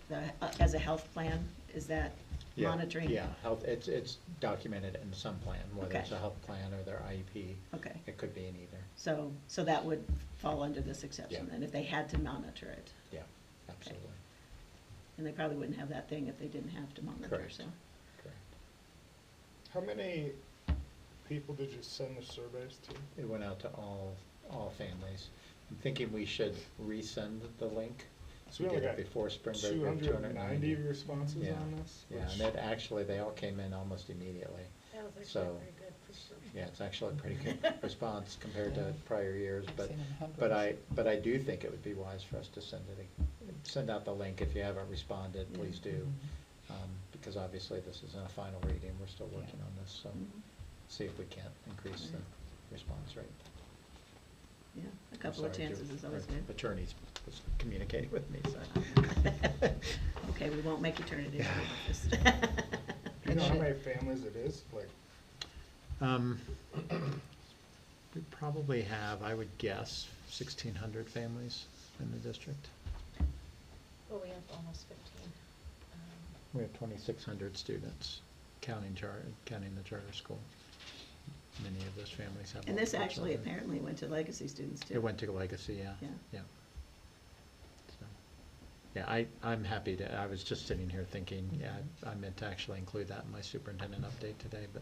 as a health plan? Is that Yeah, monitoring? Yeah, health, it's documented in some plan, whether it's Okay. a health plan or their IEP. Okay. It could be in either. So that would fall under this exception, Yeah. and if they had to monitor it. Yeah, absolutely. And they probably wouldn't have that thing if they didn't have to monitor, Correct. so. Correct. How many people did you send the surveys to? It went out to all families. I'm thinking we should resend the link. So We we only did it got before spring break. We have 290 responses Yeah. on this? Yeah, and which- it actually, they all came in almost immediately. That was actually So, very good for sure. yeah, it's actually a pretty good response compared to prior years, I've but, seen 'em but hundreds. I do think it would be wise for us to send out the link. If you haven't responded, please do. Because obviously this isn't a final reading, we're still working on this, so Mhm. see if we can't increase the response rate. Yeah, a I'm couple of sorry, chances is always your good. Attorneys was communicating with me, so. Okay, we won't make you turn it into Yeah. office. Do you know how many families it is? Like, We probably have, I would guess, 1,600 families in the district. Well, we have almost 15. We have 2,600 students, counting the charter school. Many of those families have. And this multiple actually children. apparently went to legacy students too. It went to Legacy, yeah. Yeah. Yeah. So, yeah, I'm happy to, I was just sitting here thinking, yeah, I meant to actually include that in my superintendent update today, but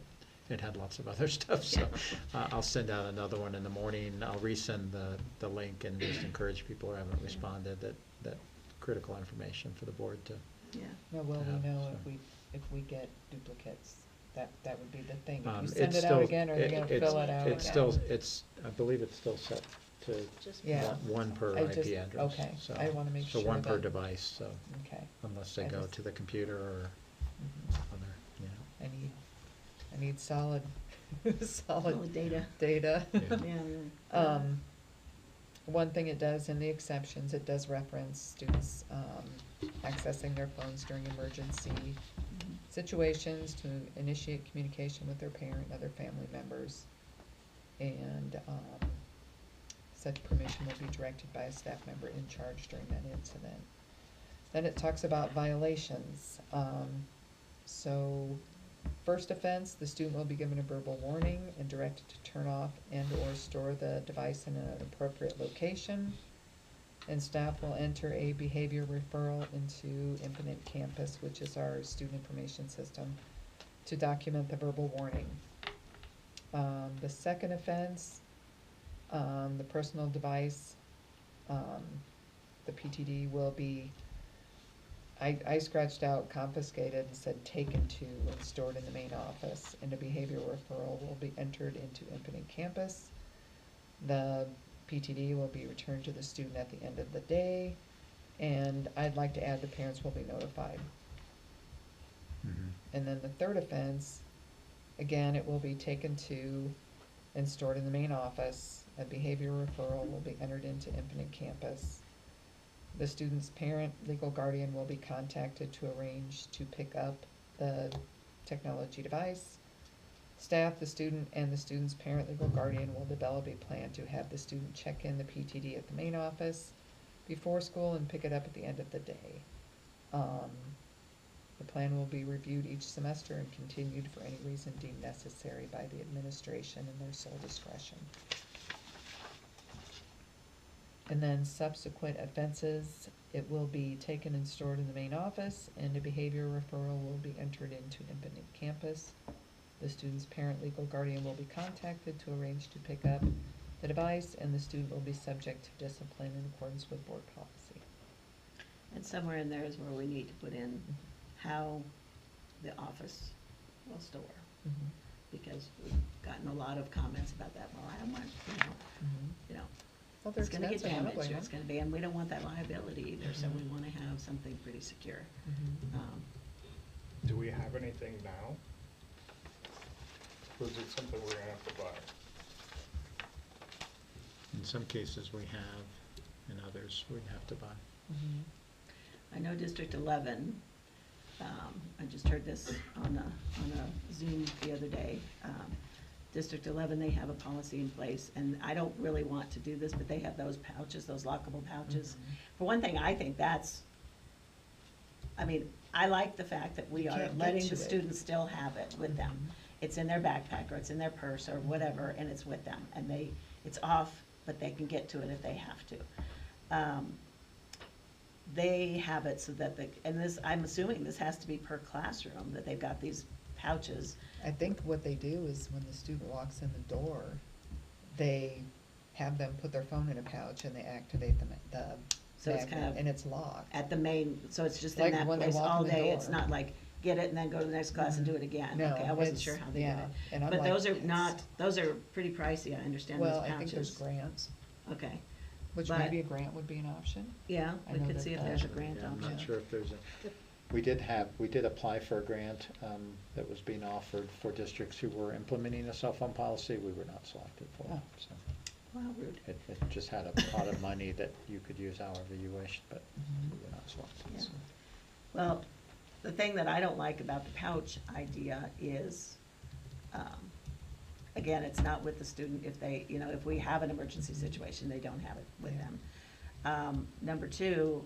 it had lots of other stuff, so I'll send out another one in the morning. I'll resend the link and just encourage people who haven't responded that critical information for the board to. Yeah. Now, will Yeah, we know so. if we get duplicates? That would be the thing. If you It's send it still- out again, are they gonna it's- fill it out? It's still, I believe it's still set to Just Yeah. one per I IP just- address. okay. So- I wanna make So sure one per that- device, so Okay. unless they I go just- to the computer or Mhm. other, yeah. I need solid, solid Solid data. data. Yeah. Yeah. One thing it does in the exceptions, it does reference students, accessing their phones during emergency situations to initiate communication with their parent and other family members. And, such permission will be directed by a staff member in charge during that incident. Then it talks about violations. So, first offense, the student will be given a verbal warning and directed to turn off and/or store the device in an appropriate location. And staff will enter a behavior referral into Infinite Campus, which is our student information system, to document the verbal warning. The second offense, the personal device, the PTD will be, I scratched out confiscated and said taken to and stored in the main office, and a behavior referral will be entered into Infinite Campus. The PTD will be returned to the student at the end of the day, and I'd like to add the parents will be notified. And then the third offense, again, it will be taken to and stored in the main office. A behavior referral will be entered into Infinite Campus. The student's parent, legal guardian will be contacted to arrange to pick up the technology device. Staff, the student, and the student's parent, legal guardian will develop a plan to have the student check in the PTD at the main office before school and pick it up at the end of the day. The plan will be reviewed each semester and continued for any reason deemed necessary by the administration in their sole discretion. And then subsequent offenses, it will be taken and stored in the main office, and a behavior referral will be entered into Infinite Campus. The student's parent, legal guardian will be contacted to arrange to pick up the device, and the student will be subject to discipline in accordance with board policy. And somewhere in there is where we need to put in how the office will store. Because we've gotten a lot of comments about that, well, I don't want, you know, Well, they're it's gonna get expensive, I don't damaged, blame or it's them. gonna be, and we don't want that liability either, so we wanna have something pretty secure. Do we have anything now? Or is it something we're gonna have to buy? In some cases we have, in others we'd have to buy. I know District 11, I just heard this on a Zoom the other day. District 11, they have a policy in place, and I don't really want to do this, but they have those pouches, those lockable pouches. For one thing, I think that's, I mean, I like the fact that we You are can't get letting to the it. students still have it with them. It's in their backpack, or it's in their purse, or whatever, and it's with them, and it's off, but they can get to it if they have to. They have it so that and this, I'm assuming this has to be per classroom, that they've got these pouches. I think what they do is when the student walks in the door, they have them put their phone in a pouch and they activate the So it's kind magnet, of and it's locked. At the main, so it's just in Like that when they place walk in all the day, it's door. not like, get it and then go to the next class and do it again. No, Okay, I wasn't it's- sure how they did yeah, it. and I'm But like, those are it's- not, those are pretty pricey, I understand, those Well, pouches. I think there's grants, Okay, which But- maybe a grant would be an option. yeah, I we know could that see if that- there's a grant Yeah, I'm option. not sure if there's we did apply for a grant that was being offered for districts who were implementing a cell phone policy. We were not selected for it, Oh. so. Wow, rude. It just had a pot of money that you could use however you wished, but we were not selected, Yeah. so. Well, the thing that I don't like about the pouch idea is, again, it's not with the student if they, you know, if we have an emergency situation, they don't have it with Yeah. them. Number two,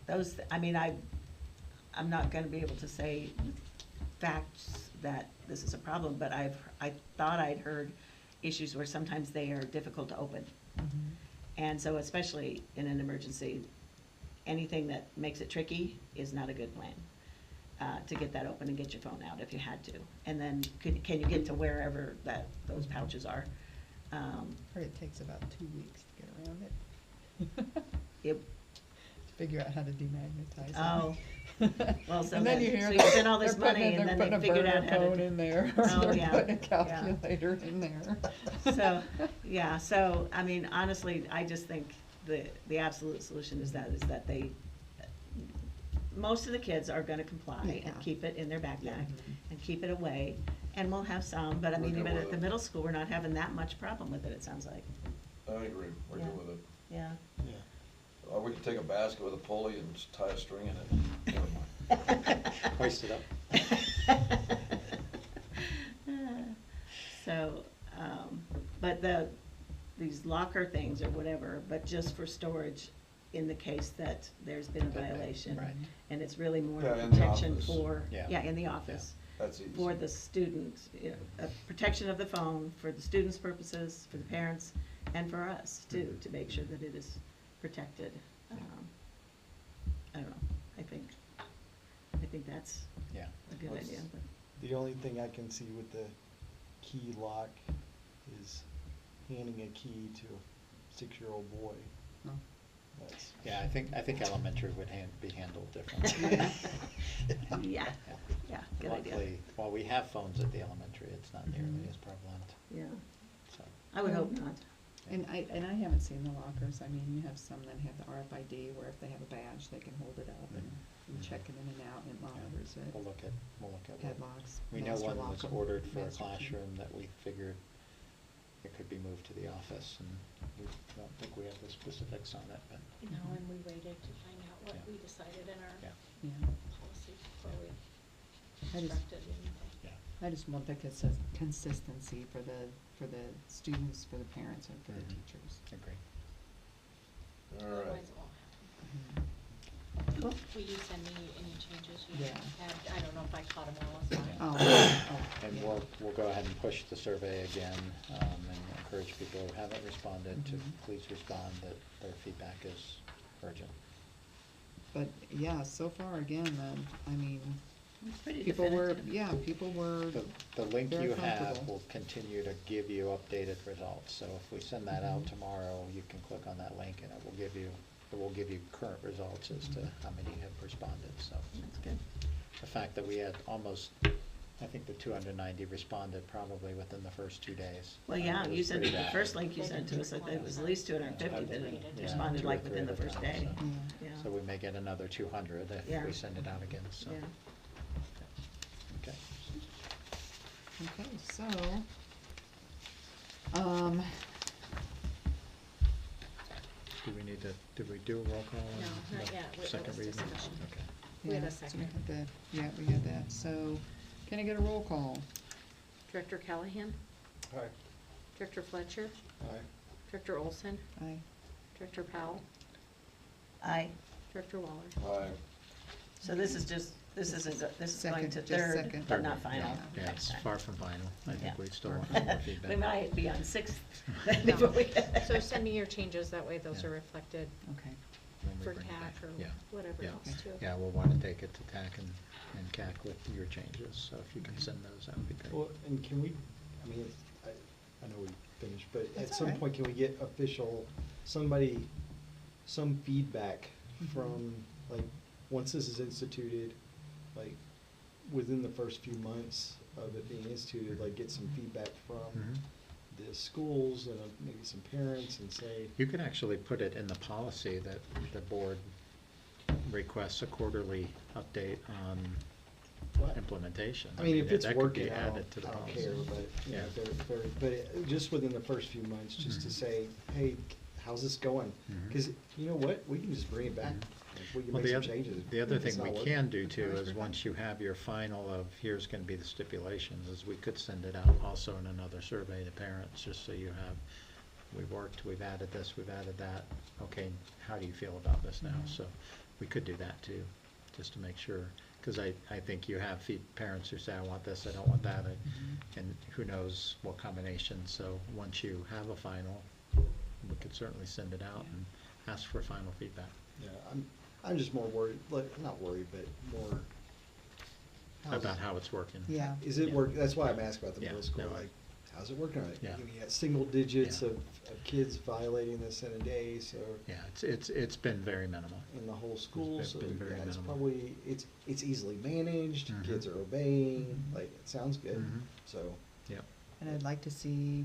those, I mean, I'm not gonna be able to say facts that this is a problem, but I thought I'd heard issues where sometimes they are difficult to open. And so especially in an emergency, anything that makes it tricky is not a good plan. To get that open and get your phone out if you had to. And then can you get to wherever those pouches are? Heard it takes about 2 weeks to get around it. It, To figure out how to demagnetize it. oh, well, so And then then, you hear so you that spend all this they're putting money in- and then they're they putting a figured out burner how to. phone in there, or Oh, they're yeah, putting a yeah. calculator in there. So, yeah, so, I mean, honestly, I just think the absolute solution is that they, most of the kids are gonna comply and Yeah. keep it in their backpack and keep it away, and we'll have some, but I We're mean, good even with at the it. middle school, we're not having that much problem with it, it sounds like, I agree, we're Yeah. good with it. yeah. Or we could take a basket with a pulley and just tie a string in it. Never mind. Hoist it up. So, but these locker things or whatever, but just for storage in the case that there's been a violation. Right. And it's really more Yeah, in the protection office. for, Yeah. in the office, That's easy. for the students, you know, protection of the phone for the students' purposes, for the parents, and for us too, to make sure that it is protected. I don't know, I think that's Yeah. a good Well, idea, but. The only thing I can see with the key lock is handing a key to a 6-year-old boy. No. That's, Yeah, I think elementary would be handled differently. Yeah, yeah, good idea. Luckily, while we have phones at the elementary, it's not nearly as prevalent, Yeah, so. I would hope not. And I haven't seen the lockers, I mean, you have some that have the RFID where if they have a badge, they can hold it up and check it in and out, and it monitors it. We'll look at what. Padlocks, We know master one was lock, ordered for a master key. classroom that we figured it could be moved to the office, and we don't think we have the specifics on it, but, No, and we waited to find out what Yeah. we decided in our yeah, Yeah, policy before we I just- constructed anything. yeah. I just want the consistency for the students, for the parents, and for the Mhm. teachers. Agree. All right. Otherwise it won't happen. Cool. Will you send me any changes you Yeah. had? I don't know if I caught them all, it's fine. Oh, And yeah. we'll go ahead and push the survey again, and encourage people who haven't responded to Mhm. please respond, that their feedback is urgent. But, yeah, so far, again, I mean, It's pretty People were, definitive. yeah, people were, The link Very you have comfortable. will continue to give you updated results, so if we send that out Mhm. tomorrow, you can click on that link and it will give you current results as to how many have responded, so. That's good. The fact that we had almost, I think the 290 responded probably within the first 2 days. Well, yeah, was you sent, pretty the bad. first link you sent to us, I think it was at least 250 that had Yeah, responded 2 or like 3 within the at a first time, day. so. Yeah. So we may get another 200 if Yeah. we send it out again, so. Yeah. Okay. okay, so, Do we need to, did we do a roll call on? No, not the yet. That Second was reading? discussion. Okay. We had a yeah, so we second. had that, yeah, we had that, so, can I get a roll call? Director Callahan, Aye. Director Fletcher, Aye. Director Olson, Aye. Director Powell, Aye. Director Waller. Aye. So this is just, this is going Second, to just third, second. but not final. Yeah, Okay, it's sorry. far from final. I Yeah. think we still want more feedback. We might be on sixth before we. So send me your changes, that way those Yeah. are reflected Okay, When we for bring it back. TAC or Yeah. whatever Yeah. else too. Yeah, we'll want to take it to TAC and CAC with your changes, so if you can send those, that would be great. Well, and can we, I mean, I know we finished, but at That's all some right. point, can we get official, some feedback Mhm. from, like, once this is instituted, like, within the first few months of it being instituted, like, get some feedback from Mhm. the schools and maybe some parents and say, You could actually put it in the policy that the board requests a quarterly update on what? implementation. I mean, if it's that could working, be I added to the don't policy. care, but, you know, Yeah. just within the first few months, just to Mhm. say, hey, how's this going? Mhm. Cause you know what, we can just bring it back, Mhm. Like, we can Well, make the some other, changes. the other If it's thing we not can working, do too let's is bring it once back. you have your final of, here's gonna be the stipulations, is we could send it out also in another survey to parents, just so you have, we've worked, we've added this, we've added that, okay, how do you feel about this now? Mhm. So we could do that too, just to make sure, cause I think you have parents who say, I want this, I don't want that, and who knows what combination, so once you have a final, we could certainly send it out and ask for final feedback. Yeah, I'm just more worried, like, not worried, but more. how's About it- how it's working. yeah. Is it Yeah. work, that's why I'm asking about the Yeah, middle school, no, I- like, how's it working? Yeah. You got single digits Yeah. of kids violating this in a day, so, Yeah, it's been very minimal. in the whole school, It's so, been very yeah, it's minimal. probably, it's easily managed, Mhm. kids are obeying, Mhm. like, it sounds good, Mhm. so. Yep. And I'd like to see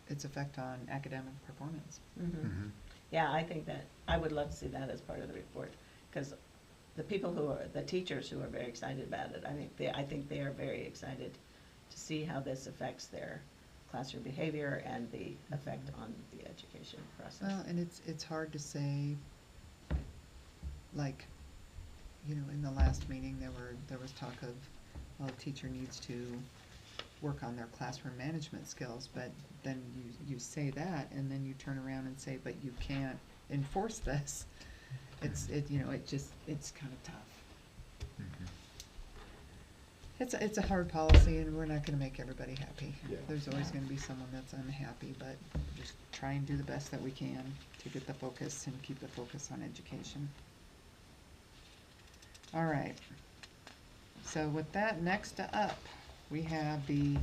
its effect on academic performance. Mhm. Yeah, I think that, I would love to see that as part of the report, because the people who are, the teachers who are very excited about it, I think they are very excited to see how this affects their classroom behavior and the effect on the education process. Well, and it's hard to say, like, you know, in the last meeting, there was talk of, well, a teacher needs to work on their classroom management skills, but then you say that, and then you turn around and say, but you can't enforce this. It's kind of tough. Mhm. It's a hard policy, and we're not gonna make everybody happy. Yeah. There's always gonna be someone that's unhappy, but just try and do the best that we can to get the focus and keep the focus on education. All right. So with that, next up, we have the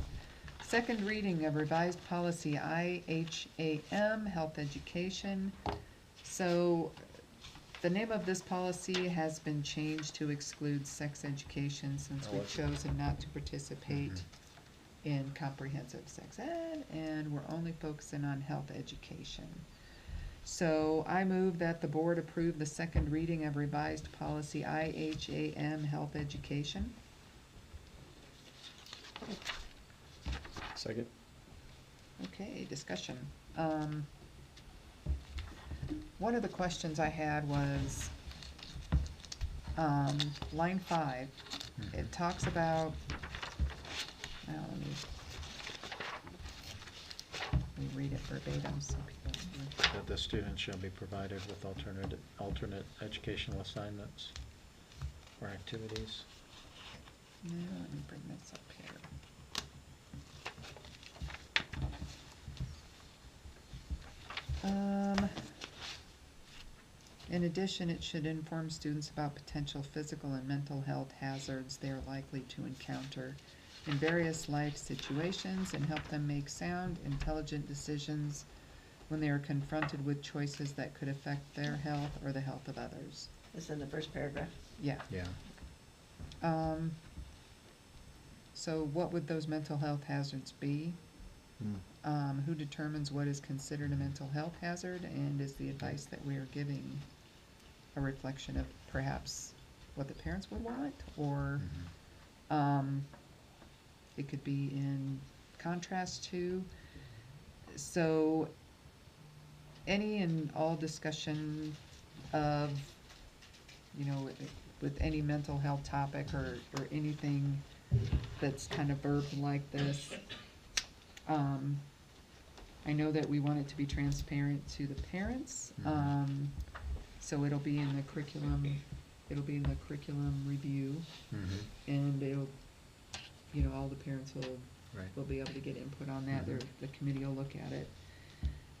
second reading of revised policy IHAM, health education. So the name of this policy has been changed to exclude sex education since Oh, we've I see. chosen not to participate Mhm. in comprehensive sex ed, and we're only focusing on health education. So I move that the board approve the second reading of revised policy IHAM, health education. Second. Okay, discussion. One of the questions I had was, line 5, it Mhm. talks about, now let me read it verbatim so people. That the students shall be provided with alternate educational assignments or activities. No, let me bring this up here. In addition, it should inform students about potential physical and mental health hazards they are likely to encounter in various life situations and help them make sound, intelligent decisions when they are confronted with choices that could affect their health or the health of others. It's in the first paragraph. Yeah. Yeah. So what would those mental health hazards be? Mm. Who determines what is considered a mental health hazard, and is the advice that we are giving a reflection of perhaps what the parents would want, or it could be in contrast to. So any and all discussion of, you know, with any mental health topic or anything that's kind of verbed like this, I know that we want it to be transparent to the parents, so it'll be in the curriculum review, and it'll, you know, all the parents will be able to get input on that. The committee will look at it.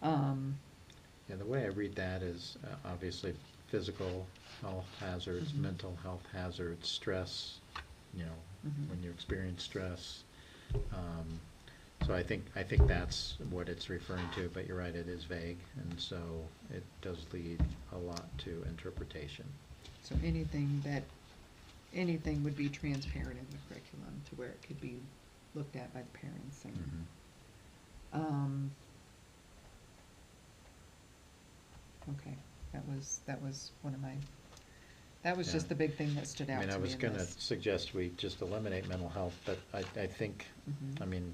Yeah, the way I read that is obviously physical health hazards, mental health hazards, stress, you know, when you experience stress. So I think that's what it's referring to, but you're right, it is vague, and so it does lead a lot to interpretation. So anything would be transparent in the curriculum to where it could be looked at by the parents. And okay, that was one of my, that was just the big thing that stood out to me. I mean, I was in gonna this. suggest we just eliminate mental health, but I think, I mean,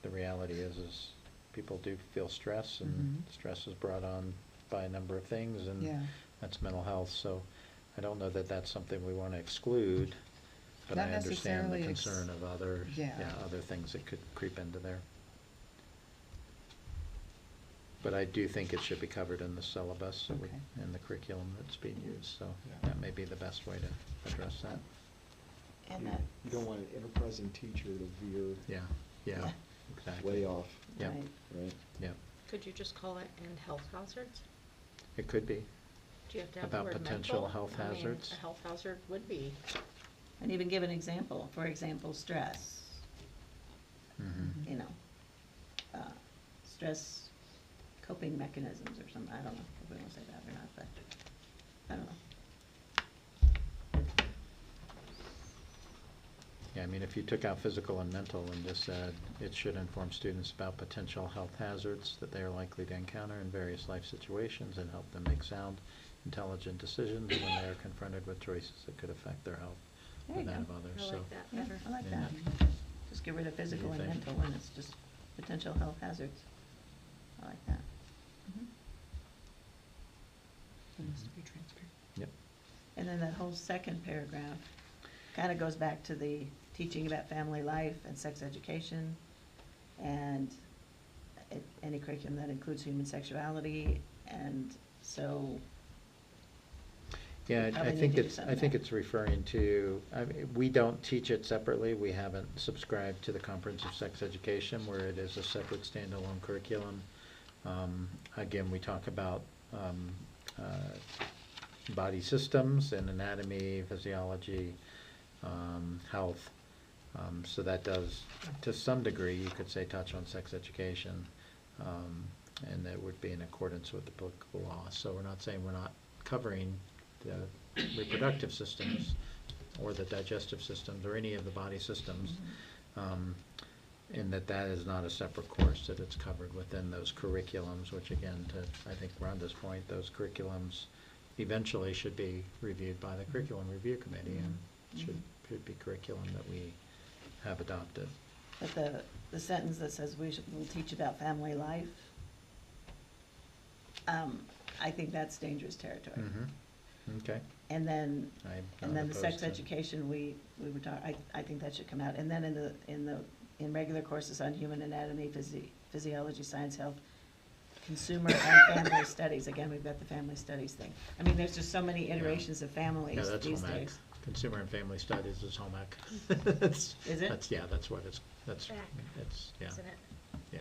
the reality is people do feel stress, and stress is brought on by a number of things, and that's mental health. So I don't know that that's something we want to exclude, but Not I understand the necessarily concern of other yeah. other things that could creep into there. But I do think it should be covered in the syllabus, so in the curriculum that's being used. So that may be the best way to address that. And You don't want an ever-present teacher to veer Yeah. Exactly. way off. Yeah. Right? Yeah. Could you just call it "and health hazards"? It could be. Do you have to have the About word potential mental? health I mean, hazards. a health hazard would be. And even give an example, for example, stress. You know, stress coping mechanisms or something. I don't know if we want to say that or not, but I don't know. Yeah, I mean, if you took out physical and mental and just said, it should inform students about potential health hazards that they are likely to encounter in various life situations and help them make sound, intelligent decisions when they are confronted with choices that could affect their health There or you that go. of others. I So, like that Yeah, better. I like Yeah. that. Just get rid of physical What and do you think? mental, and it's just potential health hazards. I like that. It needs to be transparent. Yep. And then that whole second paragraph kind of goes back to the teaching about family life and sex education, and any curriculum that includes human sexuality, and so. Yeah, we I probably need think to do it's, something I think there. it's referring to, I mean, we don't teach it separately. We haven't subscribed to the Comprehensive Sex Education where it is a separate standalone curriculum. Again, we talk about body systems and anatomy, physiology, health. So that does, to some degree, you could say, touch on sex education, and that would be in accordance with the applicable law. So we're not saying we're not covering the reproductive systems or the digestive systems or any of the body systems, in that is not a separate course, that it's covered within those curriculums, which again, to, I think, Rhonda's point, those curriculums eventually should be reviewed by the Curriculum Review Committee, and should be curriculum that we have adopted. But the sentence that says we'll teach about family life, I think that's dangerous territory. Okay. And then, I'm and then the not sex opposed to- education, we were talking, I think that should come out. And then in regular courses on human anatomy, physiology, science, health, consumer and family studies, again, we've got the family studies thing. I mean, there's just so many iterations of Yeah, families that's these home ec. days. Consumer and Family Studies is home ec. Is it? That's what it's, Fact, it's, yeah. Isn't it? Yeah,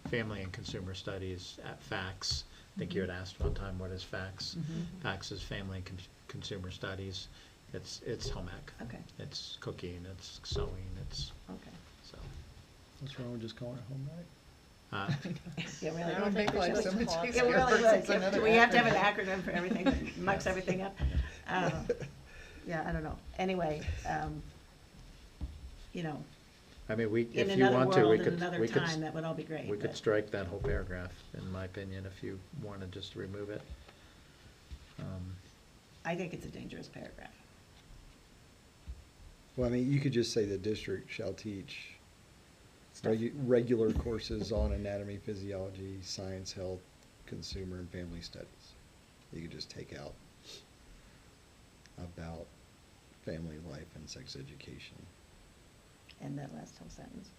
Family and Consumer Studies at FACS, think you had asked one time, what is FACS? Mhm. FACS is Family and Consumer Studies. It's home ec. Okay, It's cooking, it's sewing, it's, okay. so. What's wrong with just calling it home ec? Yeah, really. That would make life so much Yeah, easier. It really versus would. another We have to have an acronym. acronym for everything that mucks everything up. Yeah, I don't know. Anyway, you know, I mean, we, in if you another want to, we world, in could, another we could, time, that would all be great. we could but- strike that whole paragraph, in my opinion, if you wanted just to remove it. I think it's a dangerous paragraph. Well, I mean, you could just say the district shall teach Stuff. regular courses on anatomy, physiology, science, health, consumer, and family studies. You could just take out about family life and sex education. And that last whole sentence.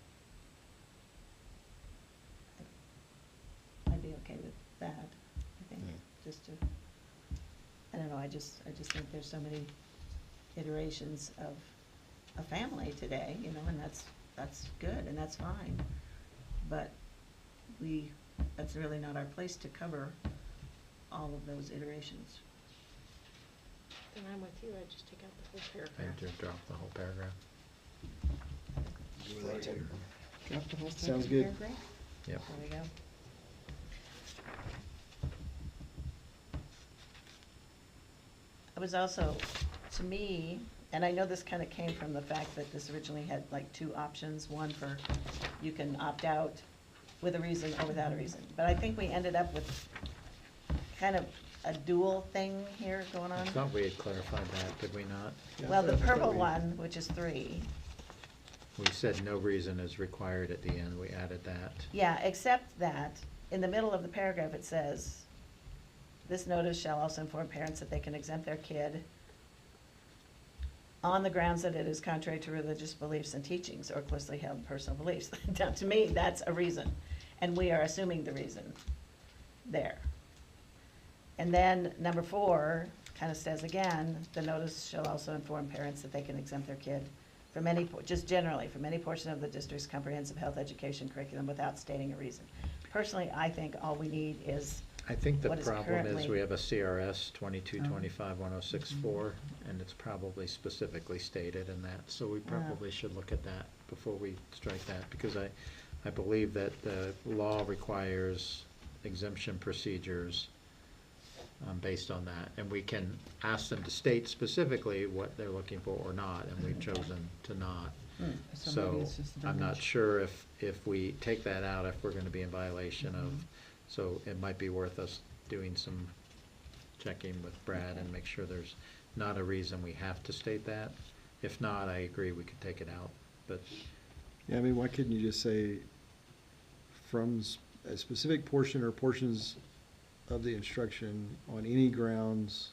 I'd be okay with that, I think, Yeah. just to, I don't know, I just think there's so many iterations of a family today, you know, and that's good and that's fine. But that's really not our place to cover all of those iterations. Then I'm with you, I'd just take out the whole I paragraph. do drop the whole paragraph. Drop the whole Sounds second good. paragraph? Yep. There we go. It was also, to me, and I know this kind of came from the fact that this originally had like two options, one for you can opt out with a reason or without a reason. But I think we ended up with kind of a dual thing here going on. I thought we had clarified that, did we not? Yeah, Well, the I thought purple we- one, which is 3, We said no reason is required at the end, we added that. yeah, except that in the middle of the paragraph, it says, this notice shall also inform parents that they can exempt their kid on the grounds that it is contrary to religious beliefs and teachings or closely held personal beliefs. Now, to me, that's a reason, and we are assuming the reason there. And then number 4 kind of says again, the notice shall also inform parents that they can exempt their kid from any, just generally, from any portion of the district's comprehensive health education curriculum without stating a reason. Personally, I think all we need is, I think the What is problem is currently- we have a CRS 2225-1064, and it's probably specifically stated in that, so we probably should look at that before we strike that, because I believe that the law requires exemption procedures based on that, and we can ask them to state specifically what they're looking for or not, and we've chosen to not. So maybe So it's just the I'm not verbiage. sure if we take that out, if we're gonna be in violation of, so it might be worth us doing some checking with Brad and make sure there's not a reason we have to state that. If not, I agree, we could take it out, but Yeah, I mean, why couldn't you just say from a specific portion or portions of the instruction on any grounds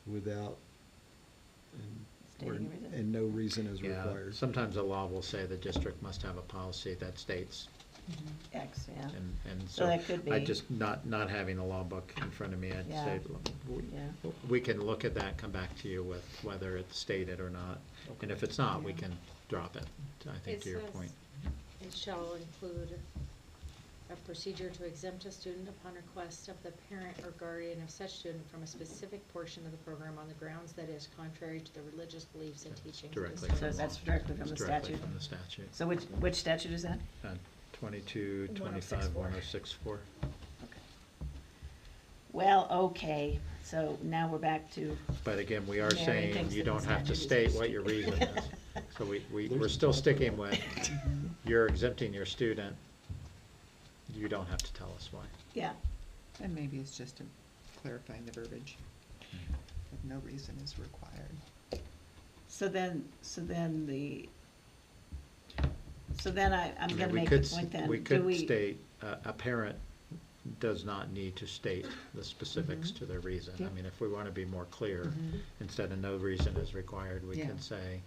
without, or, Stating a reason. and no reason is yeah, required. sometimes the law will say the district must have a policy that states, X, yeah. and So so that could I be- just, not having a law book in front of me, I'd Yeah. say, Yeah. we can look at that, come back to you with whether it's stated or not. And if it's not, we Yeah. can drop it, I think, to your point. It shall include a procedure to exempt a student upon request of the parent or guardian of such student from a specific portion of the program on the grounds that is contrary to the religious beliefs and teachings. of the Directly school. So that's directly from the It's directly statute? from the statute. So which statute is that? 2225-1064. Okay. Well, okay, so now we're back to, But again, we are Mary saying thinks you that the don't have to statute is state what your reason is. So we're There's- still sticking with, you're exempting your student, you don't have to tell us why. yeah, And maybe it's just clarifying the verbiage. If no reason is required. so then I'm I mean, gonna we make could a s- point then. We Do could state, a parent does not need to state the specifics Mm-hmm. to their reason. I Yep. mean, if we want to be more clear, Mhm. instead of no reason is required, we Yeah. can say,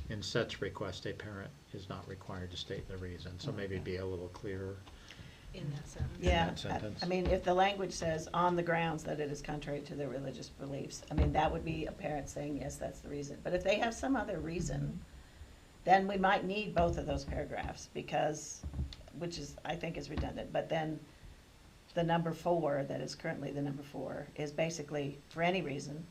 in such request, a parent is not required to state the reason. So maybe Okay. be a little clearer. In that sentence. Yeah, that sentence. I mean, if the language says on the grounds that it is contrary to their religious beliefs, I mean, that would be a parent saying, yes, that's the reason. But if they have some other reason, then we might need both of those paragraphs because, which is, I think is redundant, but then the number 4, that is currently the number 4, is basically for any reason,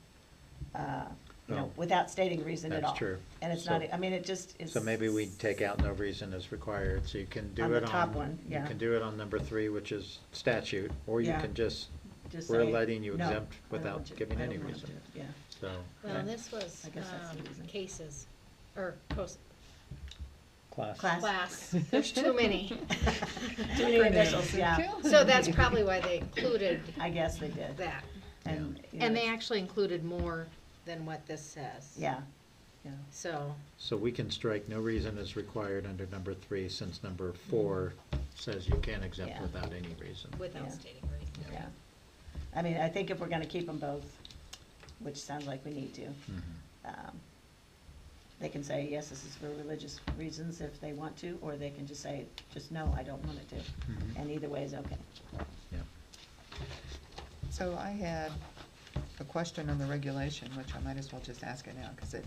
No. without stating reason at all. That's true. And it's So- not, I mean, it just is. So maybe we take out no reason is required, so you can do On it the on. top one, yeah. You can do it on number 3, which is statute, or you Yeah. can just, Just we're say, letting you no, exempt I don't without want you- giving I any don't want reason. you, Yeah. So. Well, and this was, I guess that's the reason. cases, or Class. class, there's too many. Too many initials, yeah. So that's probably why they included I guess they did. that. And, And they actually included more than what this says. Yeah, yeah. So, So we can strike no reason is required under number 3, since number 4 says you can exempt Yeah. without any reason. without Yeah. stating reason. Yeah. I mean, I think if we're gonna keep them both, which sounds like we need to, Mhm. they can say, yes, this is for religious reasons if they want to, or they can just say, just no, I don't want it to. Mhm. And either way is okay. Yeah. So I had a question on the regulation, which I might as well just ask it now, because it's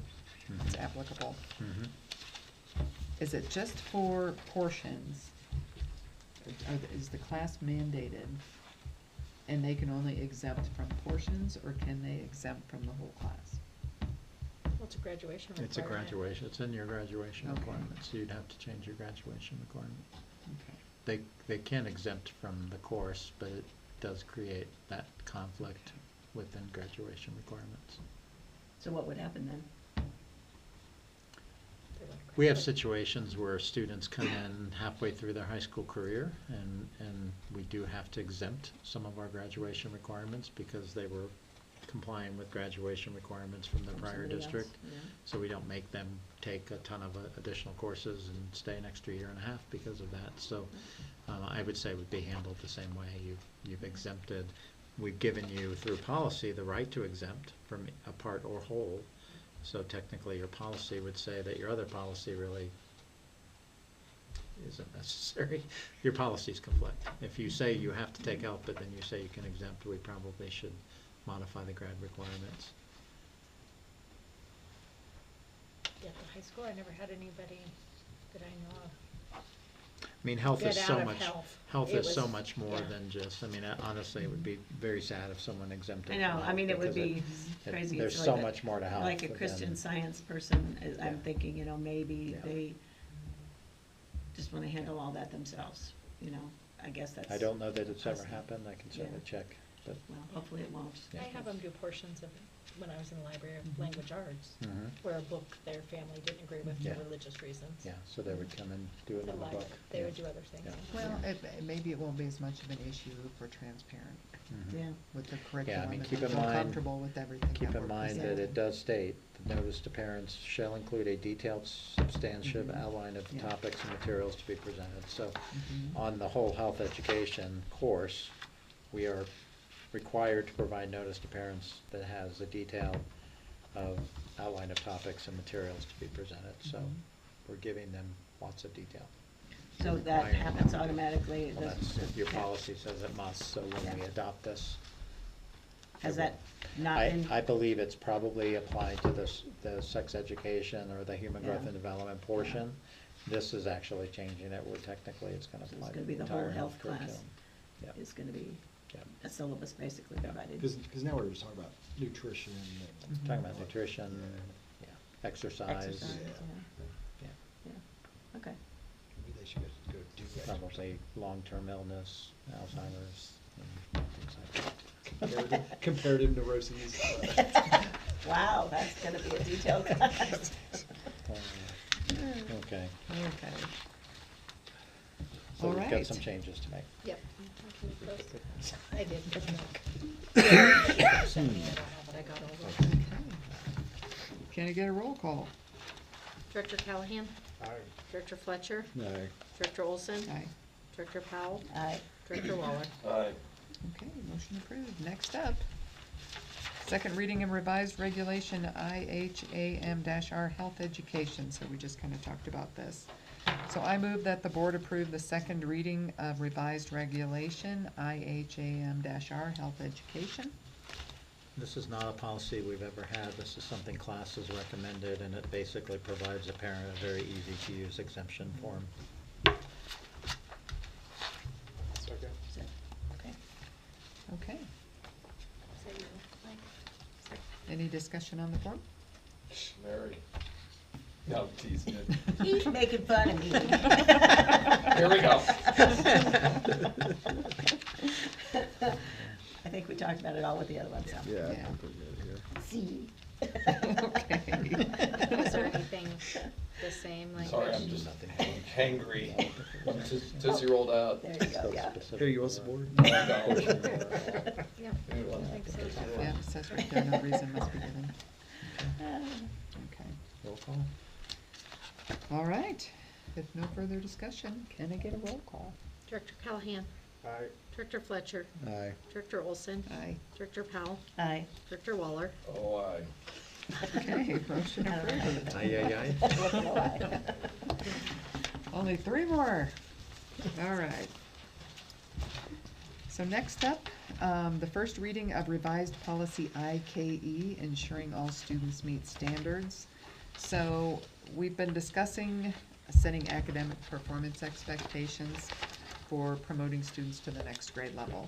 Mhm. applicable. Mhm. Is it just for portions? Is the class mandated, and they can only exempt from portions, or can they exempt from the whole class? Well, it's a graduation requirement. It's a graduation, it's in your graduation Okay. requirement, so you'd have to change your graduation requirement. Okay. They can exempt from the course, but it does create that conflict within graduation requirements. So what would happen then? They don't We have graduate. situations where students come in halfway through their high school career, and we do have to exempt some of our graduation requirements because they were complying with graduation requirements from the From prior somebody else, district. yeah. So we don't make them take a ton of additional courses and stay an extra year and a half because of that. So I would say it would be handled the same way. You've exempted, we've given you through policy the right to exempt from a part or whole. So technically, your policy would say that your other policy really isn't necessary. Your policies conflict. If you say you have to take out, but then you say you can exempt, we probably should modify the grad requirements. Yeah, at the high school, I never had anybody that I know of. I mean, health Get is so out of much, health. It is so was- much more yeah. than just, I mean, honestly, it would be very sad if someone exempted. I know, from I health mean, it would because be crazy. There's It's so like a- much more to health. Like a than- Christian Science person, I'm Yeah. thinking, maybe Yeah. they just wanna handle all that themselves, I guess that's. I don't know that it's ever Awesome. happened, I can certainly check, but. Well, hopefully it won't. Yeah. I have them do portions of, when I was in the library of language arts, Mhm. where a book their family didn't agree with Yeah. for religious reasons. Yeah, so they would come and do The another library, book. they yeah. would do other things. Yeah. Well, maybe it won't be as much of an issue for transparent Mhm. Yeah, with the Yeah, I curriculum, mean, and keep they're in mind. comfortable with everything Keep that in we're mind that presenting. it does state, the notice to parents shall include a detailed substantive Mhm. outline of the Yeah. topics and materials to be presented. So Mhm. on the whole health education course, we are required to provide notice to parents that has a detail of outline of topics and materials to be presented. So Mhm. we're giving them lots of detail. so that Requiring happens them to do. automatically. Well, that's, your Yeah. policy says it must, so when we Yeah. adopt this. Has it will. that not been? I believe it's probably applied to the sex education or the human growth Yeah. and development portion. This is actually changing it, where technically it's gonna So it's apply to gonna the be the entire whole health health class. curriculum. Yeah. Is gonna be Yeah. a syllabus basically provided. Because now we're just talking about nutrition and. Mhm. Talking about nutrition, yeah, exercise. Exercise, Yeah. yeah. Okay. Maybe they should go do that. Probably long-term illness, Alzheimer's, and things like that. Comparative neuroses. Wow, that's gonna be a detailed class. Okay. Okay. So All we've got right. some changes to make. Yep. I did. I don't know, but I got all those. Can I get a roll call? Director Callahan? Aye. Director Fletcher? No. Director Olson? Aye. Director Powell? Aye. Director Waller? Aye. Okay, motion approved. Next up, second reading and revised regulation IHAM-R Health Education. So we just kind of talked about this. So I move that the board approve the second reading of revised regulation IHAM-R Health Education. This is not a policy we've ever had. This is something class has recommended, and it basically provides a parent a very easy-to-use exemption form. Second. Okay. Any discussion on the form? Shh, Mary. No, I'm teasing you. He's making fun of me. Here we go. I think we talked about it all with the other ones. So. Yeah. I Yeah. think we're good here. See. Okay. Is there anything the same, like? Sorry, I'm just hangry. Tootsie rolled out. There you go, yeah. Here, you want some more? Yeah, I think so. Yeah, it says right there, no reason must be given. Okay. Roll call? All right. If no further discussion, can I get a roll call? Director Callahan, Aye. Director Fletcher, Aye. Director Olson, Aye. Director Powell, Aye. Director Waller. Oh, aye. Okay, motion approved. Aye. Aye. Only 3 more. All right. So next up, the first reading of revised policy IKE, ensuring all students meet standards. So we've been discussing setting academic performance expectations for promoting students to the next grade level.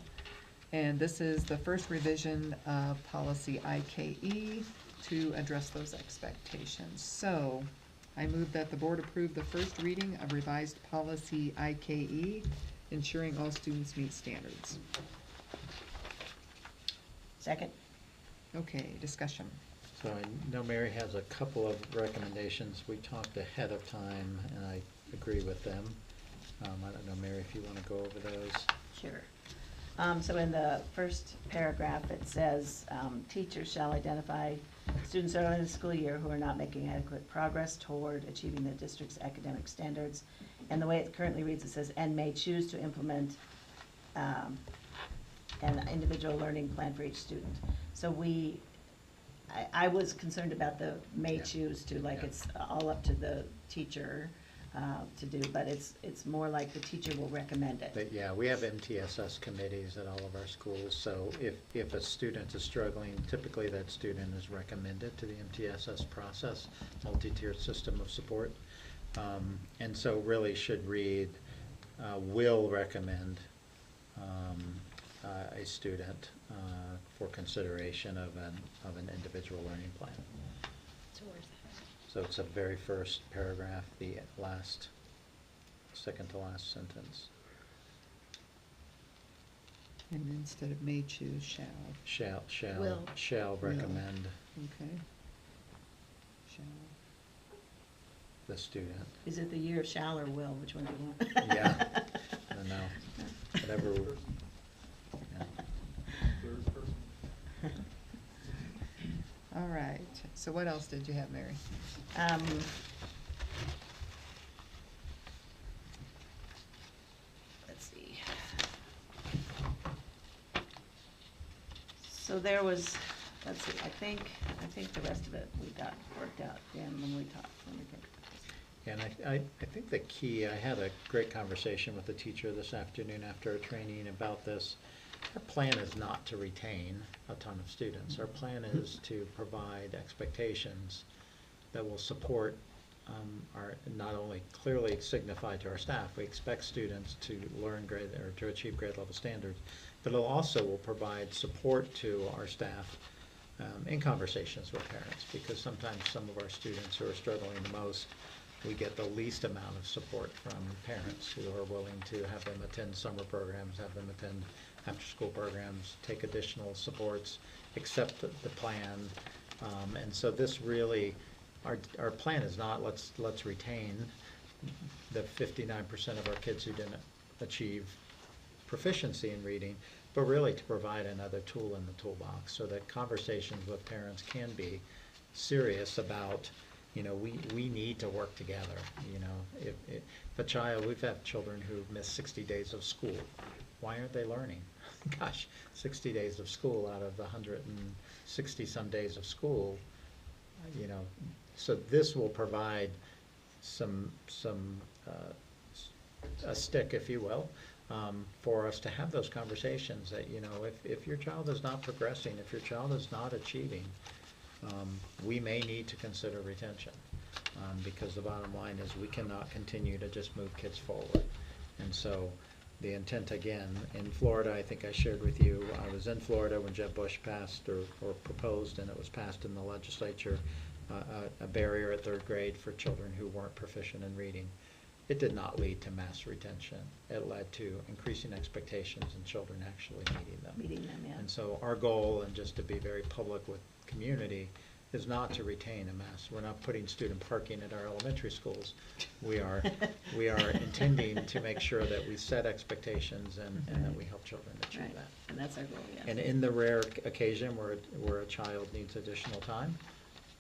And this is the first revision of policy IKE to address those expectations. So I move that the board approve the first reading of revised policy IKE, ensuring all students meet standards. Second. Okay, discussion. So I know Mary has a couple of recommendations. We talked ahead of time, and I agree with them. I don't know, Mary, if you want to go over those. Sure. So in the first paragraph, it says, teachers shall identify students early in the school year who are not making adequate progress toward achieving the district's academic standards. And the way it currently reads, it says, and may choose to implement an individual learning plan for each student. So I was concerned about the may Yeah. choose to, like Yeah. it's all up to the teacher to do, but it's more like the teacher will recommend it. But yeah, we have MTSS committees at all of our schools, so if a student is struggling, typically that student is recommended to the MTSS process, multi-tiered system of support. And so really should read, will recommend a student for consideration of an individual learning plan. So where's that? So it's the very first paragraph, the second to last sentence. And instead of may choose, shall. Will. Shall Will. recommend Okay. Shall. the student. Is it the year of shall or will? Which one do you want? Yeah, I don't know, whatever. Yeah. All right. So what else did you have, Mary? Let's see. So there was, let's see, I think the rest of it we got worked out, Dan, when we talked, when we did. And I think the key, I had a great conversation with a teacher this afternoon after a training about this. Our plan is not to retain a ton of students. Our plan is to provide expectations that will support our, not only clearly signify to our staff, we expect students to learn grade or to achieve grade level standards, but it also will provide support to our staff in conversations with parents, because sometimes some of our students who are struggling the most, we get the least amount of support from parents who are willing to have them attend summer programs, have them attend after-school programs, take additional supports, accept the plan. And so this really, our plan is not let's retain the 59% of our kids who didn't achieve proficiency in reading, but really to provide another tool in the toolbox so that conversations with parents can be serious about, you know, we need to work together. You know, if a child, we've had children who've missed 60 days of school. Why aren't they learning? Gosh, 60 days of school out of the 160 some days of school, you know. So this will provide a stick, if you will, for us to have those conversations that, you know, if your child is not progressing, if your child is not achieving, we may need to consider retention, because the bottom line is we cannot continue to just move kids forward. And so the intent again, in Florida, I think I shared with you, I was in Florida when Jeb Bush passed or proposed, and it was passed in the legislature, a barrier at third grade for children who weren't proficient in reading. It did not lead to mass retention. It led to increasing expectations and children actually meeting them. Yeah. And so our goal, and just to be very public with community, is not to retain a mass. We're not putting student parking at our elementary schools. We are intending to make sure that we set expectations and that we help children achieve Right. that. And that's our goal, yes. And in the rare occasion where a child needs additional time,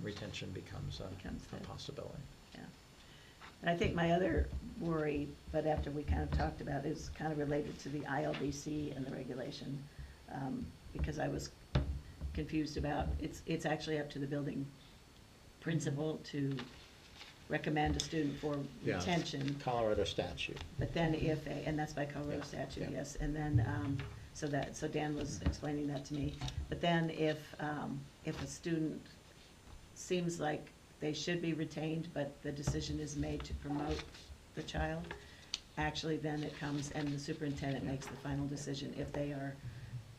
retention becomes a possibility. Yeah. And I think my other worry, but after we kind of talked about, is kind of related to the ILDC and the regulation, because I was confused about, it's actually up to the building principal to recommend a student for Yeah. retention. Colorado statute. But then and that's by Colorado Yeah, statute, yeah. yes, and then, so Dan was explaining that to me. But then if a student seems like they should be retained, but the decision is made to promote the child, actually then it comes, and the superintendent makes the final decision. If they are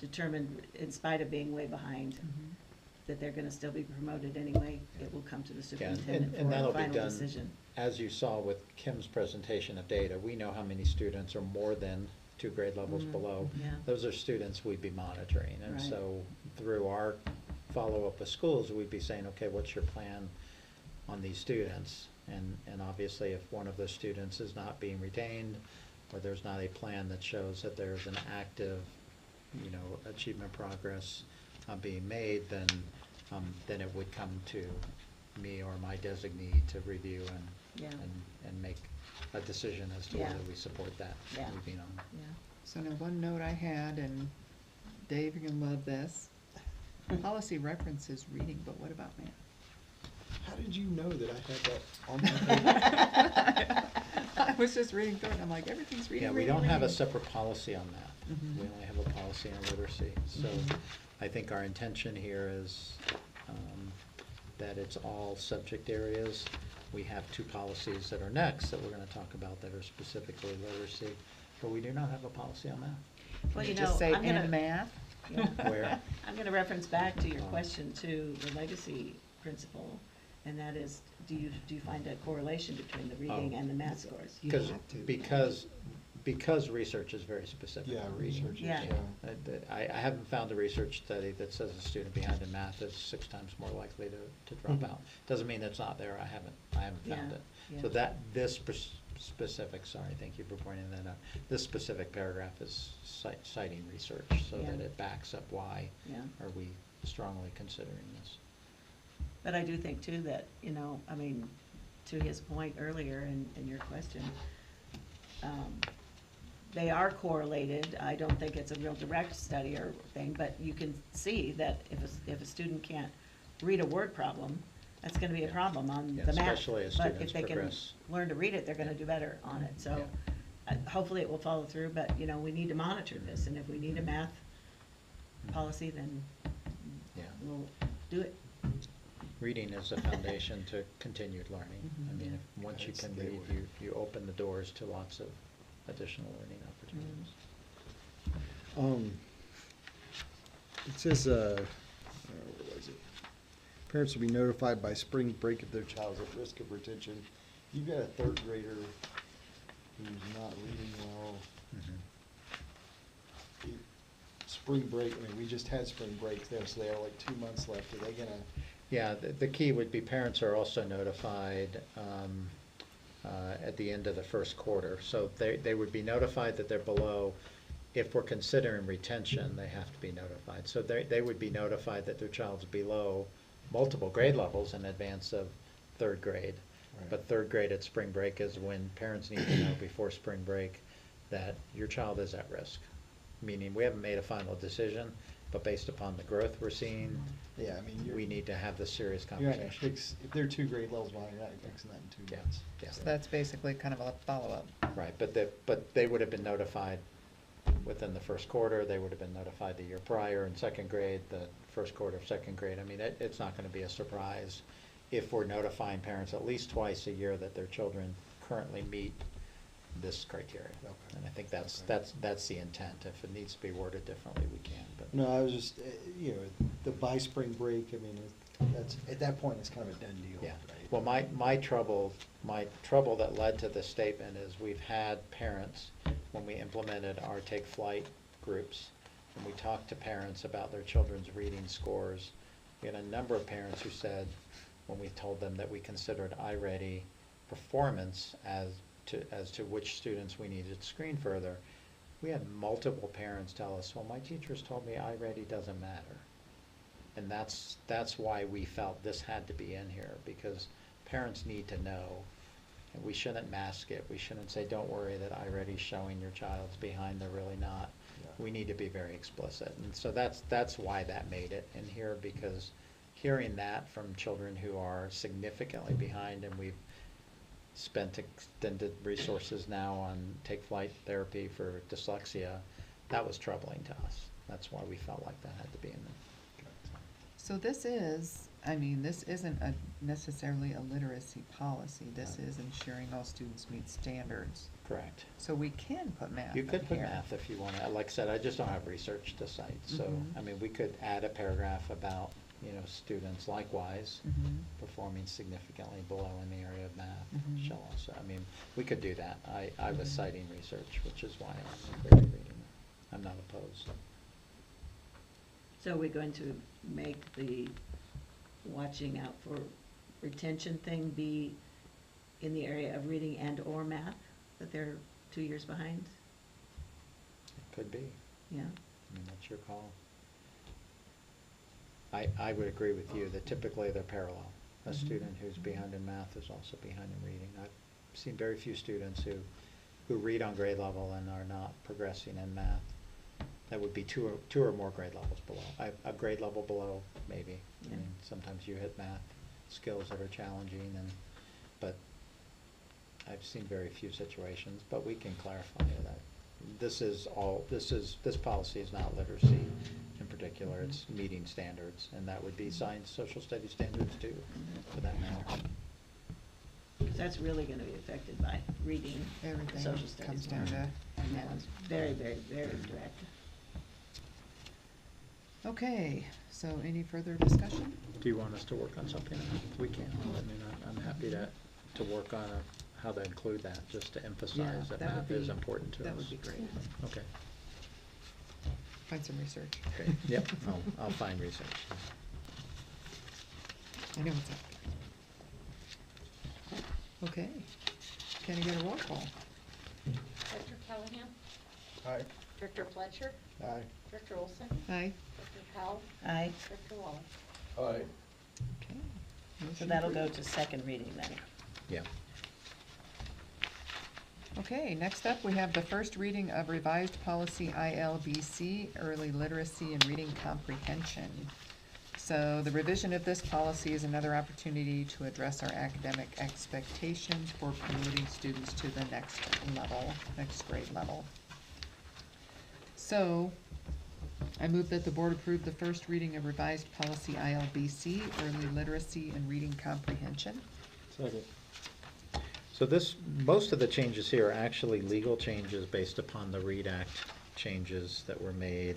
determined, in spite of being way behind, that they're gonna still be promoted anyway, it will come to the Yeah, superintendent and for that'll a be final done, decision. as you saw with Kim's presentation of data, we know how many students are more than 2 grade levels below. Yeah. Those are students we'd be monitoring, and Right. so through our follow-up with schools, we'd be saying, okay, what's your plan on these students? And obviously, if one of those students is not being retained, or there's not a plan that shows that there's an active, achievement progress being made, then it would come to me or my designee to review Yeah. and make a decision as to Yeah. whether we support that Yeah. moving on. Yeah. So now one note I had, and Dave, you're gonna love this. Policy references reading, but what about math? How did you know that I had that on my paper? I was just reading through it, and I'm like, everything's reading, Yeah, we reading, don't have a reading. separate policy on math. Mhm. We only have a policy on literacy. So I think our intention here is that it's all subject areas. We have 2 policies that are next that we're gonna talk about that are specifically literacy, but we do not have a policy on math. Well, You you just know, say I'm gonna. and math. Yeah. Where? I'm gonna reference back to your Oh. question to the legacy principle, and that is, do you find a correlation between the reading Oh. and the math scores? You Because, have to. because research is very specific Yeah, for reading. research is, Yeah. I haven't found a research study that says a student behind in math is 6 times more likely to drop out. Doesn't mean it's not there, I haven't found Yeah, it. yeah. So this specific, sorry, thank you for pointing that out. This specific paragraph is citing research, so that Yeah. it backs up why Yeah. are we strongly considering this. But I do think too that, to his point earlier in your question, they are correlated. I don't think it's a real direct study or thing, but you can see that if a student can't read a word problem, that's gonna be a problem on Yeah, the math. especially as But students if they can progress. learn to read it, they're gonna do better on it. So hopefully it will follow through, but, we need to monitor this, and if we need a math policy, then Yeah. we'll do it. Reading is a foundation to continued learning. I mean, once you That's can the read, word. you open the doors to lots of additional learning opportunities. It says, where was it? Parents will be notified by spring break if their child's at risk of retention. You've got a 3rd grader who's not reading well. Spring break, we just had spring break there, so they have like 2 months left. Are they gonna? Yeah, the key would be parents are also notified at the end of the first quarter. So they would be notified that they're below. If we're considering retention, they have to be notified. So they would be notified that their child's below multiple grade levels in advance of 3rd grade. Right. But 3rd grade at spring break is when parents need to know before spring break that your child is at risk. Meaning, we haven't made a final decision, but based upon the growth we're seeing, Yeah, we need to have this serious You're not gonna conversation. fix, if they're 2 grade levels behind, you're not fixing that in 2 Yeah, months. yeah. So that's basically kind of a follow-up. Right, but they would have been notified within the first quarter, they would have been notified the year prior in 2nd grade, the first quarter of 2nd grade. I mean, it's not gonna be a surprise if we're notifying parents at least twice a year that their children currently meet this criteria. Okay. And I think that's the intent. If it needs to be worded differently, we can, but. No, I was just, you know, by spring break, I mean, that's, at that point, it's kind of a done deal, Yeah, right? well, my trouble that led to this statement is we've had parents, when we implemented our Take Flight groups, and we talked to parents about their children's reading scores, we had a number of parents who said, when we told them that we considered iReady performance as to which students we needed to screen further, we had multiple parents tell us, well, my teachers told me iReady doesn't matter. And that's why we felt this had to be in here, because parents need to know. And we shouldn't mask it. We shouldn't say, don't worry that iReady's showing your child's behind, they're really not. Yeah. We need to be very explicit. And so that's why that made it in here, because hearing that from children who are significantly behind, and we've spent extended resources now on Take Flight therapy for dyslexia, that was troubling to us. That's why we felt like that had to be in there. So this is, I mean, this isn't necessarily a literacy policy. This is ensuring all students meet standards. Correct. So we can put math You in could put here. math if you want to. Like I said, I just don't have research to cite. So, Mhm. I mean, we could add a paragraph about, students likewise Mhm. performing significantly below in the area of math. Mhm. Shall also, I mean, we could do that. I was Mhm. citing research, which is why I'm really reading it. I'm not opposed. So we're going to make the watching out for retention thing be in the area of reading and or math, that they're 2 years behind? Could be. Yeah. I mean, that's your call. I would agree with you that typically they're parallel. A Mhm. student who's behind in math is also behind in reading. I've seen very few students who read on grade level and are not progressing in math. That would be two or more grade levels below. A grade level below, maybe. I Yeah. mean, sometimes you hit math skills that are challenging, but I've seen very few situations, but we can clarify that. This policy is not literacy in particular, it's meeting standards, and that would be science, social studies standards too, for that matter. Because that's really gonna be affected by reading, Everything social studies. comes down to And that's very, very, very direct. Okay, so any further discussion? Do you want us to work on something? We can. I mean, I'm happy to work on how to include that, just to emphasize that that would math is be- important to us. That would be great. Okay, Find some research. great. Yep, I'll find research. I know it's out there. Okay, can I get a roll call? Director Callahan? Aye. Director Fletcher? Aye. Director Olson? Aye. Director Powell? Aye. Director Waller? Aye. Okay. So Motion that'll go approved. to second reading then. Yeah. Okay, next up, we have the first reading of revised policy ILBC, early literacy and reading comprehension. So the revision of this policy is another opportunity to address our academic expectations for promoting students to the next grade level. So, I move that the board approve the first reading of revised policy ILBC, early literacy and reading comprehension. Second. So most of the changes here are actually legal changes based upon the READ Act changes that were made,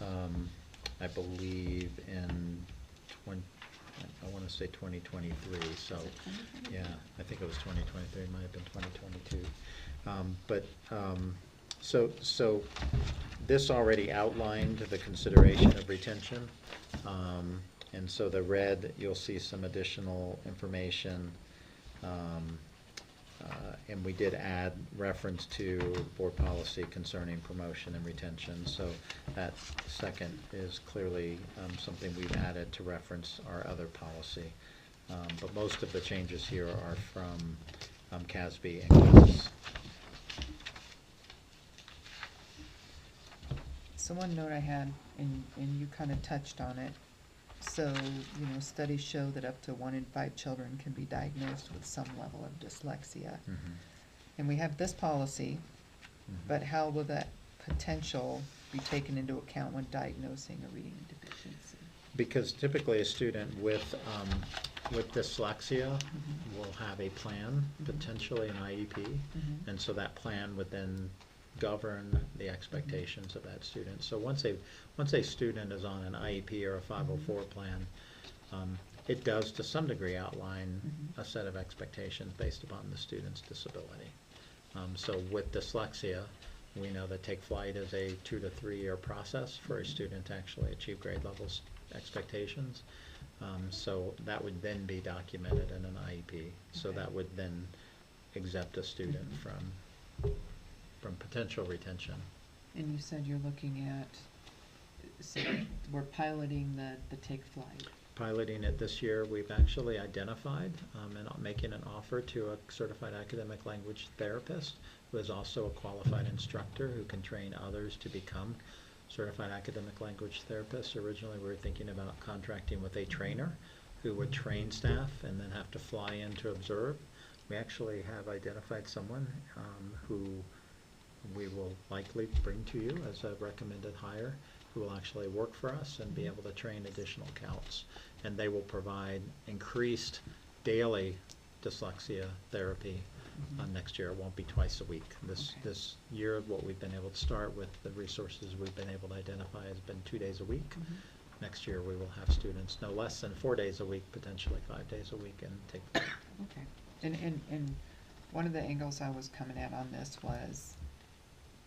I believe in I want to say 2023, so, yeah, I think it was 2023, it might have been 2022. So this already outlined the consideration of retention, and so the red, you'll see some additional information. And we did add reference to board policy concerning promotion and retention. So that second is clearly something we've added to reference our other policy. But most of the changes here are from CASB and CAS. So one note I had, and you kind of touched on it. So, studies show that up to 1 in 5 children can be diagnosed with some level of dyslexia. Mhm. And we have this policy, Mhm. but how will that potential be taken into account when diagnosing a reading deficiency? Because typically a student with with dyslexia, Mhm. we'll have a plan, potentially an IEP, Mhm. and so that plan would then govern the expectations of that student. So once a student is on an IEP or a 504 plan, it does to some degree outline Mhm. a set of expectations based upon the student's disability. So with dyslexia, we know that Take Flight is a 2 to 3 year process for a student to actually achieve grade levels expectations. So that would then be documented in an IEP. So Okay. that would then exempt a student from potential retention. And you said you're looking at, so we're piloting the Take Flight. Piloting it this year, we've actually identified and making an offer to a certified academic language therapist who is also a qualified instructor who can train others to become certified academic language therapists. Originally, we were thinking about contracting with a trainer who would train staff and then have to fly in to observe. We actually have identified someone who we will likely bring to you as a recommended hire, who will actually work for us and be able to train additional counts. And they will provide increased daily dyslexia therapy next year. It won't be twice a week. This year, what we've been able to start with the resources we've been able to identify has been 2 days a week. Next year, we will have students no less than 4 days a week, potentially 5 days a week, and take. Okay. And one of the angles I was coming at on this was,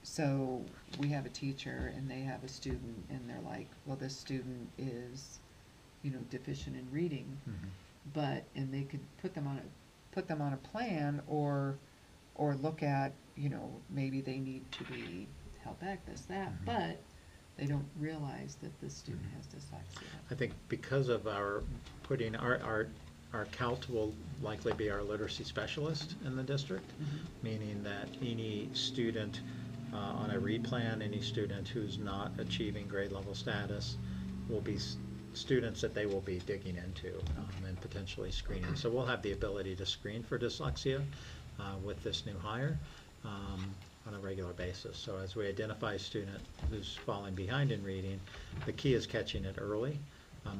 so we have a teacher and they have a student and they're like, well, this student is, deficient in reading, and they could put them on a plan or look at, maybe they need to be held back, this, that, but they don't realize that the student has dyslexia. I think because of our CALT will likely be our literacy specialist in the district, meaning that any student on a read plan, any student who's not achieving grade level status will be students that they will be digging into and potentially screening. So we'll have the ability to screen for dyslexia with this new hire on a regular basis. So as we identify a student who's falling behind in reading, the key is catching it early.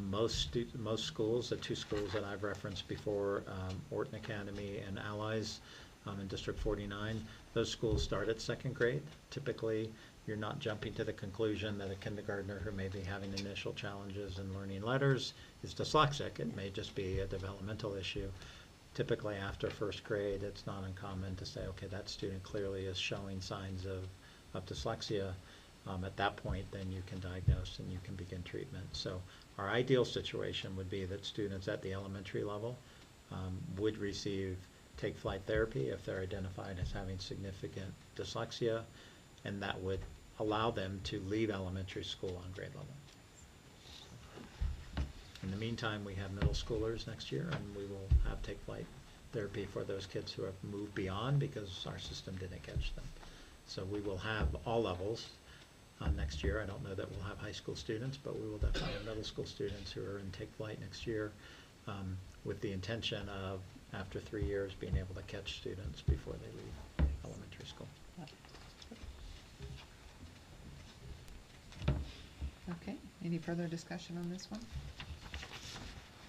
Most schools, the 2 schools that I've referenced before, Orton Academy and Allies in District 49, those schools start at 2nd grade. Typically, you're not jumping to the conclusion that a kindergartner who may be having initial challenges in learning letters is dyslexic. It may just be a developmental issue. Typically, after 1st grade, it's not uncommon to say, okay, that student clearly is showing signs of dyslexia. At that point, then you can diagnose and you can begin treatment. So our ideal situation would be that students at the elementary level would receive Take Flight therapy if they're identified as having significant dyslexia, and that would allow them to leave elementary school on grade level. In the meantime, we have middle schoolers next year, and we will have Take Flight therapy for those kids who have moved beyond because our system didn't catch them. So we will have all levels next year. I don't know that we'll have high school students, but we will definitely have middle school students who are in Take Flight next year with the intention of, after 3 years, being able to catch students before they leave elementary school. Okay, any further discussion on this one?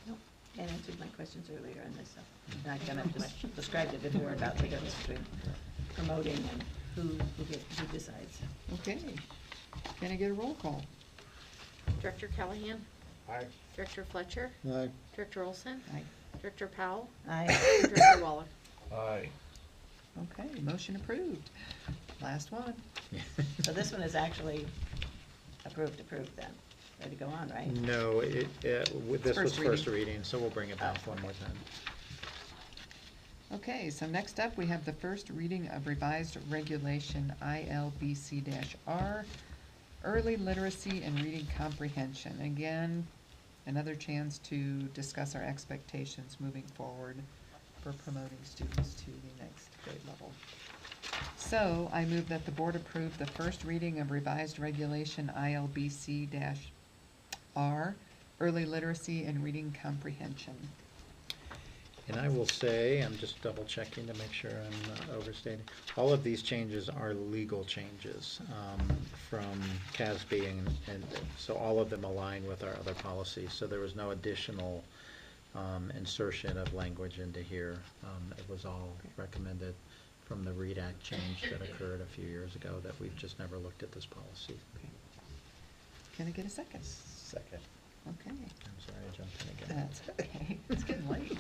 Nope. And answered my questions earlier on this stuff. And I kind of just described it before about the difference between promoting and who decides. Okay, can I get a roll call? Director Callahan? Aye. Director Fletcher? Aye. Director Olson? Aye. Director Powell? Aye. Director Waller? Aye. Okay, motion approved. Last one. So this one is actually approved then. Ready to go on, right? No, this was First first reading. reading, so we'll bring it back one more time. Okay, so next up, we have the first reading of revised regulation ILBC-R, early literacy and reading comprehension. Again, another chance to discuss our expectations moving forward for promoting students to the next grade level. So I move that the board approve the first reading of revised regulation ILBC-R, early literacy and reading comprehension. And I will say, I'm just double checking to make sure I'm not overstating, all of these changes are legal changes from CASB, and so all of them align with our other policies. So there was no additional insertion of language into here. It was all recommended from the READ Act change that occurred a few years ago that we've just never looked at this policy. Okay. Can I get a second? Second. Okay. I'm sorry, I jumped in again. That's okay. It's getting late.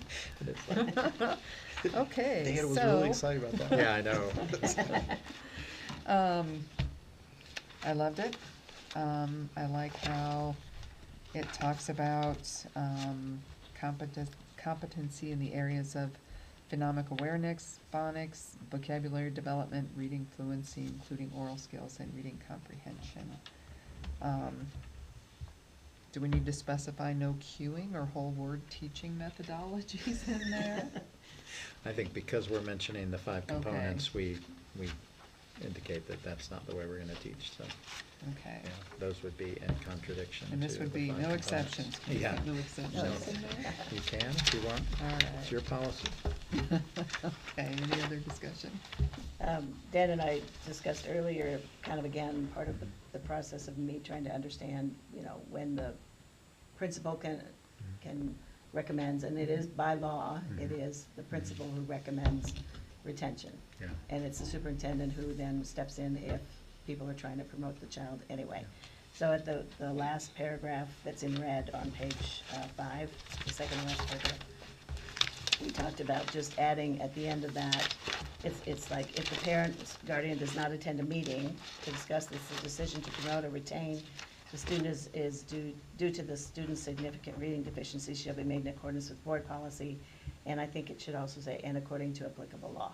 Okay, Dan was so. really excited about that. Yeah, I know. I loved it. I like how it talks about, competency in the areas of phonemic awareness, phonics, vocabulary development, reading fluency, including oral skills and reading comprehension. Do we need to specify no cueing or whole word teaching methodologies in there? I think because we're mentioning the 5 Okay. components, we indicate that that's not the way we're gonna teach, so. Okay. Yeah, those would be in contradiction And this to would the be 5 no components. exceptions. Can you Yeah. put no exceptions in there? You can if you want. All right. It's your policy. Okay, any other discussion? Dan and I discussed earlier, kind of again, part of the process of me trying to understand, when the principal can recommends, and it is by law, it Mhm. is the principal who recommends retention. Yeah. And it's the superintendent who then steps in if people are trying to promote the child anyway. So at the last paragraph that's in red on page 5, the second to last paragraph, we talked about just adding at the end of that, it's like if the parent, guardian does not attend a meeting to discuss this decision to promote or retain, the student is due to the student's significant reading deficiency shall be made in accordance with board policy. And I think it should also say, and according to applicable law.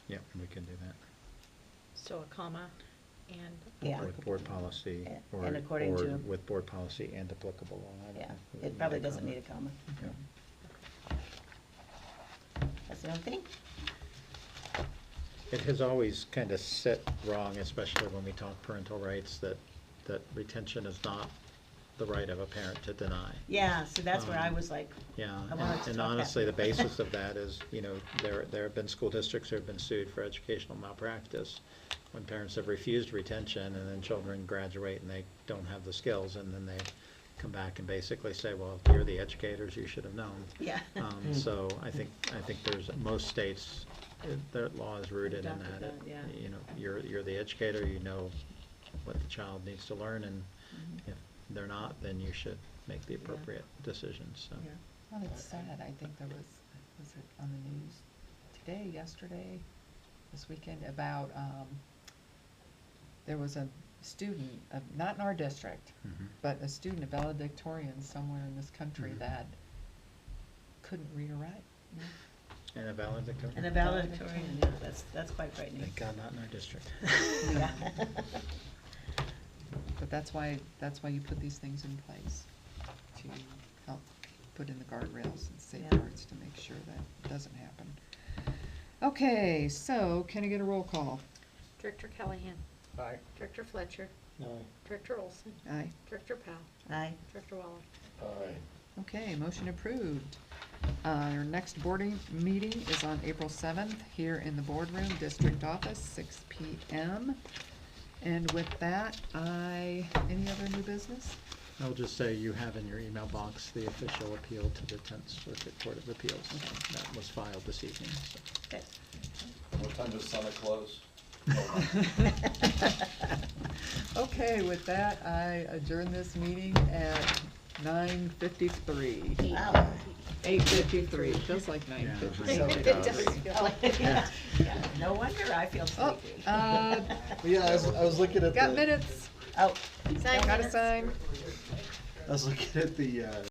Yeah, we can do that. So a comma and. Yeah. With board policy, And- or, and according or to- with board policy and applicable law. I don't Yeah, know if we it probably a doesn't comment. need a comma. Yeah. That's the only thing. It has always kind of sit wrong, especially when we talk parental rights, that retention is not the right of a parent to deny. Yeah, so that's where I was like, Yeah, I wanted to and talk that honestly, the through. basis of that is, there have been school districts who have been sued for educational malpractice when parents have refused retention and then children graduate and they don't have the skills, and then they come back and basically say, well, you're the educators, you should have known. yeah. So I think there's, most states, their law is rooted in Adopted that. that, yeah. You're the educator, you know what the child needs to learn, and if they're not, then you should make the appropriate decisions, so. Yeah. Well, it's sad. I think there was it on the news today, yesterday, this weekend, about, there was a student, not in our district, Mhm. but a student, a valedictorian somewhere in this country Mhm. that couldn't read or write. And a valedictorian? And a valedictorian, yeah, that's quite frightening. Thank God, not in our district. Yeah. But that's why you put these things in place, to help put in the guardrails and safeguards to make sure that doesn't happen. Okay, so can I get a roll call? Director Callahan. Aye. Director Fletcher. No. Director Olson. Aye. Director Powell. Aye. Director Waller. Aye. Okay, motion approved. Our next boarding meeting is on April 7th here in the Boardroom, District Office, 6 p.m. And with that, any other new business? I'll just say you have in your email box the official appeal to the 10th Circuit Court of Appeals. That was filed this evening, so. Okay. What time does Summit close? Okay, with that, I adjourn this meeting at 9:53. Wow. 8:53, feels like Yeah, 9:53. I know it does. Yeah. No wonder I feel Oh, sleepy. Yeah, I was looking at got the, minutes, Oh. gotta sign. I was looking at the,